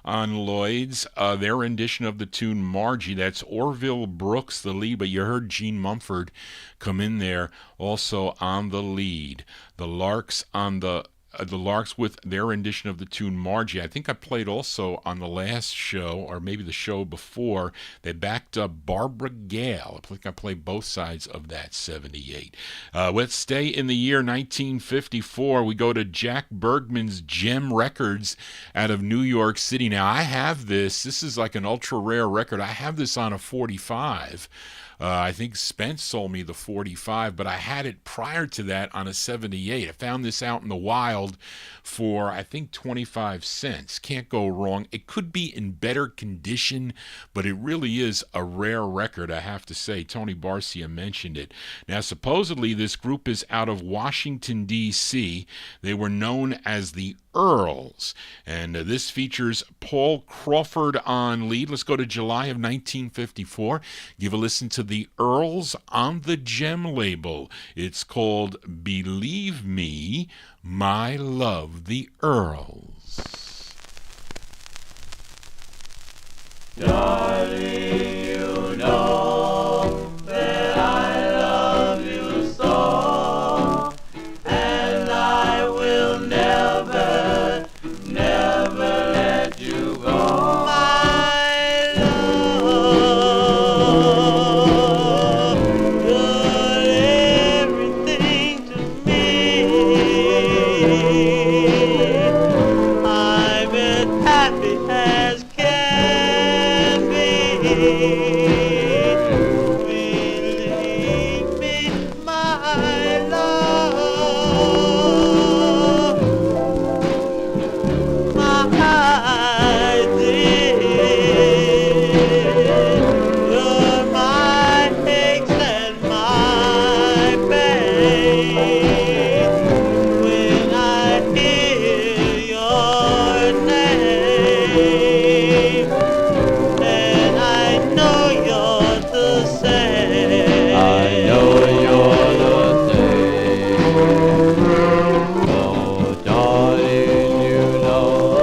on Lloyd's. Their rendition of the tune Margie. That's Orville Brooks, the lead, but you heard Gene Mumford come in there also on the lead. The Larks on the Larks with their rendition of the tune Margie. I think I played also on the last show, or maybe the show before, they backed up Barbara Gale. I think I played both sides of that 78. Let's stay in the year 1954. We go to Jack Bergman's Gem Records out of New York City. Now, I have this. This is like an ultra rare record. I have this on a 45. I think Spence sold me the 45, but I had it prior to that on a 78. I found this out in the wild for, I think, 25 cents. Can't go wrong. It could be in better condition, but it really is a rare record, I have to say. Tony Barcia mentioned it. Now, supposedly, this group is out of Washington, D.C. They were known as the Earls, and this features Paul Crawford on lead. Let's go to July of 1954. Give a listen to the Earls on the Gem label. It's called Believe Me, My Love, the Earls. Darling, you know that I love you so, and I will never, never let you go. My love, you're everything to me. I'm as happy as can be. Believe me, my love, my dear, you're my aches and my pain. When I hear your name, and I know you're the same. I know you're the same. Oh, darling, you know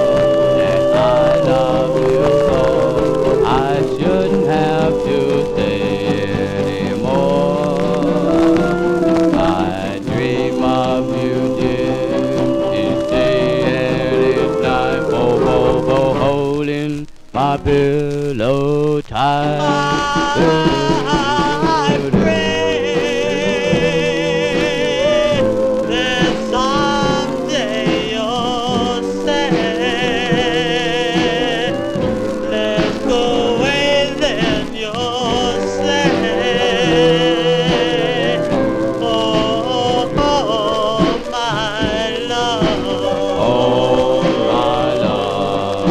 that I love you so. I shouldn't have to say anymore. I dream of you, dear, each day and each night. Holding my pillow tight. I pray that someday you'll say, let's go away, then you'll say, oh, my love. Oh, my love.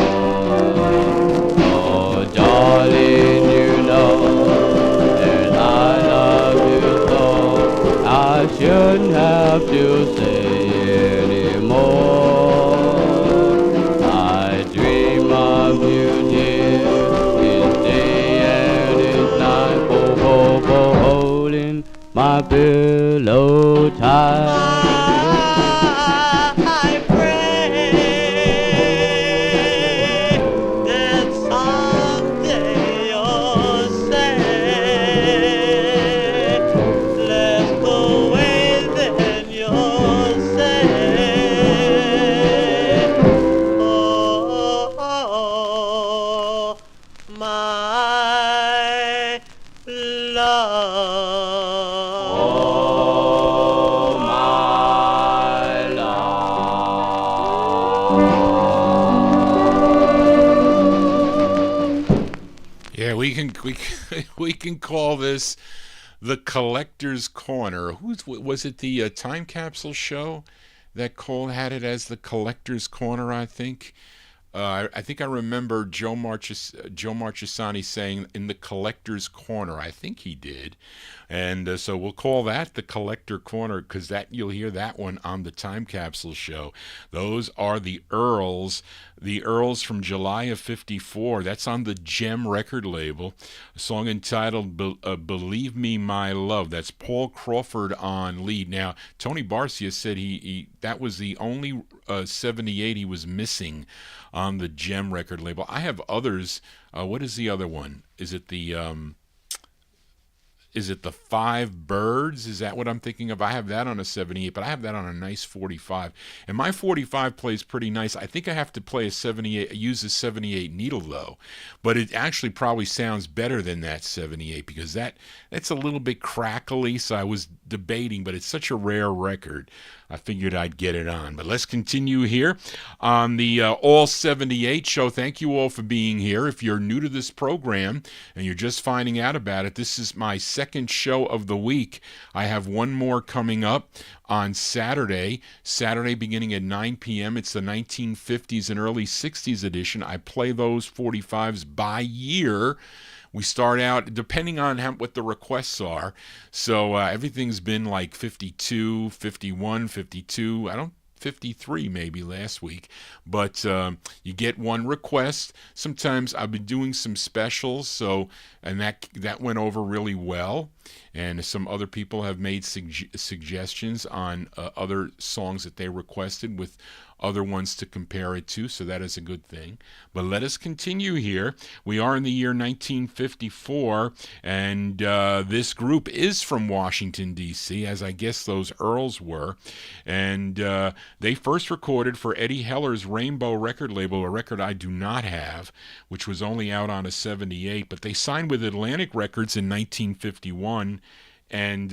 Oh, darling, you know that I love you so. I shouldn't have to say anymore. I dream of you, dear, each day and each night. Holding my pillow tight. I pray that someday you'll say, let's go away, then you'll say, oh, my love. Oh, my love. Yeah, we can call this the Collector's Corner. Was it the Time Capsule show that had it as the Collector's Corner, I think? I think I remember Joe Marchesani saying in the Collector's Corner. I think he did. And so we'll call that the Collector Corner, because that you'll hear that one on the Time Capsule show. Those are the Earls. The Earls from July of '54. That's on the Gem record label. A song entitled Believe Me, My Love. That's Paul Crawford on lead. Now, Tony Barcia said he that was the only 78 he was missing on the Gem record label. I have others. What is the other one? Is it the Five Birds? Is that what I'm thinking of? I have that on a 78, but I have that on a nice 45. And my 45 plays pretty nice. I think I have to play use a 78 needle though. But it actually probably sounds better than that 78 because that's a little bit crackly, so I was debating, but it's such a rare record. I figured I'd get it on. But let's continue here on the All 78 show. Thank you all for being here. If you're new to this program and you're just finding out about it, this is my second show of the week. I have one more coming up on Saturday beginning at 9 p.m. It's the 1950s and early 60s edition. I play those 45s by year. We start out, depending on what the requests are. So everything's been like 52, 51, 52. 53 maybe last week. But you get one request. Sometimes I've been doing some specials, and that went over really well. And some other people have made suggestions on other songs that they requested with other ones to compare it to, so that is a good thing. But let us continue here. We are in the year 1954, and this group is from Washington, D.C., as I guess those Earls were. And they first recorded for Eddie Heller's Rainbow record label, a record I do not have, which was only out on a 78, but they signed with Atlantic Records in 1951, and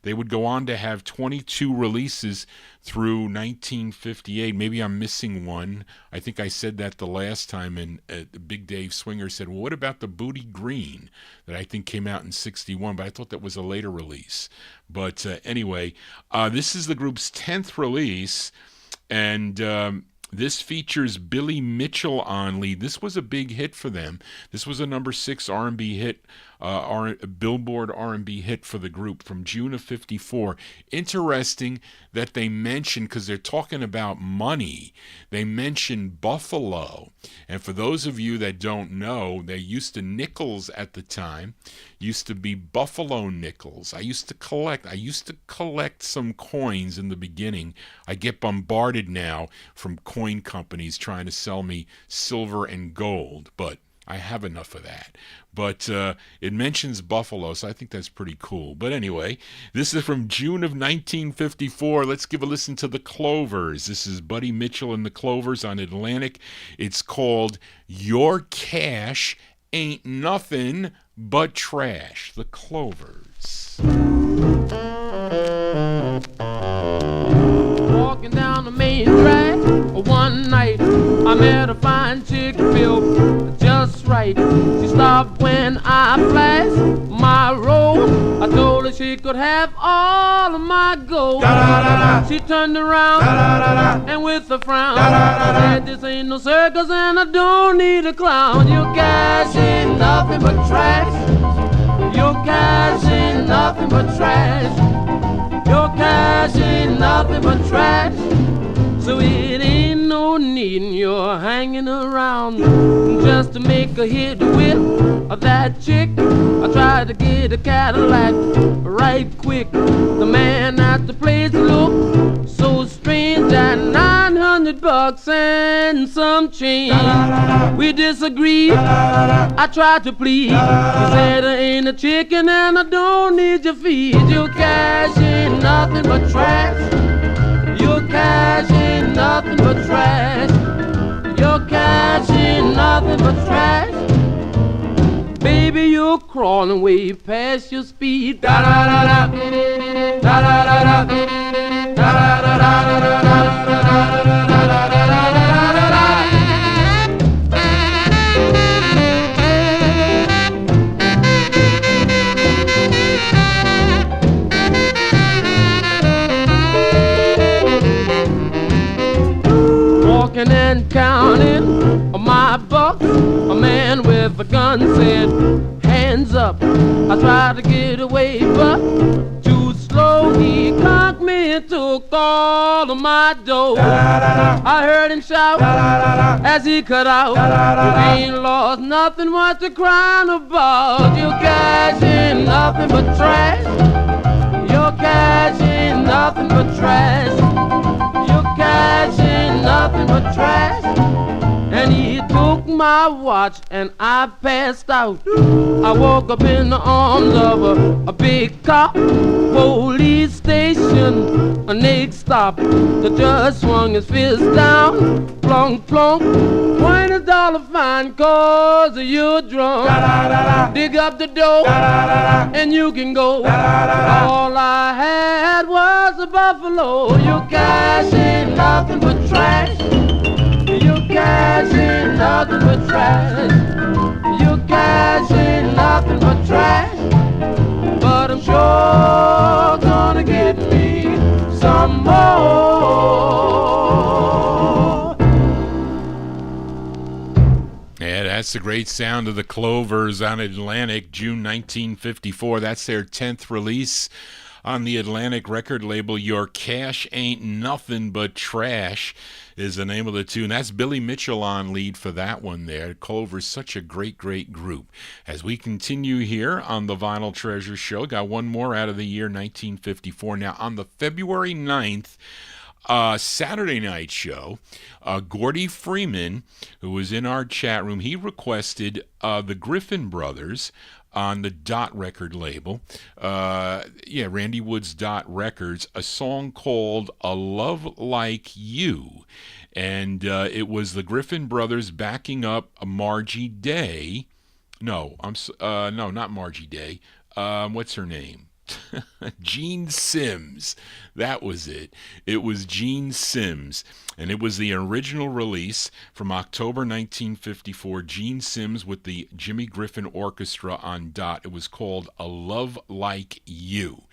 they would go on to have 22 releases through 1958. Maybe I'm missing one. I think I said that the last time, and Big Dave Swinger said, well, what about the Booty Green that I think came out in 61, but I thought that was a later release. But anyway, this is the group's 10th release, and this features Billy Mitchell on lead. This was a big hit for them. This was a number 6 R&B hit, Billboard R&B hit for the group from June of '54. Interesting that they mention, because they're talking about money, they mention Buffalo. And for those of you that don't know, they used to nickels at the time, used to be Buffalo nickels. I used to collect some coins in the beginning. I get bombarded now from coin companies trying to sell me silver and gold, but I have enough of that. But it mentions Buffalo, so I think that's pretty cool. But anyway, this is from June of 1954. Let's give a listen to the Clovers. This is Buddy Mitchell and the Clovers on Atlantic. It's called Your Cash Ain't Nothing But Trash. The Clovers. Walking down the main drag one night, I met a fine chick built just right. She stopped when I flashed my roll. I told her she could have all of my gold. She turned around and with a frown said, this ain't no circus and I don't need a clown. Your cash ain't nothing but trash. Your cash ain't nothing but trash. Your cash ain't nothing but trash. So it ain't no need you're hanging around just to make a hit with that chick. I tried to get a Cadillac right quick. The man at the place looked so strange at $900 and some change. We disagreed. I tried to plead. He said I ain't a chicken and I don't need your feed. Your cash ain't nothing but trash. Your cash ain't nothing but trash. Your cash ain't nothing but trash. Baby, you're crawling way past your speed. Da da da da da da da da da da and counting my bucks, a man with a gun said, hands up. I tried to get away, but too slow. He cocked me into a all of my dough. I heard him shout as he cut out. You ain't lost nothing much to crying about. You cash in nothing but trash. Your cash in nothing but trash. Your cash in nothing but trash. And he took my watch and I passed out. I woke up in the arms of a big cop. Police station, a next stop. The judge swung his fist down, plunk, plunk. $20 fine cause you're drunk. Dig up the dough and you can go. All I had was a buffalo. You cash in nothing but trash. You cash in nothing but trash. You cash in nothing but trash. But I'm sure gonna get me some more. Yeah, that's the great sound of the Clovers on Atlantic, June 1954. That's their 10th release on the Atlantic record label. Your Cash Ain't Nothing But Trash is the name of the tune. That's Billy Mitchell on lead for that one there. Clover's such a great, great group. As we continue here on the Vinyl Treasure Show, got one more out of the year 1954. Now, on the February 9th Saturday night show, Gordy Freeman, who was in our chat room, he requested the Griffin Brothers on the Dot record label, Randy Wood's Dot Records, a song called A Love Like You. And it was the Griffin Brothers backing up Margie Day. No, not Margie Day. What's her name? Gene Sims. That was it. It was Gene Sims. And it was the original release from October 1954. Gene Sims with the Jimmy Griffin Orchestra on Dot. It was called A Love Like You.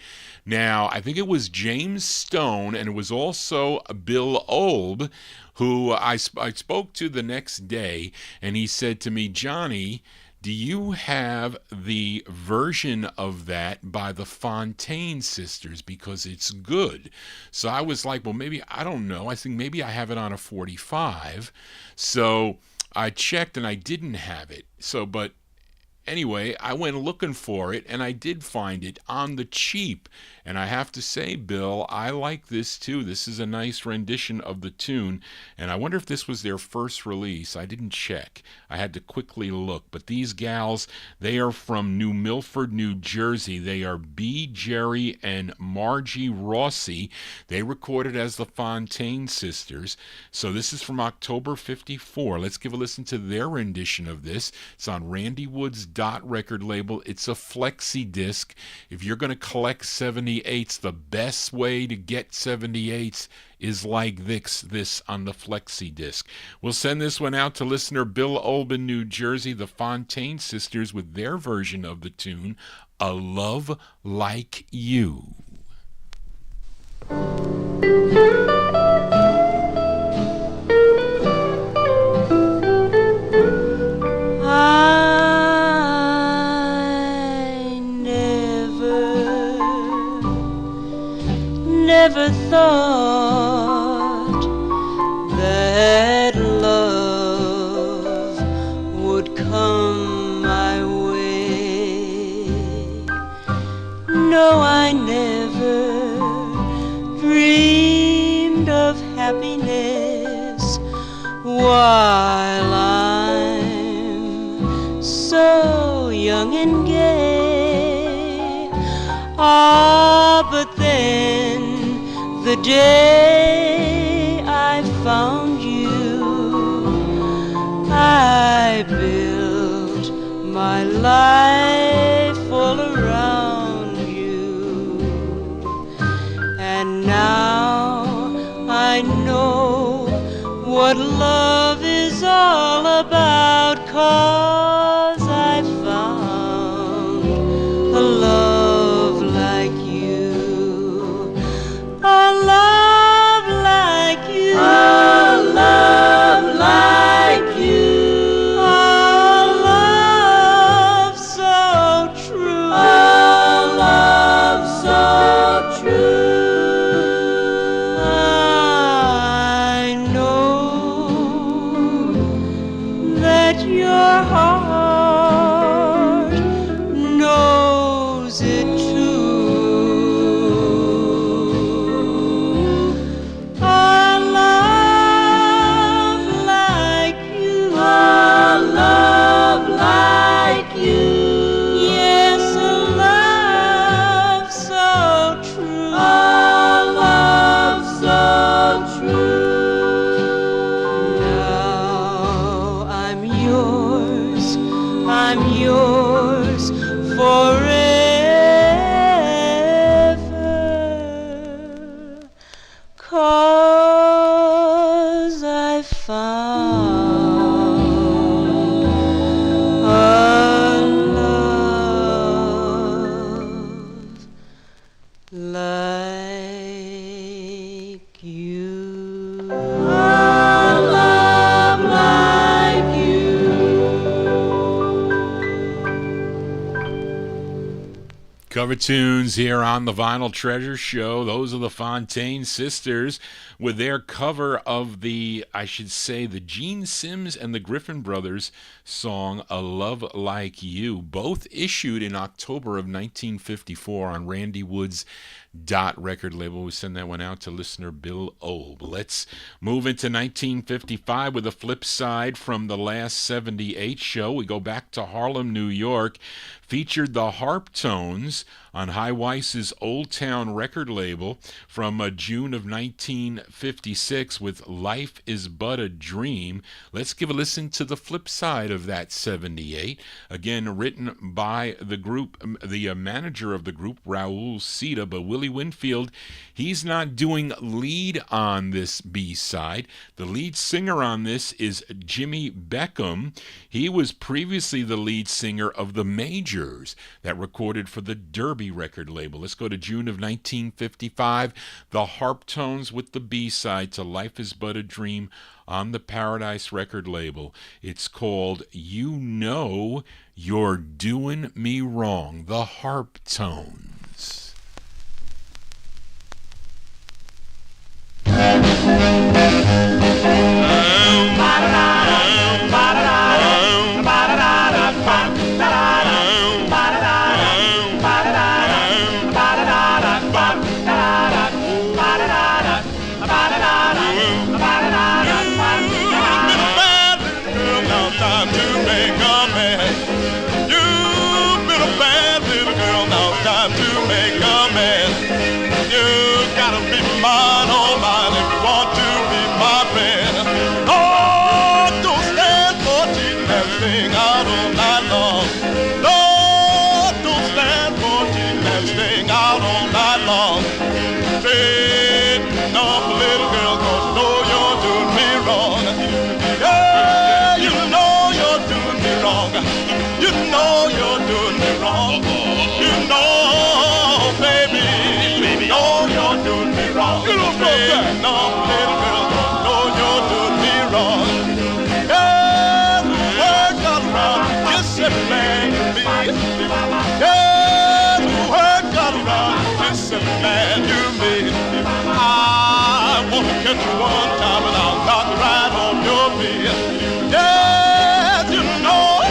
Now, I think it was James Stone, and it was also Bill Olb, who I spoke to the next day, and he said to me, Johnny, do you have the version of that by the Fontaine sisters? Because it's good. So I was like, well, maybe, I don't know. I think maybe I have it on a 45. So I checked and I didn't have it. But anyway, I went looking for it and I did find it on the cheap. And I have to say, Bill, I like this too. This is a nice rendition of the tune. And I wonder if this was their first release. I didn't check. I had to quickly look. But these gals, they are from New Milford, New Jersey. They are B. Jerry and Margie Rossi. They recorded as the Fontaine sisters. So this is from October 54. Let's give a listen to their rendition of this. It's on Randy Wood's Dot record label. It's a flexi disc. If you're going to collect 78s, the best way to get 78s is like this on the flexi disc. We'll send this one out to listener Bill Olben, New Jersey, the Fontaine sisters with their version of the tune, A Love Like You. Never thought that love would come my way. No, I never dreamed of happiness while I'm so young and gay. Ah, but then the day I found you, I built my life all around you. And now I know what love is all about, 'cause I found a love like you. A love like you. A love like you. A love so true. A love so true. that your heart knows it too. A love like you, a love like you, yes, a love so true, a love so true. Now I'm yours forever, 'cause I found a love like you. A love like you. Cover tunes here on the Vinyl Treasure Show. Those are the Fontaine Sisters with their cover of the Gene Sims and the Griffin Brothers song A Love Like You, both issued in October of 1954 on Randy Wood's Dot record label. We send that one out to listener Bill Obe. Let's move into 1955 with a flip side from the last 78 show. We go back to Harlem, New York. Featured the Harp Tones on High Weiss's Old Town record label from June of 1956 with Life Is But a Dream. Let's give a listen to the flip side of that 78. Again, written by the group, the manager of the group, Raul Sita, but Willie Winfield, he's not doing lead on this B-side. The lead singer on this is Jimmy Beckham. He was previously the lead singer of the Majors that recorded for the Derby record label. Let's go to June of 1955. The Harp Tones with the B-side to Life Is But a Dream on the Paradise record label. It's called You Know You're Doing Me Wrong. The Harp Tones. One time and I'll knock right on your feet. Yes, you know,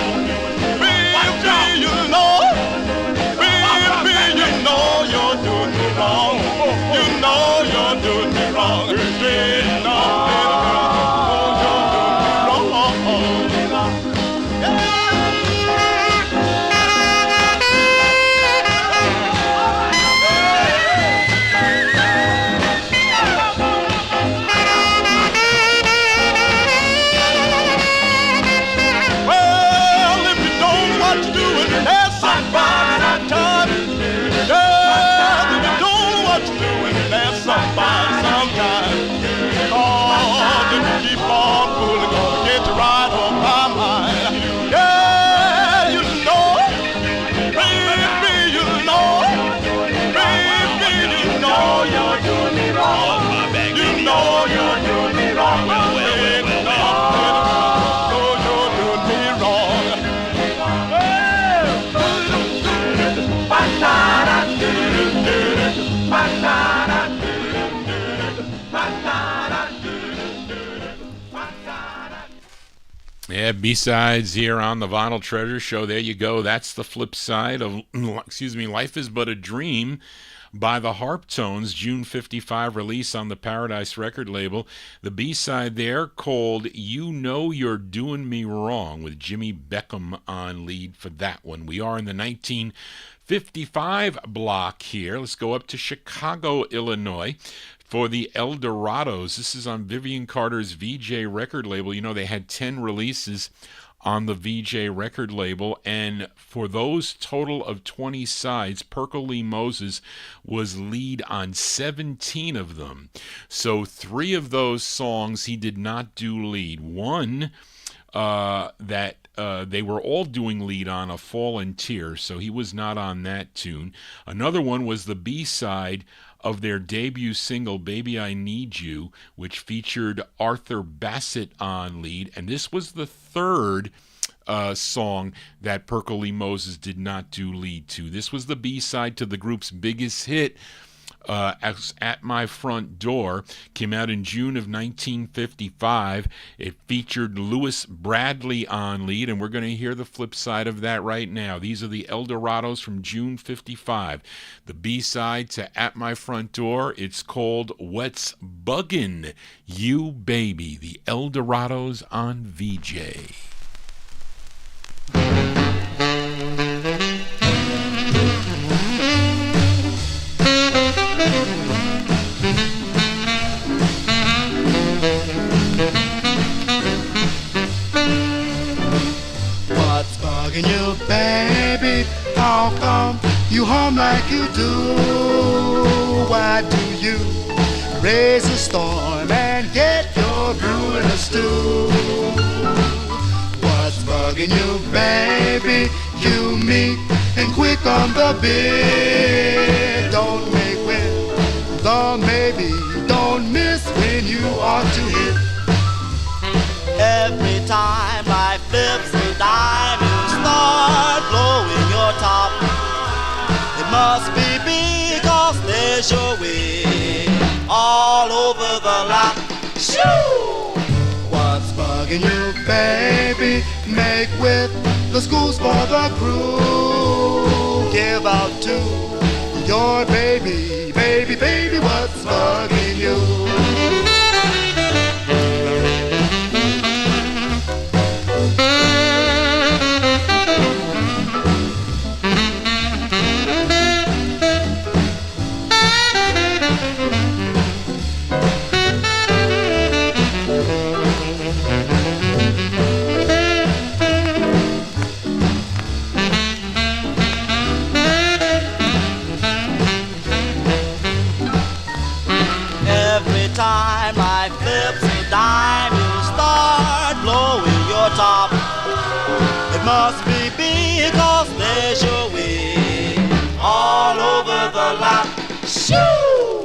baby, you know, baby, you know you're doing me wrong. You know you're doing me wrong. Hey, no, little girl, you're doing me wrong. Yeah, B-sides here on the Vinyl Treasure Show. There you go. That's the flip side of, Life is But a Dream by the Harptones, June 55 release on the Paradise record label. The B-side there called You Know You're Doing Me Wrong with Jimmy Beckham on lead for that one. We are in the 1955 block here. Let's go up to Chicago, Illinois. For the El Dorados, this is on Vivian Carter's VJ record label. You know, they had 10 releases on the VJ record label, and for those total of 20 sides, Perkle Lee Moses was lead on 17 of them. So 3 of those songs he did not do lead. One that they were all doing lead on, A Fallen Tear, so he was not on that tune. Another one was the B-side of their debut single, Baby I Need You, which featured Arthur Bassett on lead, and this was the third song that Perkle Lee Moses did not do lead to. This was the B-side to the group's biggest hit, At My Front Door. Came out in June of 1955. It featured Lewis Bradley on lead, and we're going to hear the flip side of that right now. These are the El Dorados from June 55. The B-side to At My Front Door, it's called What's Buggin' You Baby. The El Dorados on VJ. What's bugging you, baby? How come you hum like you do? Why do you raise a storm and get your brew in a stew? What's bugging you, baby? You meet and quick on the bit. Don't make with the maybe. Don't miss when you ought to hit. Every time life flips a dime, you start blowing your top. It must be because there's your way all over the lot. Shoo! What's bugging you, baby? Make with the schools for the crew. Give out to your baby, baby, baby. What's bugging you? Time life flips a dime, you start blowing your top. It must be because there's your way all over the lot. Shoo!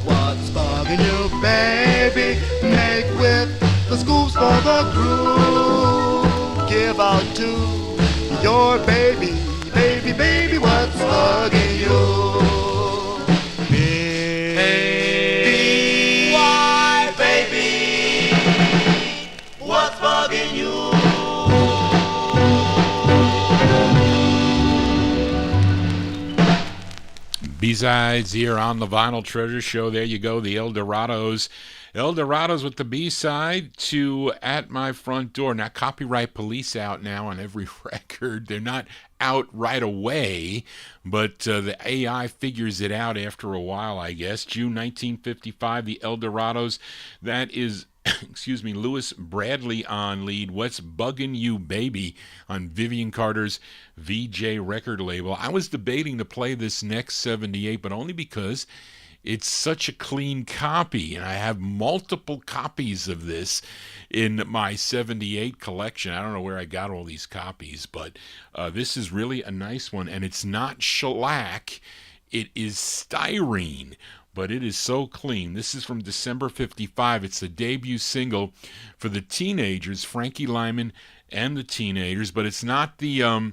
What's bugging you, baby? Make with the schools for the crew. Give out to your baby, baby, baby. What's bugging you? B-sides here on the Vinyl Treasure Show. There you go, the El Dorados. El Dorados with the B-side to At My Front Door. Now, Copyright Police out now on every record. They're not out right away, but the AI figures it out after a while, I guess. June 1955, the El Dorados. That is... Lewis Bradley on lead. What's Buggin' You, Baby on Vivian Carter's VJ record label. I was debating to play this next 78, but only because it's such a clean copy, and I have multiple copies of this in my 78 collection. I don't know where I got all these copies, but this is really a nice one, and it's not shellac. It is styrene, but it is so clean. This is from December 55. It's the debut single for the Teenagers, Frankie Lyman and the Teenagers, but it's not the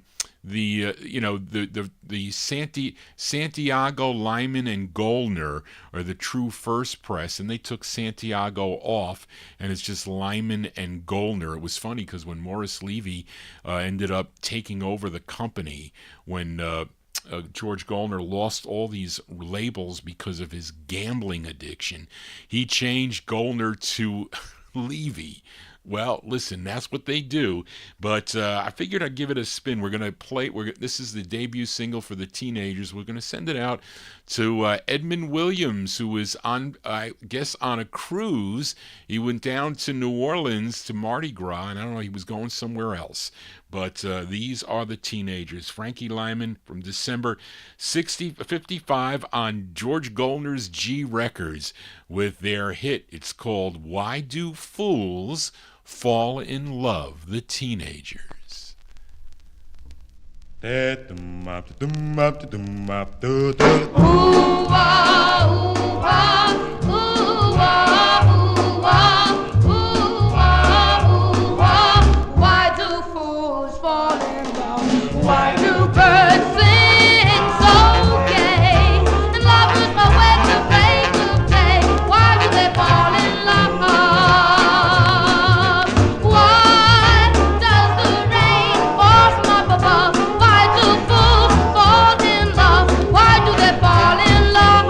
Santiago, Lyman, and Goldner are the true first press, and they took Santiago off, and it's just Lyman and Goldner. It was funny because when Morris Levy ended up taking over the company, when George Goldner lost all these labels because of his gambling addiction, he changed Goldner to Levy. Well, listen, that's what they do. But I figured I'd give it a spin. We're going to play. This is the debut single for the Teenagers. We're going to send it out to Edmund Williams, who was on, I guess, on a cruise. He went down to New Orleans to Mardi Gras, and I don't know, he was going somewhere else. But these are the Teenagers. Frankie Lyman from December 55 on George Goldner's G Records with their hit. It's called Why Do Fools Fall in Love? The Teenagers. Why do birds sing so gay? And lovers are wed to break of day. Why do they fall in love? Why does the rain fall from up above? Why do fools fall in love? Why do they fall in love?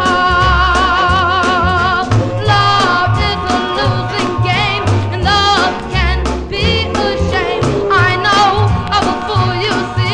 Love is a losing game, and love can be a shame. I know of a fool you see.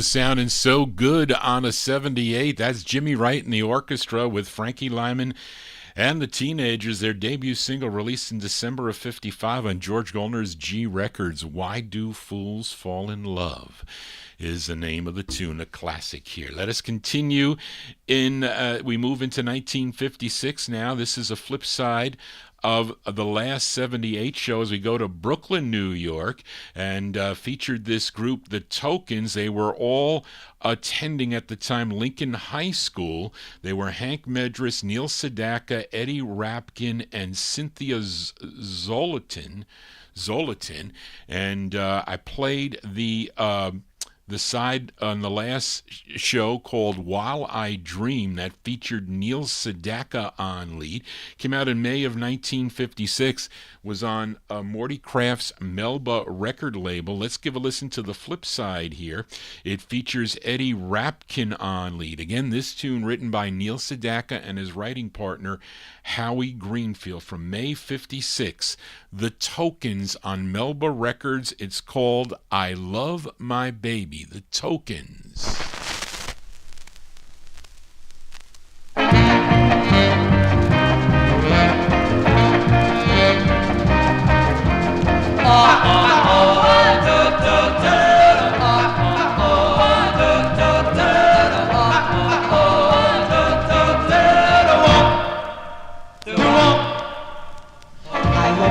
Sounding so good on a 78. That's Jimmy Wright and the orchestra with Frankie Lyman and the Teenagers. Their debut single released in December of 55 on George Goldner's G Records. Why Do Fools Fall in Love is the name of the tune, a classic here. Let us continue. We move into 1956 now. This is a flip side of the last 78 show as we go to Brooklyn, New York, and featured this group, the Tokens. They were all attending at the time Lincoln High School. They were Hank Medris, Neil Sedaka, Eddie Rapkin, and Cynthia Zolotin. And I played the side on the last show called While I Dream that featured Neil Sedaka on lead. Came out in May of 1956, was on Morty Kraft's Melba record label. Let's give a listen to the flip side here. It features Eddie Rapkin on lead. Again, this tune written by Neil Sedaka and his writing partner Howie Greenfield from May 56. The Tokens on Melba Records. It's called I Love My Baby. The Tokens.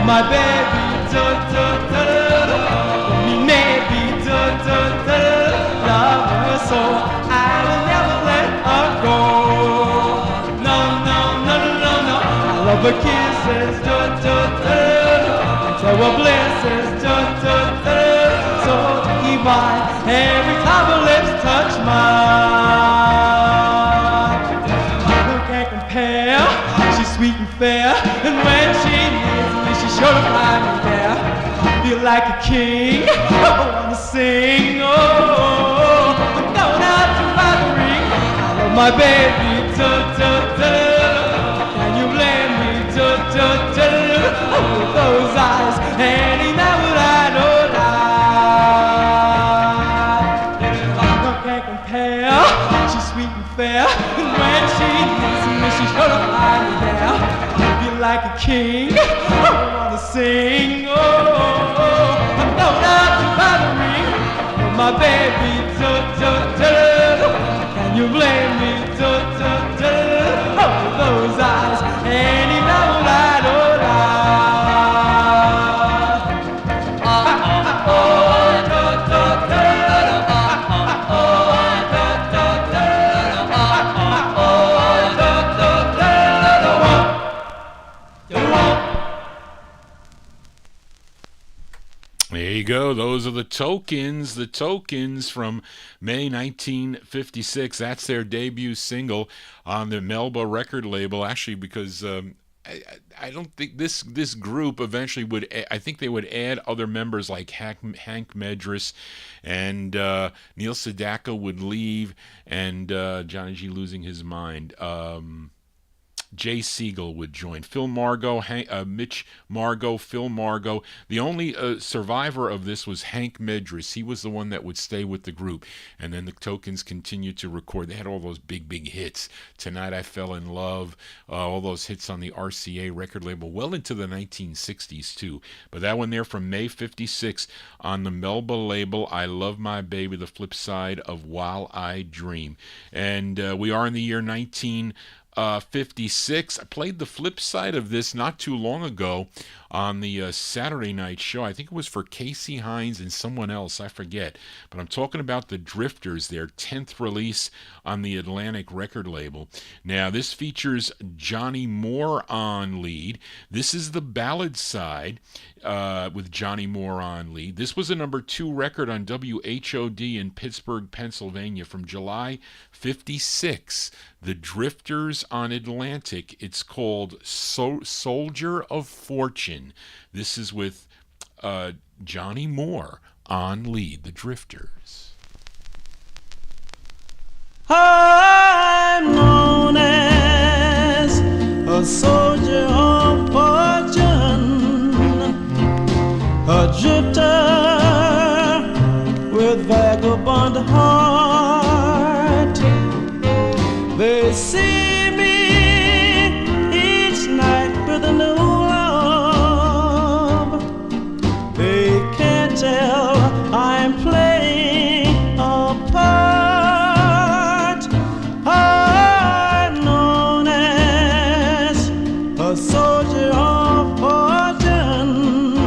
My baby, the kisses, and there were blessings, so divine. Every time her lips touch mine, who can compare? She's sweet and fair, and when she needs me, she's sure to find me there. Feel like a king, I wanna sing. Oh, I'm going out to buy the ring. I love my baby. Can you blame me? With those eyes, any now would I know lie. No can compare. She's sweet and fair, and when she needs me, she's sure to find me there. Feel like a king, I wanna sing. Oh, I'm going out to buy the ring for my baby. Can you blame me? Those eyes, any now I don't There you go. Those are the Tokens from May 1956. That's their debut single on the Melba record label. Actually, because I don't think this group eventually would. I think they would add other members like Hank Medris, and Neil Sedaka would leave, and Johnny G losing his mind. Jay Siegel would join. Phil Margo, Mitch Margo, Phil Margo. The only survivor of this was Hank Medris. He was the one that would stay with the group. And then the Tokens continued to record. They had all those big hits. Tonight I Fell in Love, all those hits on the RCA record label well into the 1960s too. But that one there from May 56 on the Melba label, I Love My Baby, the flip side of While I Dream. And we are in the year 1956. I played the flip side of this not too long ago on the Saturday night show. I think it was for Casey Hines and someone else, I forget. But I'm talking about the Drifters, their 10th release on the Atlantic record label. Now, this features Johnny Moore on lead. This is the ballad side with Johnny Moore on lead. This was a number 2 record on WHOD in Pittsburgh, Pennsylvania from July 56. The Drifters on Atlantic. It's called Soldier of Fortune. This is with Johnny Moore on lead. The Drifters. I'm known as a soldier of fortune, a drifter with vagabond heart. They see me each night with a new love. They can't tell I'm playing a part. I'm known as a soldier of fortune,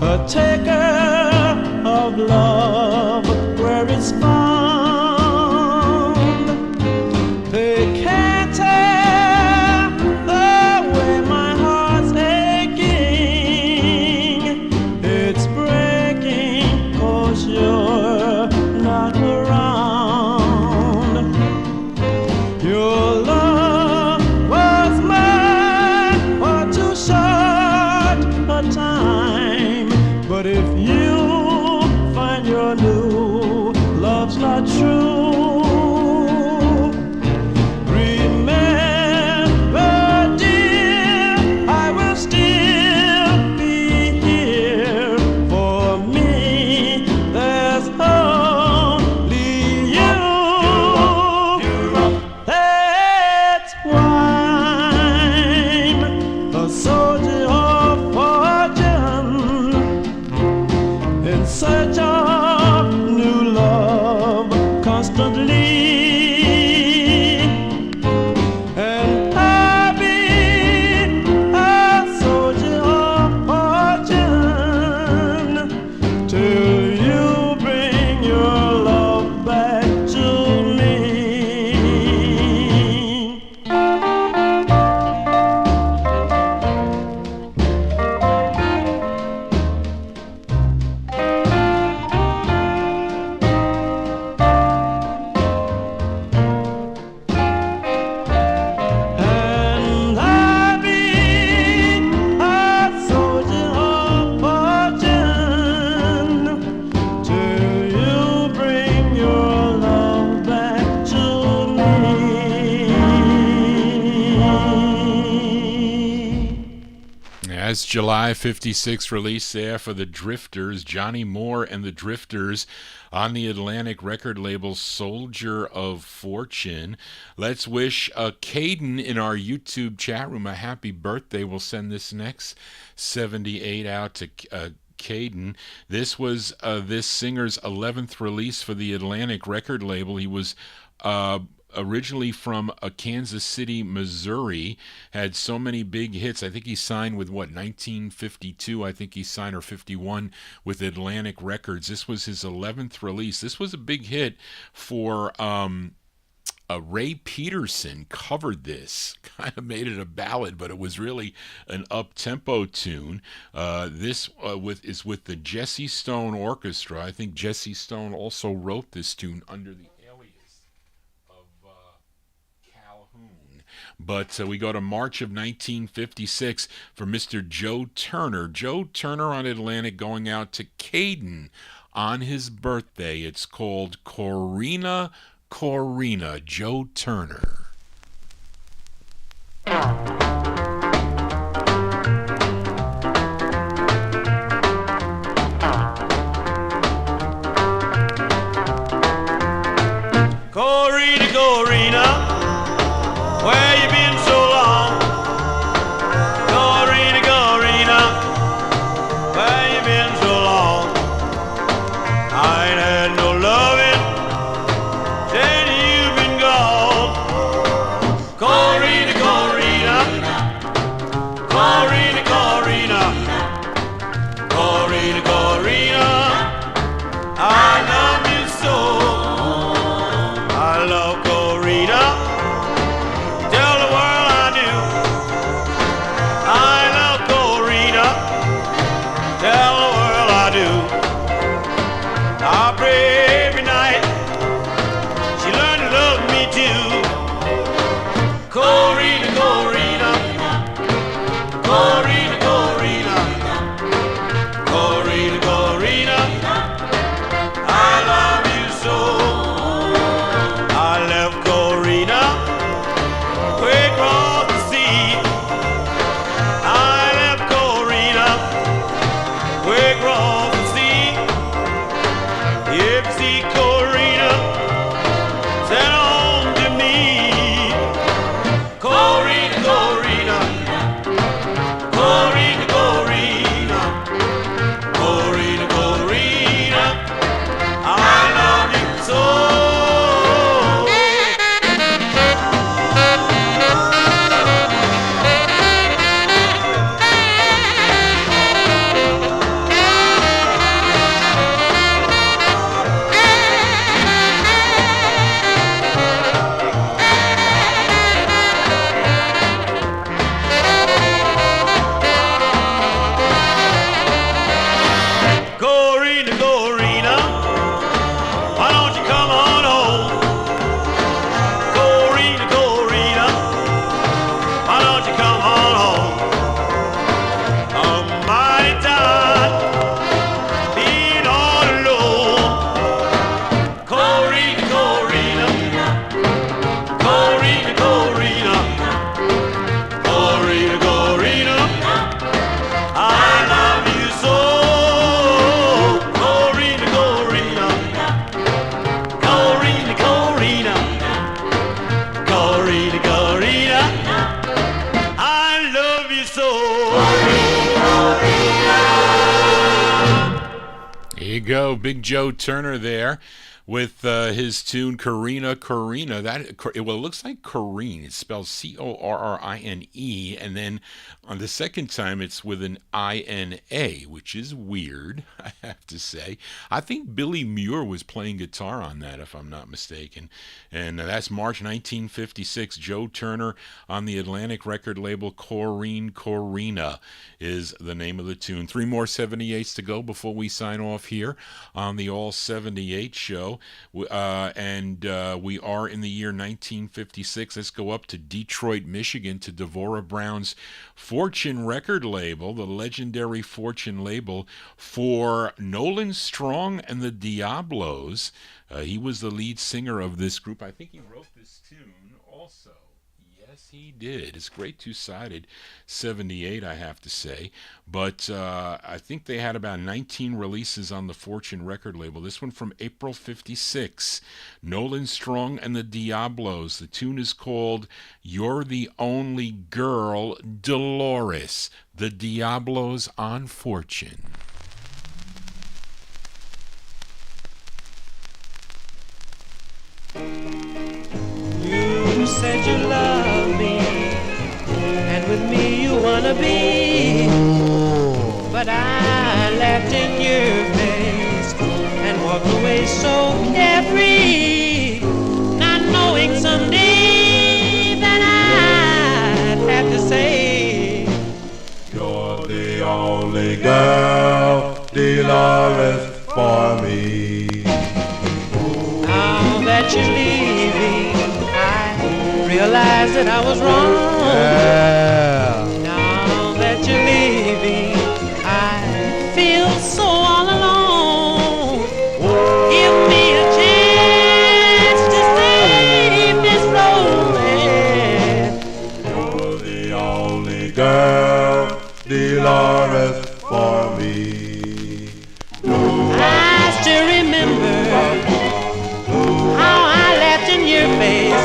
a taker of love where it's found. They can't tell the way my heart's aching. It's breaking 'cause you're not around. Your love was mine for too short a time, but if you find your July 56 release there for the Drifters, Johnny Moore and the Drifters on the Atlantic record label Soldier of Fortune. Let's wish Caden in our YouTube chat room a happy birthday. We'll send this next 78 out to Caden. This was this singer's 11th release for the Atlantic record label. He was originally from Kansas City, Missouri, had so many big hits. I think he signed with 1952, I think he signed, or 51, with Atlantic Records. This was his 11th release. This was a big hit for Ray Peterson covered this, kind of made it a ballad, but it was really an up-tempo tune. This is with the Jesse Stone Orchestra. I think Jesse Stone also wrote this tune under the But we go to March of 1956 for Mr. Joe Turner. Joe Turner on Atlantic going out to Caden on his birthday. It's called Corina, Corina, Joe Turner. Corina, Corina, where you been so long? Corina, Corina, where you been so long? I ain't had no loving since you've been gone. Corina, Corina, Corina, Corina, Corina, Corina, I love you so. I love Corina. Go, Big Joe Turner there with his tune Corina, Corina. It looks like Corrine. It spells Corrine, and then on the second time it's with an INA, which is weird, I have to say. I think Billy Muir was playing guitar on that, if I'm not mistaken. And that's March 1956. Joe Turner on the Atlantic record label. Corrine, Corina is the name of the tune. 3 more 78s to go before we sign off here on the All 78 show. And we are in the year 1956. Let's go up to Detroit, Michigan, to Devorah Brown's Fortune record label, the legendary Fortune label, for Nolan Strong and the Diablos. He was the lead singer of this group. I think he wrote this tune also. Yes, Yes, he did. It's great two-sided, 78, I have to say. But I think they had about 19 releases on the Fortune record label. This one from April 56. Nolan Strong and the Diablos. The tune is called You're the Only Girl, Dolores. The Diablos on Fortune. You said you love me, and with me you wanna be, but I laughed in your face and walked away so carefree, not knowing someday that I'd have to say, you're the only girl, Dolores, for me. Now that you're leaving, realize that I was wrong. Yeah. Now that you're leaving, I feel so all alone. Give me a chance to save this romance. You're the only girl, Dolores, for me. I still remember how I laughed in your face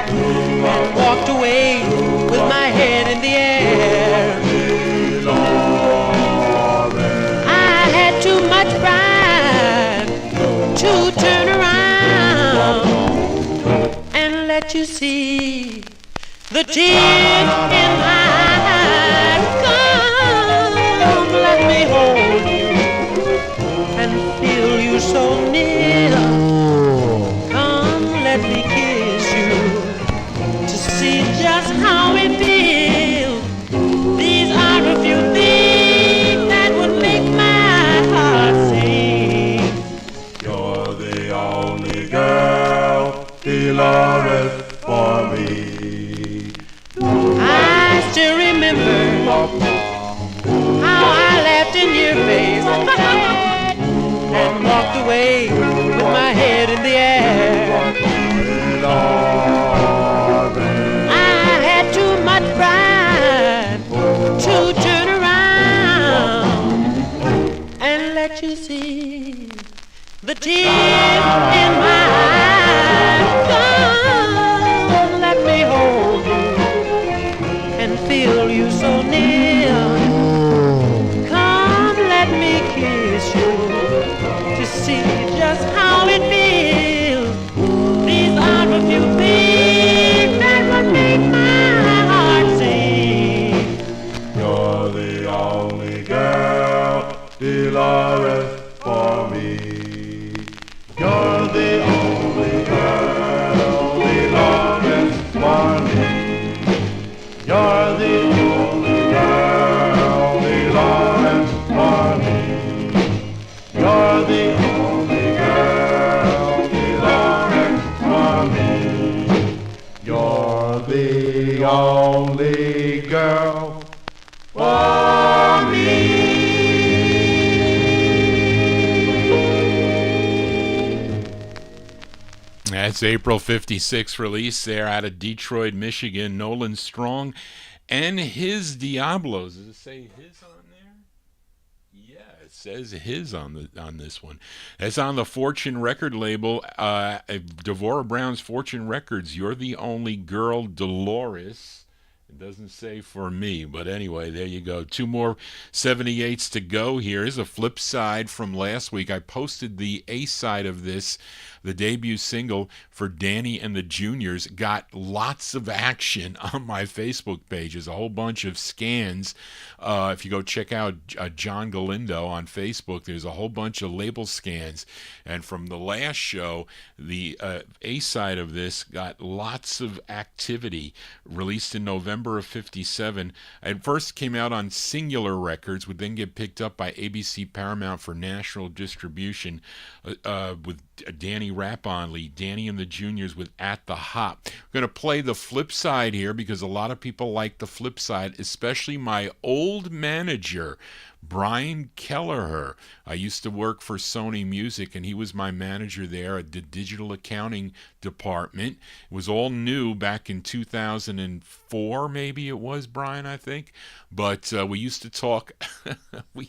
and walked away with my head in the air. I had too much pride to turn around and let you see the tears in my eyes. Come, let me hold you and feel you so near. Come, let me kiss you to see just how it feels. These are a few things that would make my heart sing. You're the only girl, Dolores, for me. I still remember how I laughed in your face and walked away with my head in the air. I had too much pride to turn around and let you see the tears in my eyes. Come, let me hold you and feel you so near. Come, let me kiss you to see just how it feels. These are a few things that would make my heart sing. You're the only girl, Dolores, for me. You're the only girl, Dolores, for me. You're the only girl, Dolores, for me. You're the only girl, Dolores, for me. You're the only girl for me. That's April 56 release there out of Detroit, Michigan. Nolan Strong and his Diablos. Does it say his on there? Yeah, it says his on this one. That's on the Fortune record label. Devorah Brown's Fortune Records. You're the Only Girl, Dolores. It doesn't say for me, but anyway, there you go. Two more 78s to go here. Here's a flip side from last week. I posted the A side of this, the debut single for Danny and the Juniors. Got lots of action on my Facebook page. There's a whole bunch of scans. If you go check out John Galindo on Facebook, there's a whole bunch of label scans. And from the last show, the A side of this got lots of activity. Released in November of 57. It first came out on Singular Records, would then get picked up by ABC Paramount for national distribution with Danny Rap-On-Lee, Danny and the Juniors with At the Hop. We're going to play the flip side here because a lot of people like the flip side, especially my old manager, Brian Kelleher. I used to work for Sony Music, and he was my manager there at the digital accounting department. It was all new back in 2004, maybe it was, Brian, I think. But we used to talk. we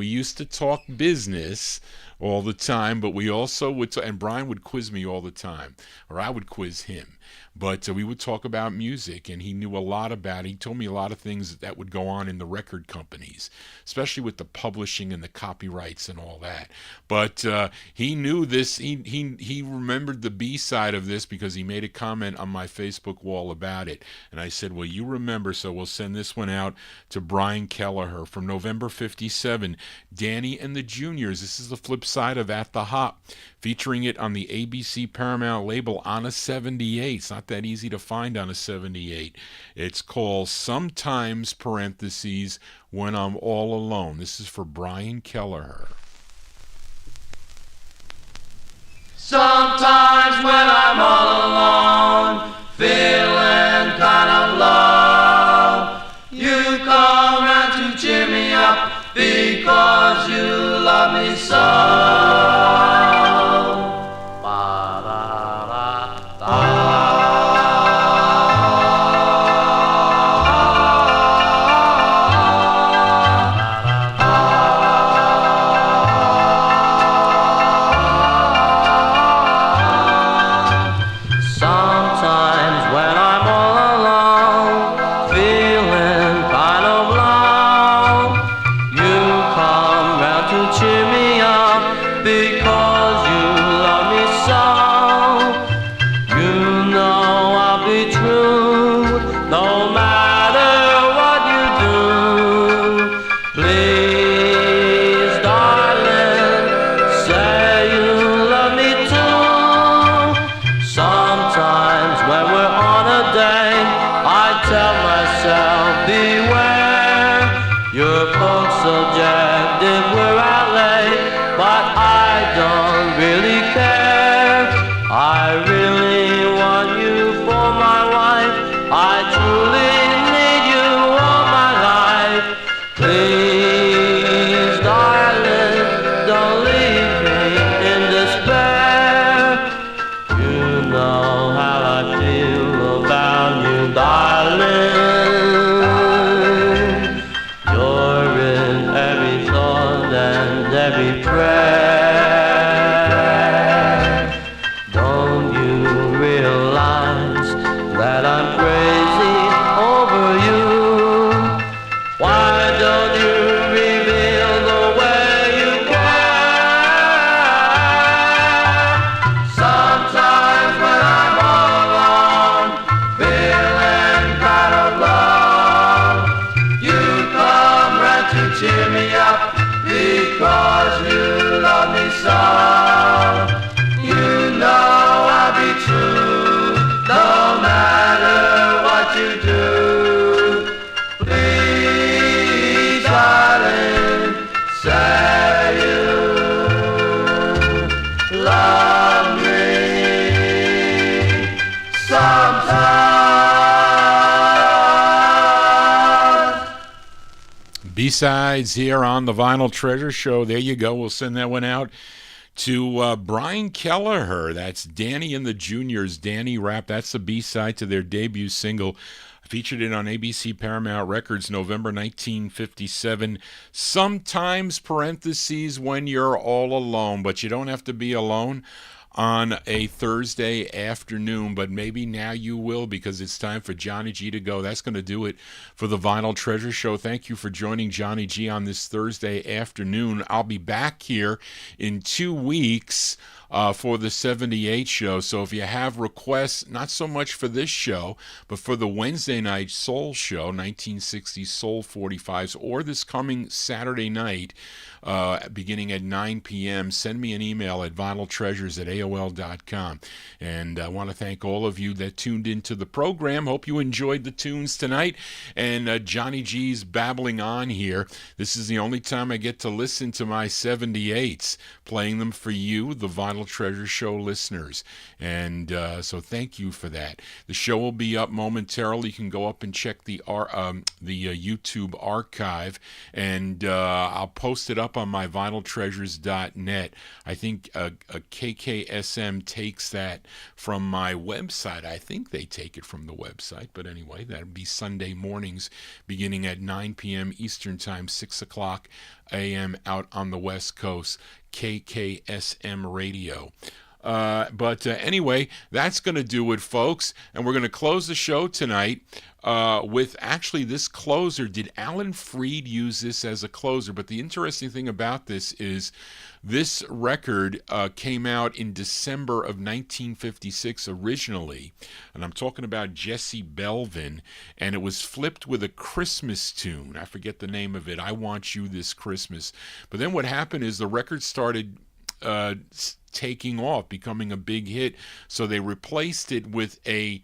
used to talk business all the time, but we also would. And Brian would quiz me all the time, or I would quiz him. But we would talk about music, and he knew a lot about it. He told me a lot of things that would go on in the record companies, especially with the publishing and the copyrights and all that. But he knew this. He remembered the B-side of this because he made a comment on my Facebook wall about it. And I said, well, you remember, so we'll send this one out to Brian Kelleher from November 57, Danny and the Juniors. This is the flip side of At the Hop, featuring it on the ABC Paramount label on a 78. It's not that easy to find on a 78. It's called Sometimes, parentheses, When I'm All Alone. This is for Brian Kelleher. Sometimes when I'm all alone, feeling kind of low, you come round to cheer me up because you love me so. B-sides here on the Vinyltreasure Show. There you go. We'll send that one out to Brian Kelleher. That's Danny and the Juniors, Danny Rap. That's the B-side to their debut single. Featured it on ABC Paramount Records, November 1957. Sometimes, parentheses, when you're all alone. But you don't have to be alone on a Thursday afternoon, but maybe now you will, because it's time for Johnny G to go. That's going to do it for the Vinyltreasure Show. Thank you for joining Johnny G on this Thursday afternoon. I'll be back here in 2 weeks for the 78 show. So if you have requests, not so much for this show, but for the Wednesday night Soul Show, 1960s Soul 45s, or this coming Saturday night, beginning at 9 p.m., send me an email at vinyltreasures@aol.com. And I want to thank all of you that tuned into the program. Hope you enjoyed the tunes tonight. And Johnny G's babbling on here. This is the only time I get to listen to my 78s, playing them for you, the Vinyl Vinyl Treasure Show listeners. And so thank you for that. The show will be up momentarily. You can go up and check the YouTube archive, and I'll post it up on my vinyltreasures.net. I think KKSM takes that from my website. I think they take it from the website, but anyway, that would be Sunday mornings beginning at 9 p.m. Eastern Time, 6 o'clock a.m. out on the West Coast, KKSM Radio. But anyway, that's going to do it, folks. And we're going to close the show tonight with actually this closer. Did Alan Freed use this as a closer? But the interesting thing about this is this record came out in December of 1956 originally. And I'm talking about Jesse Belvin. And it was flipped with a Christmas tune. I forget the name of it. I Want You This Christmas. But then what happened is the record started taking off, becoming a big hit, so they replaced it with a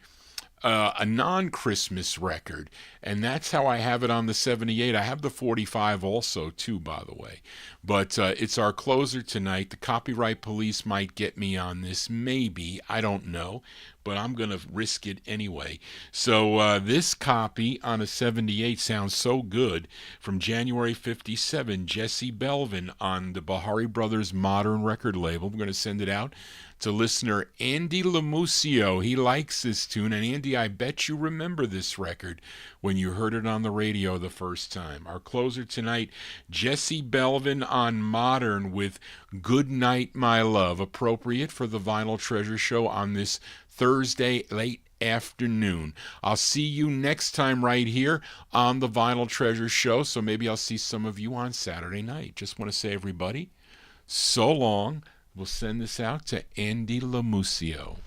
non-Christmas record, and that's how I have it on the 78. I have the 45 also too, by the way, but it's our closer tonight. The copyright police might get me on this, maybe, I don't know, but I'm going to risk it anyway. So this copy on a 78 sounds so good, from January 57, Jesse Belvin on the Bahari Brothers Modern Record label. We're going to send it out to listener Andy Lamusio. He likes this tune, and Andy, I bet you remember this record when you heard it on the radio the first time. Our closer tonight, Jesse Belvin on Modern with Good Night My Love, appropriate for the Vinyl Treasure Show on this Thursday late afternoon. I'll see you next time right here on the Vinyl Treasure Show, so maybe I'll see some of you on Saturday night. Just want to say, everybody, so long. We'll send this out to Andy Lamusio.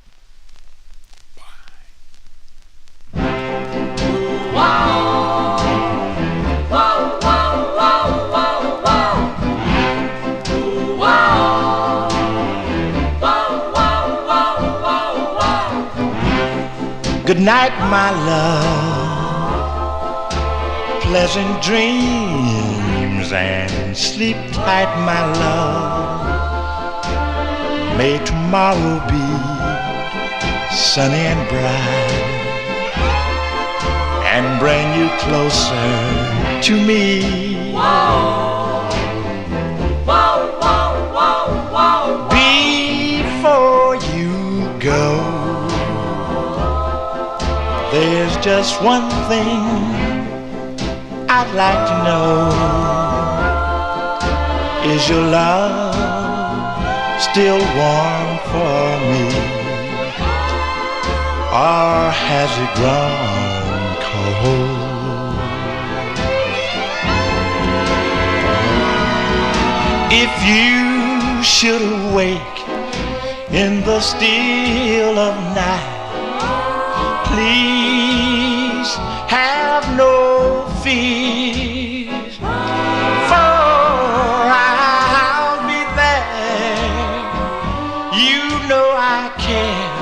Good night, my love. Pleasant dreams and sleep tight, my love. May tomorrow be sunny and bright and bring you closer to me. Whoa. Whoa, whoa, whoa, whoa, whoa. Before you go, there's just one thing I'd like to know. Is your love still warm for me, or has it grown cold? If you should awake in the still of night, please have no fears, for I'll be there. You know I care.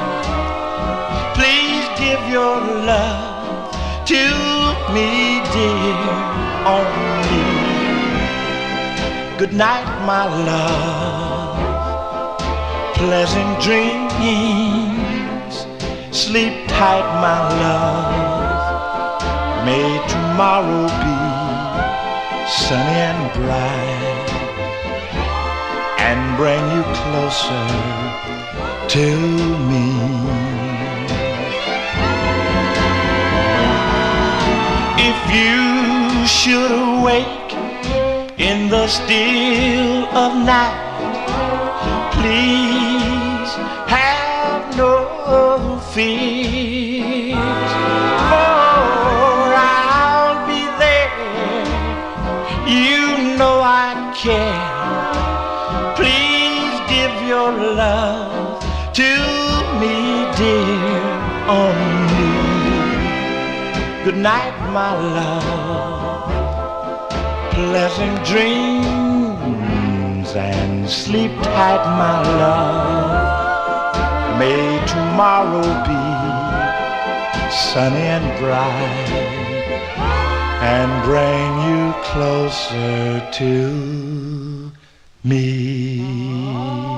Please give your love to me, dear, only. Good night, my love. Pleasant dreams. Sleep tight, my love. May tomorrow be sunny and bright and bring you closer to me. If you should awake in the still of night, please have no fears, for I'll be there. You know I care. Please give your love to me, dear, only. Good night, my love. Pleasant dreams and sleep tight, my love. May tomorrow be sunny and bright and bring you closer to me.